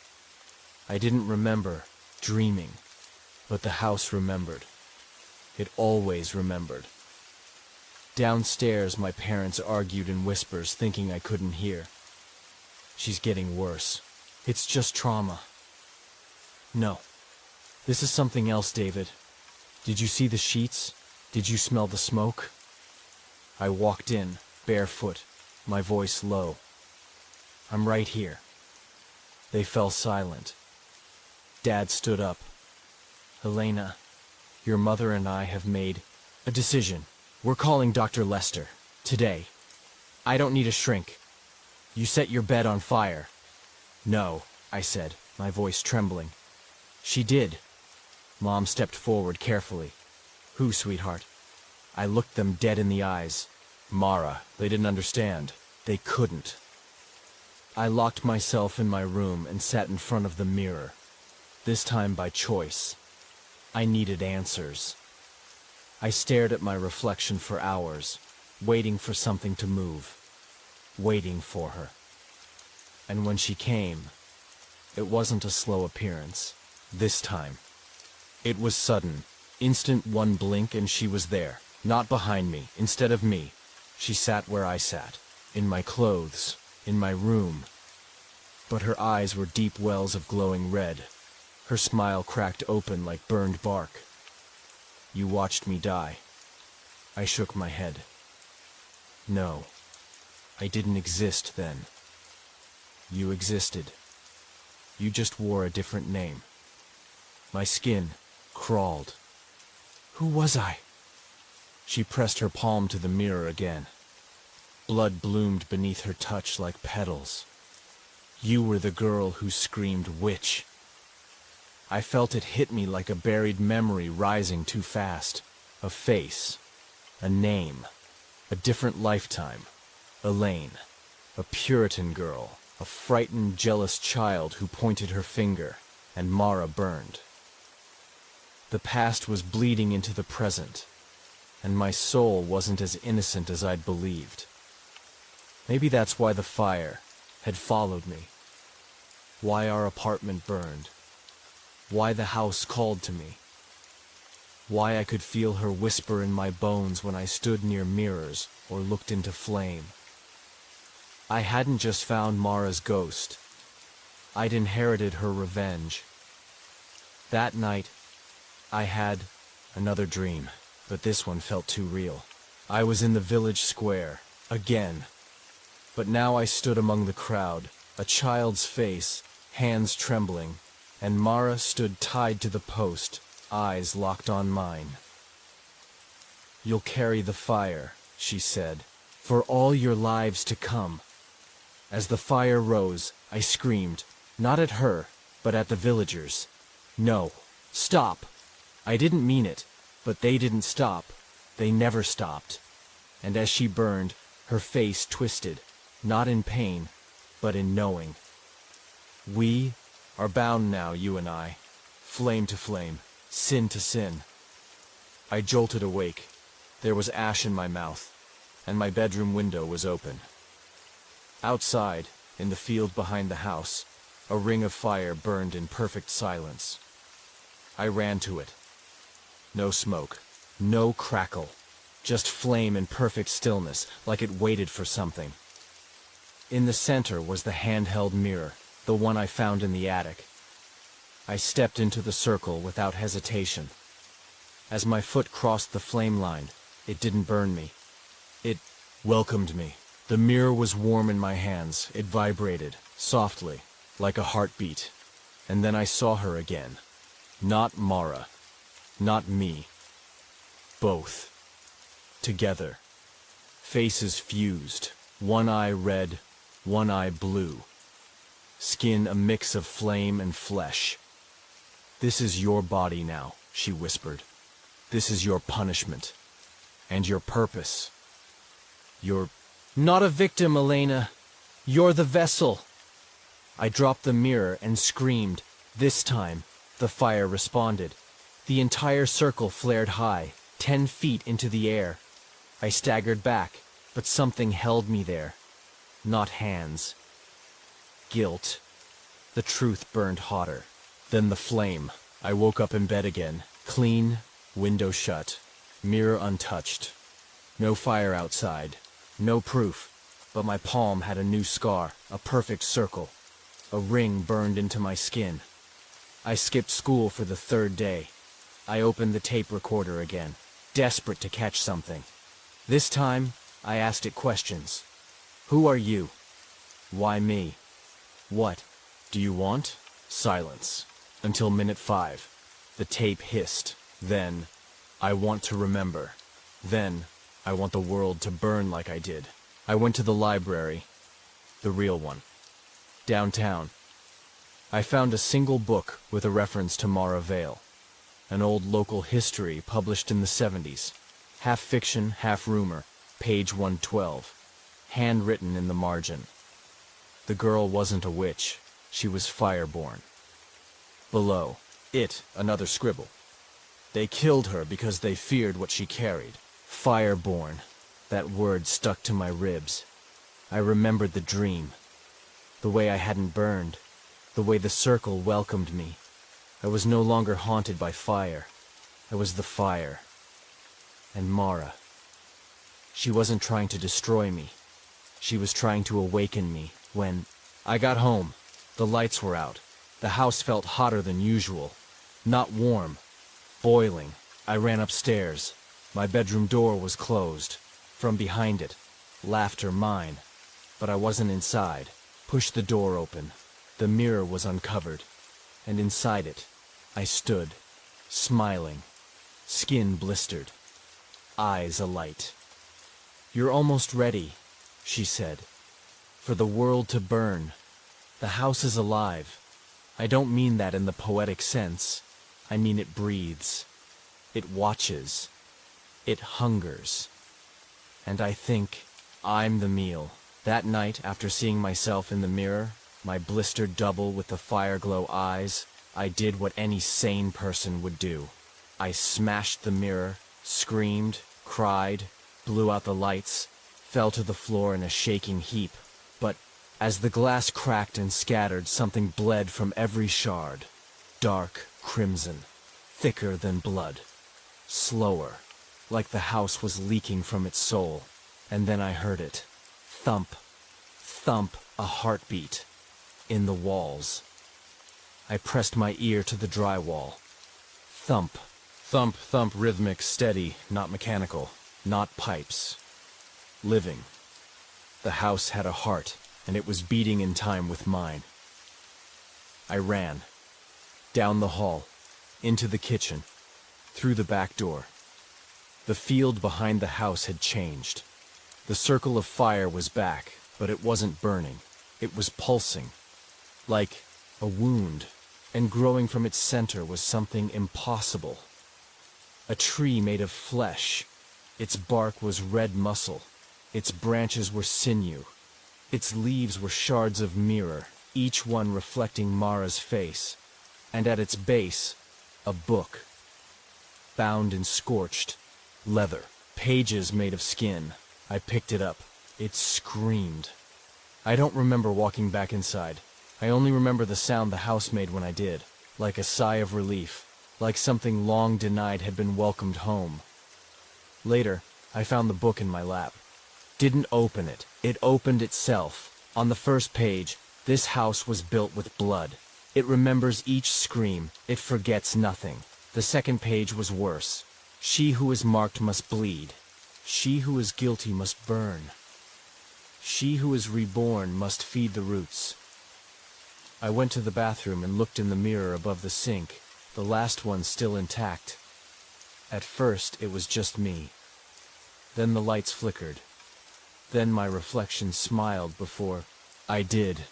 I didn't remember dreaming, but the house remembered. It always remembered. Downstairs, my parents argued in whispers, thinking I couldn't hear. She's getting worse. It's just trauma. No. This is something else, David. Did you see the sheets? Did you smell the smoke? I walked in, barefoot, my voice low. I'm right here. They fell silent. Dad stood up. Elena, your mother and I have made a decision. We're calling Dr. Lester. Today. I don't need a shrink. You set your bed on fire. No, I said, my voice trembling. She did. Mom stepped forward carefully. Who, sweetheart? I looked them dead in the eyes. Mara. They didn't understand. They couldn't. I locked myself in my room and sat in front of the mirror. This time by choice. I needed answers. I stared at my reflection for hours, waiting for something to move. Waiting for her. And when she came, it wasn't a slow appearance. This time. It was sudden. Instant, one blink and she was there. Not behind me, instead of me. She sat where I sat. In my clothes. In my room. But her eyes were deep wells of glowing red. Her smile cracked open like burned bark. You watched me die. I shook my head. No. I didn't exist then. You existed. You just wore a different name. My skin crawled. Who was I? She pressed her palm to the mirror again. Blood bloomed beneath her touch like petals. You were the girl who screamed witch. I felt it hit me like a buried memory rising too fast. A face. A name. A different lifetime. Elaine. A Puritan girl. A frightened, jealous child who pointed her finger, and Mara burned. The past was bleeding into the present, and my soul wasn't as innocent as I'd believed. Maybe that's why the fire had followed me. Why our apartment burned. Why the house called to me. Why I could feel her whisper in my bones when I stood near mirrors or looked into flame. I hadn't just found Mara's ghost. I'd inherited her revenge. That night, I had another dream, but this one felt too real. I was in the village square, again. But now I stood among the crowd, a child's face, hands trembling, and Mara stood tied to the post, eyes locked on mine. You'll carry the fire, she said, for all your lives to come. As the fire rose, I screamed, not at her, but at the villagers. No, stop. I didn't mean it, but they didn't stop. They never stopped. and as she burned, her face twisted, not in pain, but in knowing. We are bound now, you and I, flame to flame, sin to sin. I jolted awake. There was ash in my mouth, and my bedroom window was open. Outside, in the field behind the house, a ring of fire burned in perfect silence. I ran to it. No smoke, no crackle, just flame in perfect stillness, like it waited for something. In the center was the handheld mirror, the one I found in the attic. I stepped into the circle without hesitation. As my foot crossed the flame line, it didn't burn me. It welcomed me. The mirror was warm in my hands. It vibrated, softly, like a heartbeat. And then I saw her again. Not Mara. Not me. Both. Together. Faces fused. One eye red, one eye blue. Skin a mix of flame and flesh. "This is your body now," she whispered. "This is your punishment. And your purpose. You're not a victim, Elena. You're the vessel." I dropped the mirror and screamed. This time, the fire responded. The entire circle flared high, 10 feet into the air. I staggered back, but something held me there. Not hands. Guilt. The truth burned hotter. Then the flame. I woke up in bed again, clean, window shut, mirror untouched. No fire outside, no proof, but my palm had a new scar, a perfect circle. A ring burned into my skin. I skipped school for the 3rd day. I opened the tape recorder again, desperate to catch something. This time, I asked it questions. Who are you? Why me? What do you want? Silence. Until minute 5. The tape hissed. Then, I want to remember. Then, I want the world to burn like I did. I went to the library. The real one. Downtown. I found a single book with a reference to Mara Vale. An old local history published in the 70s. Half fiction, half rumor. Page 112. Handwritten in the margin. The girl wasn't a witch. She was fireborn. Below, another scribble. They killed her because they feared what she carried. Fireborn. That word stuck to my ribs. I remembered the dream. The way I hadn't burned. The way the circle welcomed me. I was no longer haunted by fire. I was the fire. And Mara. She wasn't trying to destroy me. She was trying to awaken me. When I got home, the lights were out. The house felt hotter than usual. Not warm. Boiling. I ran upstairs. My bedroom door was closed. From behind it, laughter mine. But I wasn't inside. Pushed the door open. The mirror was uncovered. And inside it, I stood, smiling. Skin blistered. Eyes alight. "You're almost ready," she said. "For the world to burn. The house is alive. I don't mean that in the poetic sense. I mean it breathes. It watches. It hungers. And I think I'm the meal." That night, after seeing myself in the mirror, my blistered double with the fire-glow eyes, I did what any sane person would do. I smashed the mirror, screamed, cried, blew out the lights, fell to the floor in a shaking heap. But as the glass cracked and scattered, something bled from every shard. Dark crimson, thicker than blood. Slower, like the house was leaking from its soul. And then I heard it. Thump, thump, a heartbeat. In the walls. I pressed my ear to the drywall. Thump, thump, thump, rhythmic, steady, not mechanical, not pipes. Living. The house had a heart, and it was beating in time with mine. I ran. Down the hall, into the kitchen, through the back door. The field behind the house had changed. The circle of fire was back, but it wasn't burning. It was pulsing, like a wound, and growing from its center was something impossible. A tree made of flesh, Its bark was red muscle. Its branches were sinew. Its leaves were shards of mirror, each one reflecting Mara's face. And at its base, a book, bound in scorched leather, pages made of skin. I picked it up. It screamed. I don't remember walking back inside. I only remember the sound the house made when I did, like a sigh of relief, like something long denied had been welcomed home. Later, I found the book in my lap. Didn't open it. It opened itself. On the first page, this house was built with blood. It remembers each scream. It forgets nothing. The second page was worse. She who is marked must bleed. She who is guilty must burn. She who is reborn must feed the roots. I went to the bathroom and looked in the mirror above the sink, the last one still intact. At first, it was just me. Then the lights flickered. Then my reflection smiled before I did.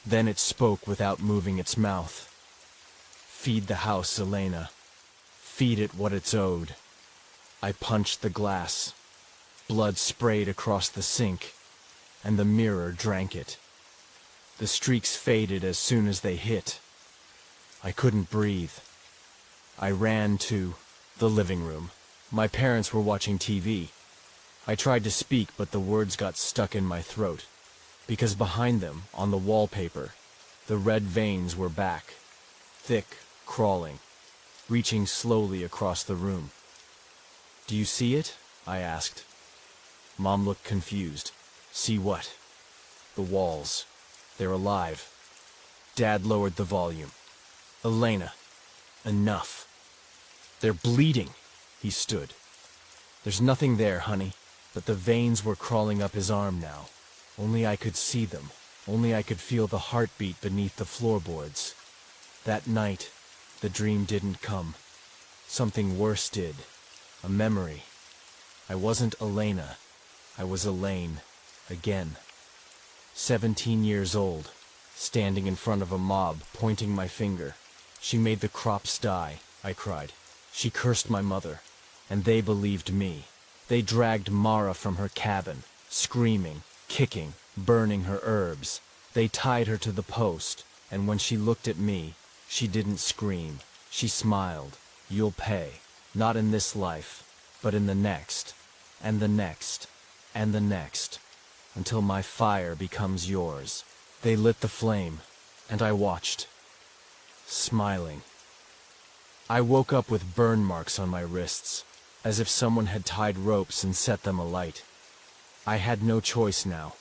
Then it spoke without moving its mouth. Feed the house, Elena. Feed it what it's owed. I punched the glass. Blood sprayed across the sink, and the mirror drank it. The streaks faded as soon as they hit. I couldn't breathe. I ran to the living room. My parents were watching TV. I tried to speak, but the words got stuck in my throat, because behind them, on the wallpaper, the red veins were back, thick, crawling, reaching slowly across the room. "Do you see it?" I asked. Mom looked confused. "See what?" "The walls. They're alive." Dad lowered the volume. "Elena, enough. They're bleeding." He stood. "There's nothing there, honey." But the veins were crawling up his arm now. Only I could see them. Only I could feel the heartbeat beneath the floorboards. That night, the dream didn't come. Something worse did. A memory. I wasn't Elena. I was Elaine. Again. 17 years old. Standing in front of a mob, pointing my finger. "She made the crops die," I cried. "She cursed my mother. And they believed me. They dragged Mara from her cabin, screaming, kicking, burning her herbs. They tied her to the post, and when she looked at me, she didn't scream. She smiled. "You'll pay. Not in this life, but in the next, and the next, and the next, until my fire becomes yours." They lit the flame, and I watched, smiling. I woke up with burn marks on my wrists, as if someone had tied ropes and set them alight. I had no choice now.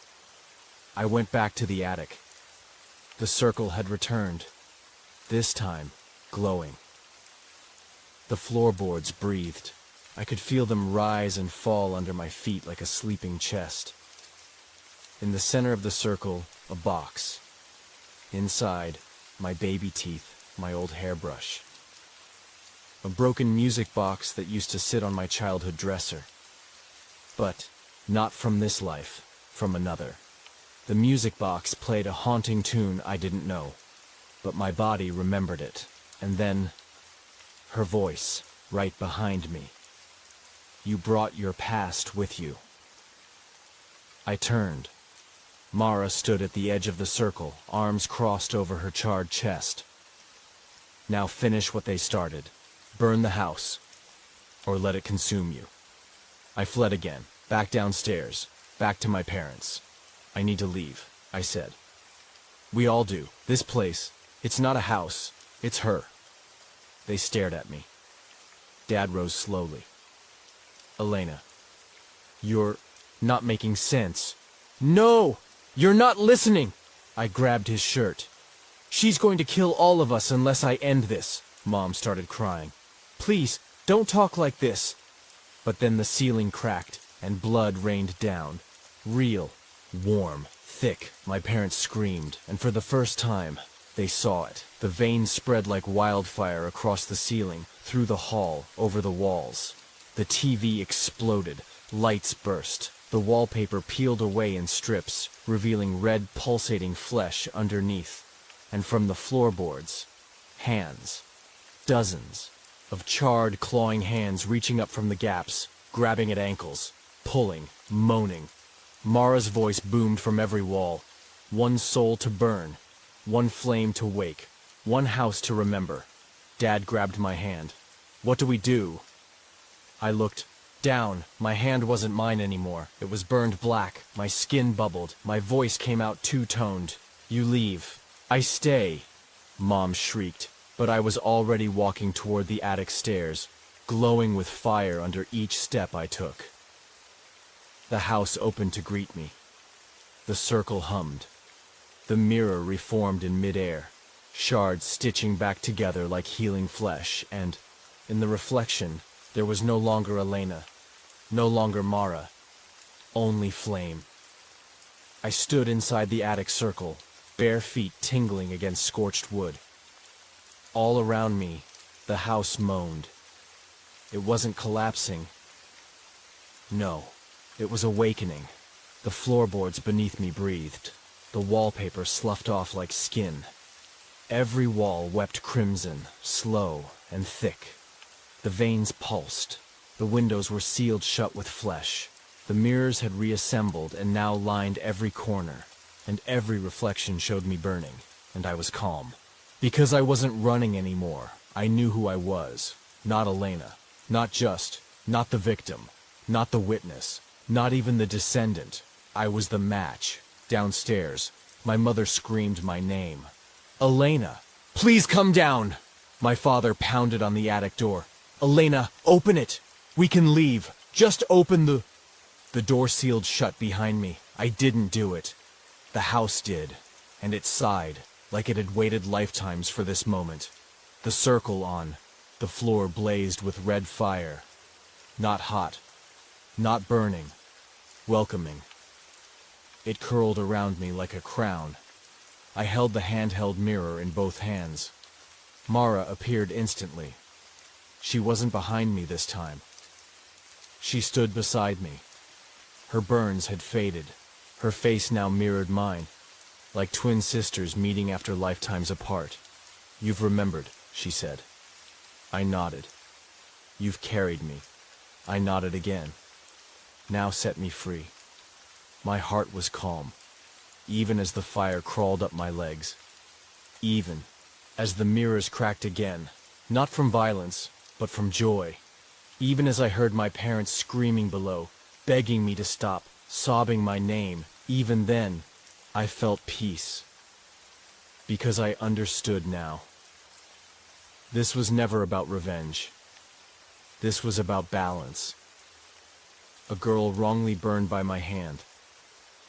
I went back to the attic. The circle had returned, this time glowing. The floorboards breathed. I could feel them rise and fall under my feet like a sleeping chest. In the center of the circle, a box. Inside, my baby teeth, my old hairbrush. A broken music box that used to sit on my childhood dresser. But not from this life, from another. The music box played a haunting tune I didn't know, but my body remembered it. And then, her voice, right behind me. "You brought your past with you." I turned. Mara stood at the edge of the circle, arms crossed over her charred chest. "Now finish what they started. Burn the house, or let it consume you." I fled again, back downstairs, back to my parents. "I need to leave," I said. "We all do. This place, it's not a house, it's her." They stared at me. Dad rose slowly. "Elena, you're not making sense." "No! You're not listening!" I grabbed his shirt. "She's going to kill all of us unless I end this." Mom started crying. "Please, don't talk like this." But then the ceiling cracked, and blood rained down. Real, warm, thick. My parents screamed, and for the first time, they saw it. The veins spread like wildfire across the ceiling, through the hall, over the walls. The TV exploded. Lights burst. The wallpaper peeled away in strips, revealing red, pulsating flesh underneath. And from the floorboards, hands. Dozens of charred, clawing hands reaching up from the gaps, grabbing at ankles, pulling, moaning. Mara's voice boomed from every wall. One soul to burn, one flame to wake, one house to remember. Dad grabbed my hand. What do we do? I looked down. My hand wasn't mine anymore. It was burned black. My skin bubbled. My voice came out two-toned. You leave. I stay, Mom shrieked. But I was already walking toward the attic stairs, glowing with fire under each step I took. The house opened to greet me. The circle hummed. The mirror reformed in midair, shards stitching back together like healing flesh, and, in the reflection, there was no longer Elena, no longer Mara, only flame. I stood inside the attic circle, bare feet tingling against scorched wood. All around me, the house moaned. It wasn't collapsing. No, it was awakening. The floorboards beneath me breathed. The wallpaper sloughed off like skin. Every wall wept crimson, slow and thick. The veins pulsed. The windows were sealed shut with flesh. The mirrors had reassembled and now lined every corner, and every reflection showed me burning, and I was calm. Because I wasn't running anymore, I knew who I was. Not Elena. Not the victim. Not the witness. Not even the descendant. I was the match. Downstairs, my mother screamed my name. Elena, please come down! My father pounded on the attic door. Elena, open it! We can leave. Just open the... The door sealed shut behind me. I didn't do it. The house did, and it sighed, like it had waited lifetimes for this moment. The circle on the floor blazed with red fire. Not hot, not burning, welcoming. It curled around me like a crown. I held the handheld mirror in both hands. Mara appeared instantly. She wasn't behind me this time. She stood beside me. Her burns had faded. Her face now mirrored mine, like twin sisters meeting after lifetimes apart. You've remembered, she said. I nodded. You've carried me. I nodded again. Now set me free. My heart was calm, even as the fire crawled up my legs. Even as the mirrors cracked again, not from violence, but from joy. Even as I heard my parents screaming below, begging me to stop, sobbing my name, even then, I felt peace. Because I understood now. This was never about revenge. This was about balance. A girl wrongly burned by my hand.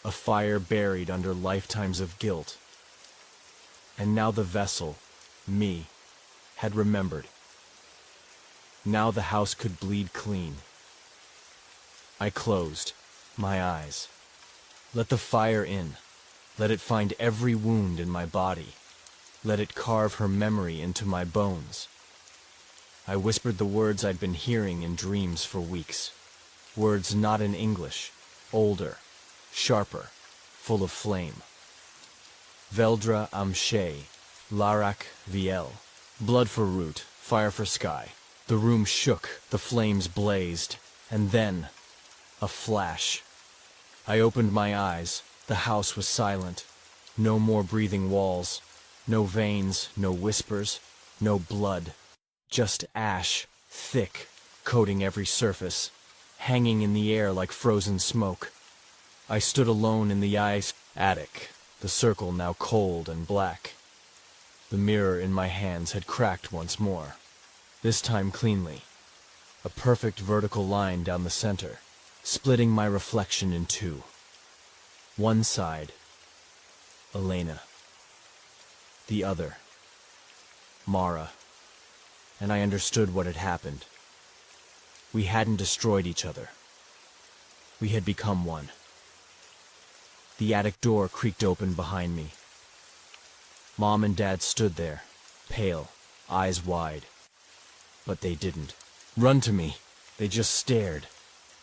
A fire buried under lifetimes of guilt. And now the vessel, me, had remembered. Now the house could bleed clean. I closed my eyes. Let the fire in. Let it find every wound in my body. Let it carve her memory into my bones. I whispered the words I'd been hearing in dreams for weeks. Words not in English, older, sharper, full of flame. Veldra Amshe, Larak Viel. Blood for root, fire for sky. The room shook, the flames blazed, and then, a flash. I opened my eyes. The house was silent. No more breathing walls. No veins, no whispers, no blood. Just ash, thick, coating every surface, hanging in the air like frozen smoke. I stood alone in the attic, the circle now cold and black. The mirror in my hands had cracked once more, this time cleanly. A perfect vertical line down the center, splitting my reflection in two. One side, Elena. The other, Mara. And I understood what had happened. We hadn't destroyed each other. We had become one. The attic door creaked open behind me. Mom and Dad stood there, pale, eyes wide. But they didn't run to me. They just stared.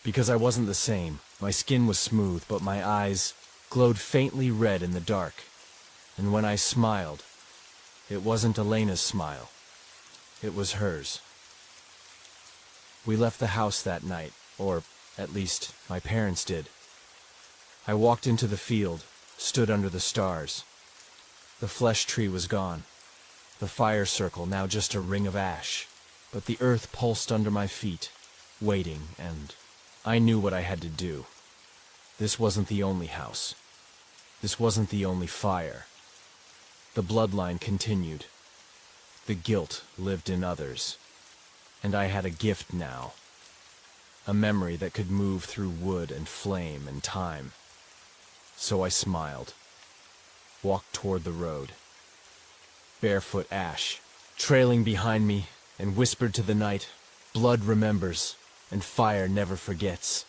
Because I wasn't the same. My skin was smooth, but my eyes glowed faintly red in the dark. And when I smiled, it wasn't Elena's smile. It was hers. We left the house that night, Or, at least, my parents did. I walked into the field, stood under the stars. The flesh tree was gone. The fire circle now just a ring of ash. But the earth pulsed under my feet, waiting, and I knew what I had to do. This wasn't the only house. This wasn't the only fire. The bloodline continued. The guilt lived in others. And I had a gift now. A memory that could move through wood and flame and time. So I smiled, walked toward the road. Barefoot ash, trailing behind me, and whispered to the night, blood remembers, and fire never forgets.